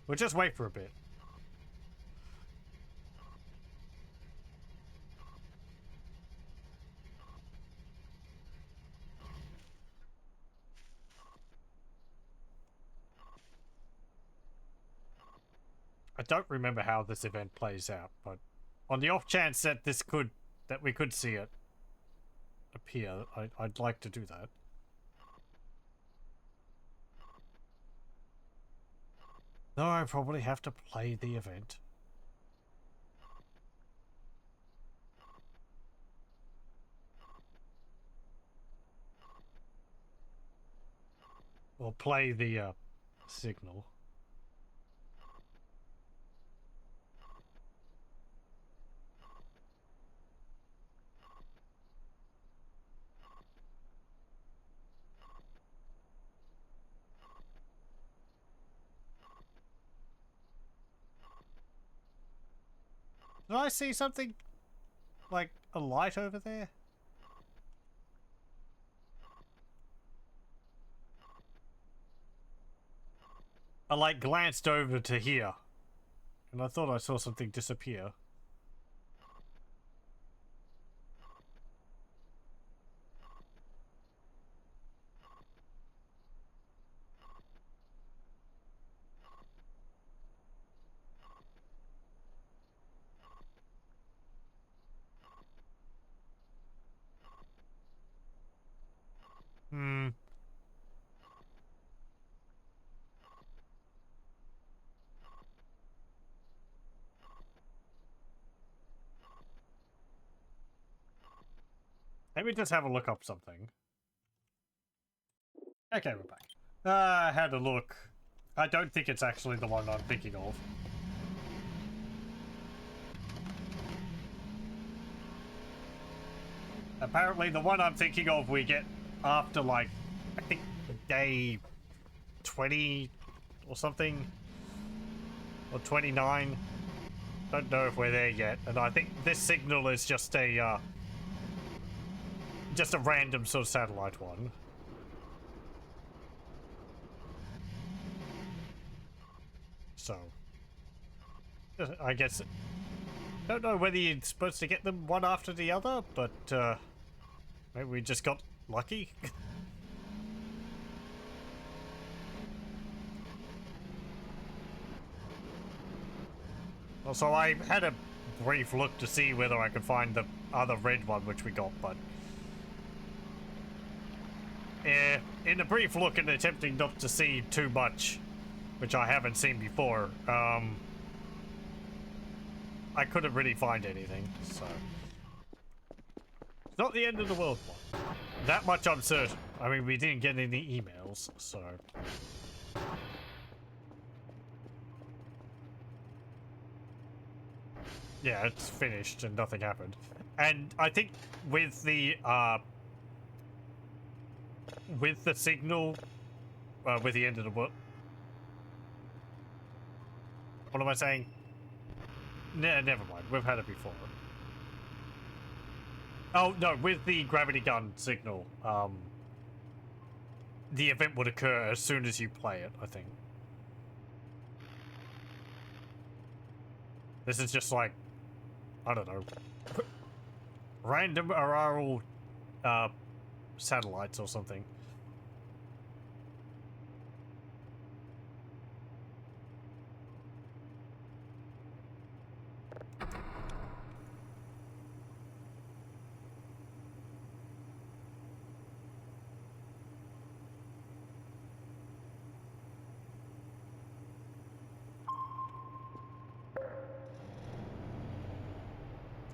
We'll just wait for a bit. I don't remember how this event plays out, but on the off chance that we could see it appear, I'd like to do that. Though I probably have to play the event. Or play the signal. Did I see something like a light over there? I like glanced over to here and I thought I saw something disappear. Let me just have a look up something. Okay, we're back. I had a look. I don't think it's actually the one I'm thinking of. Apparently the one I'm thinking of we get after, like, I think day 20 or something. Or 29. Don't know if we're there yet. And I think this signal is just a random sort of satellite one. So, I guess, don't know whether you're supposed to get them one after the other, but maybe we just got lucky. Also, I had a brief look to see whether I could find the other red one which we got, but in a brief look and attempting not to see too much, which I haven't seen before, I couldn't really find anything, so. It's not the end of the world one. That much I'm certain. I mean, we didn't get any emails, so. Yeah, it's finished and nothing happened. And I think with the signal, with the end of the what am I saying? Never mind. We've had it before. Oh no, with the gravity gun signal, the event would occur as soon as you play it, I think. This is just like, I don't know, random auroral satellites or something.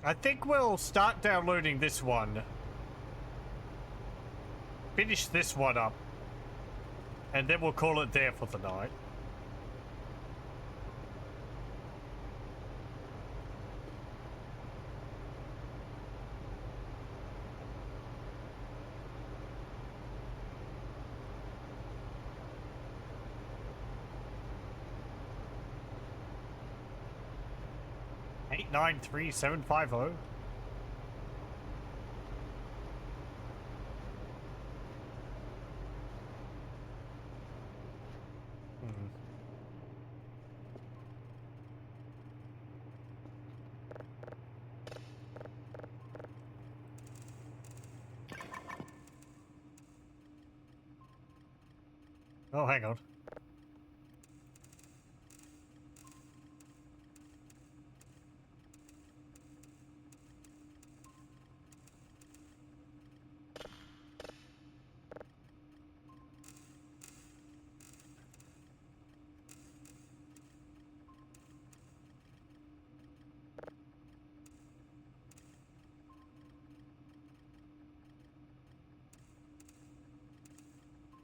I think we'll start downloading this one, finish this one up, and then we'll call it there for the night. Eight 93750. Oh, hang on.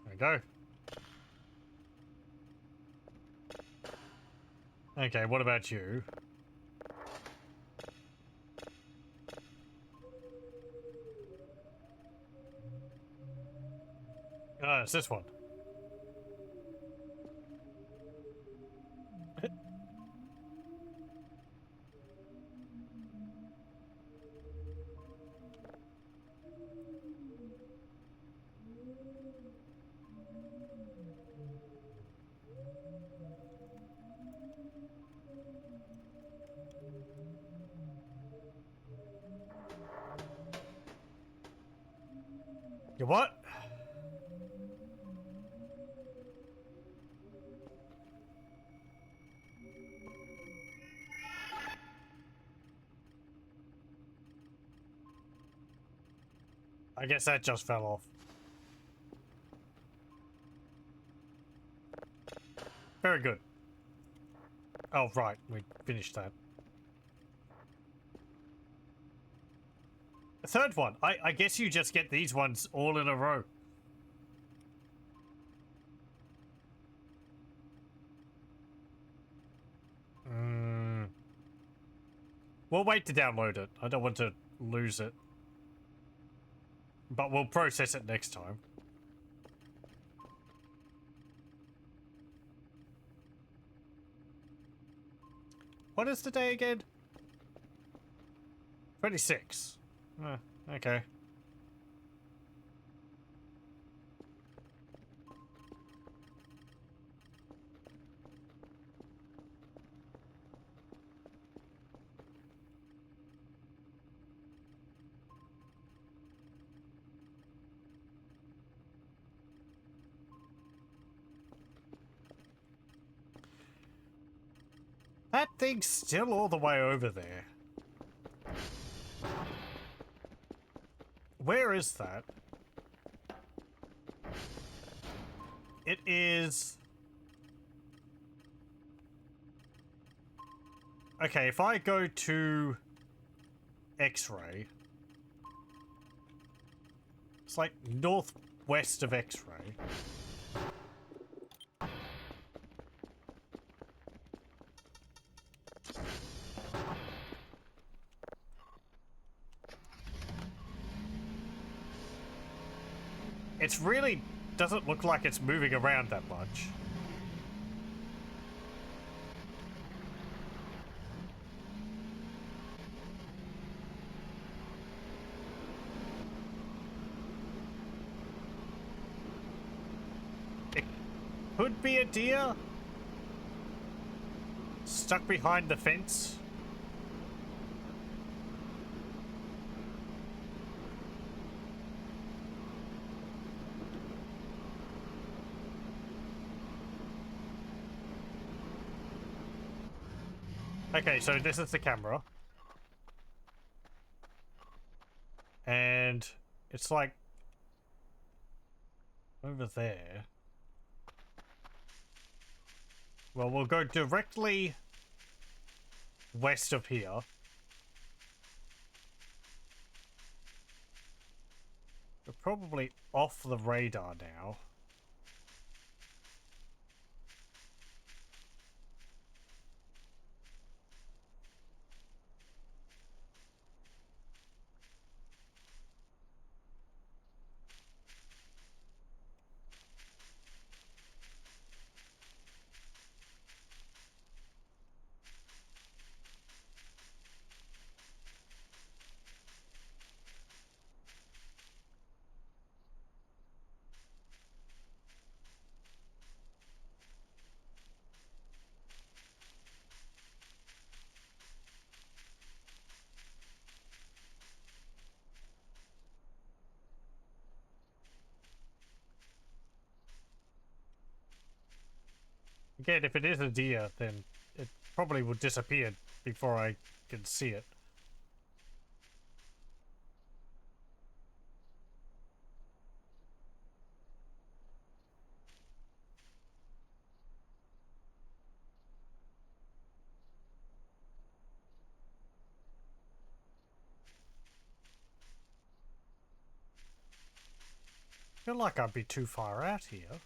There we go. Okay, what about you? It's this one. You what? I guess that just fell off. Very good. Oh, right. We finished that. The third one. I guess you just get these ones all in a row. We'll wait to download it. I don't want to lose it. But we'll process it next time. What is the day again? 26. Okay. That thing's still all the way over there. Where is that? It is... Okay, if I go to X-ray... It's like northwest of X-ray. It's really doesn't look like it's moving around that much. It could be a deer stuck behind the fence. Okay, so this is the camera. And it's like over there. Well, we'll go directly west of here. We're probably off the radar now. Again, if it is a deer, then it probably will disappear before I can see it. I feel like I'd be too far out here.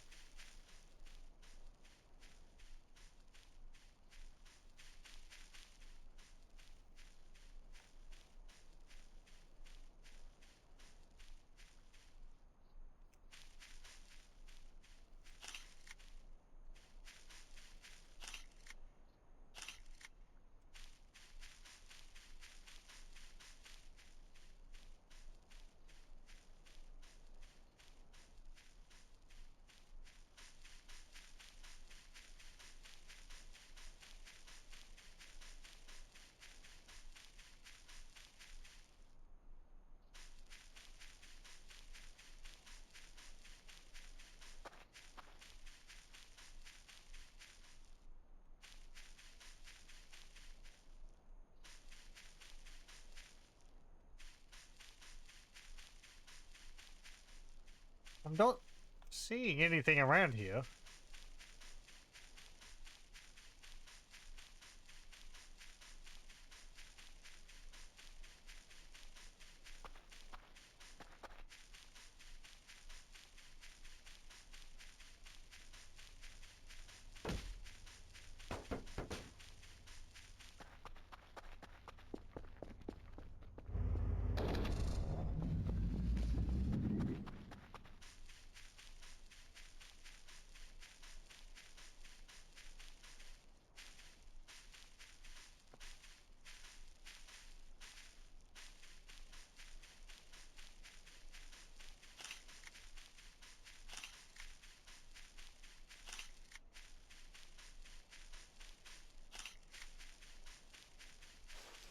I'm not seeing anything around here.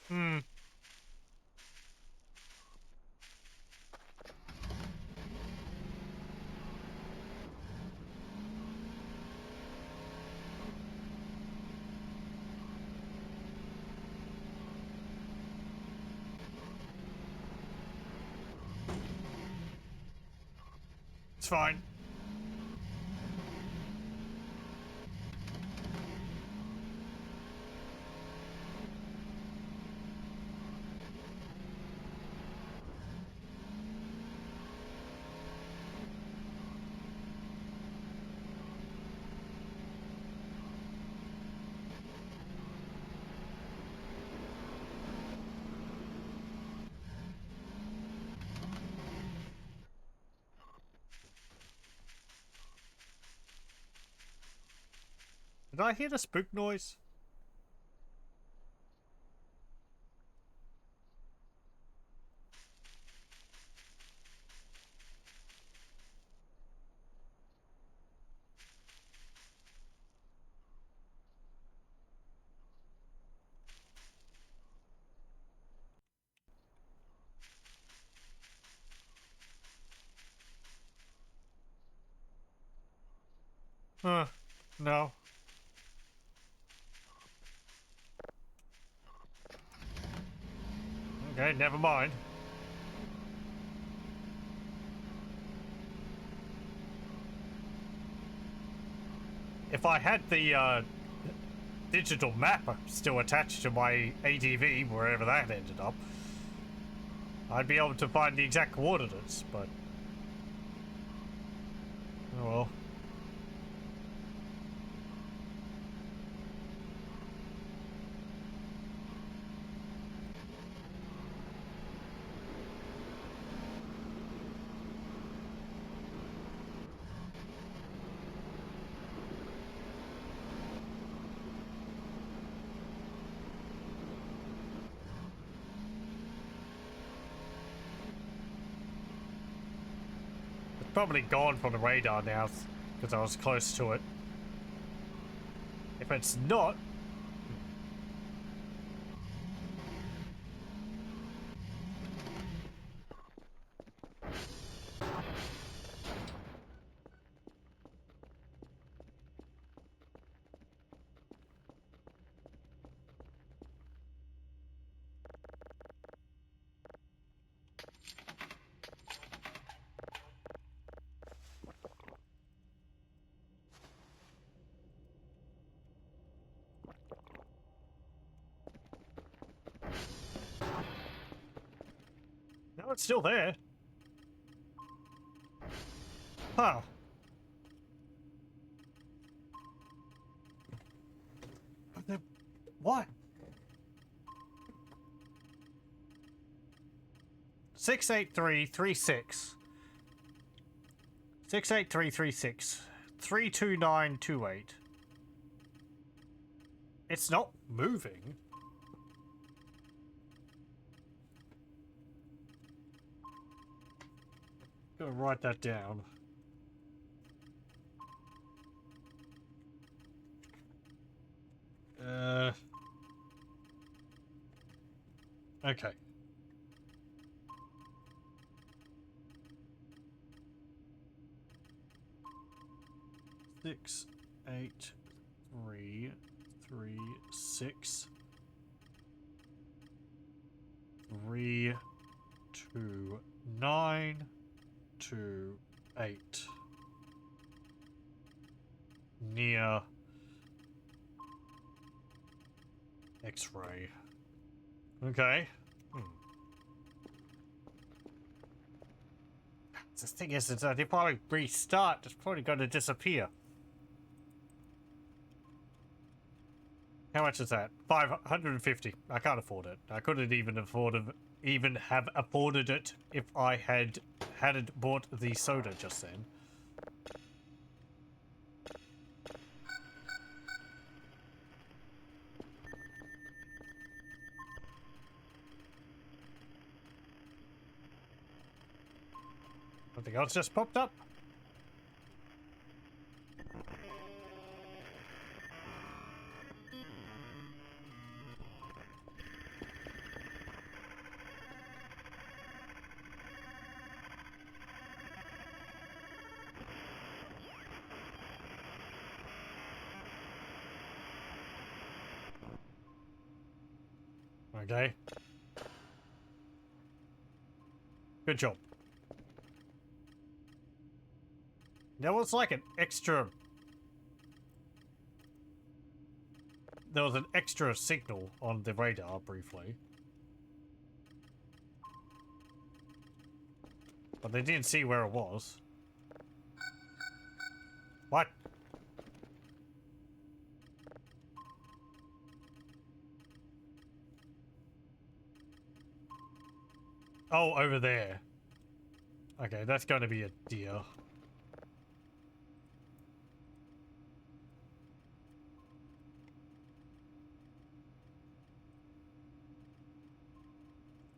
Hmm. It's fine. Did I hear the spook noise? No. Okay, never mind. If I had the digital map still attached to my ATV, wherever that ended up, I'd be able to find the exact coordinates, but... oh well. It's probably gone from the radar now, because I was close to it. If it's not... no, it's still there. Huh. What? 68336. 68336. 32928. It's not moving. Gotta write that down. Okay. Six, 8, 3, 3, 6, 3, 2, 9, 2, 8. Near X-ray. Okay. The thing is that they probably restart. It's probably going to disappear. How much is that? 550. I can't afford it. I couldn't even have afforded it if I hadn't bought the soda just then. Something else just popped up. Okay. Good job. There was like an extra... there was an extra signal on the radar briefly. But they didn't see where it was. What? Oh, over there. Okay, that's going to be a deer.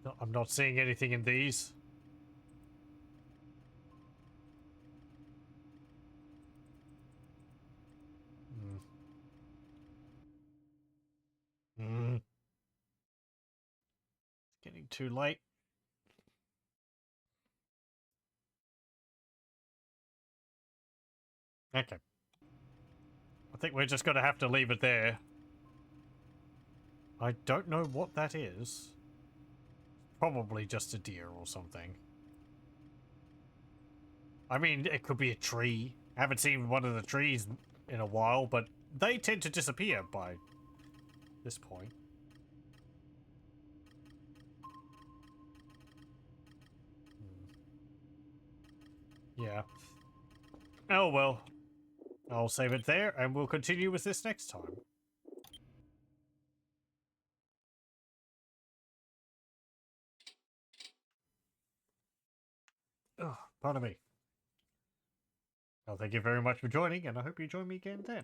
No, I'm not seeing anything in these. Mm. It's getting too late. Okay. I think we're just going to have to leave it there. I don't know what that is. Probably just a deer or something. I mean, it could be a tree. I haven't seen one of the trees in a while, but they tend to disappear by this point. Yeah. Oh well. I'll save it there, and we'll continue with this next time. Oh, pardon me. Well, thank you very much for joining, and I hope you join me again then.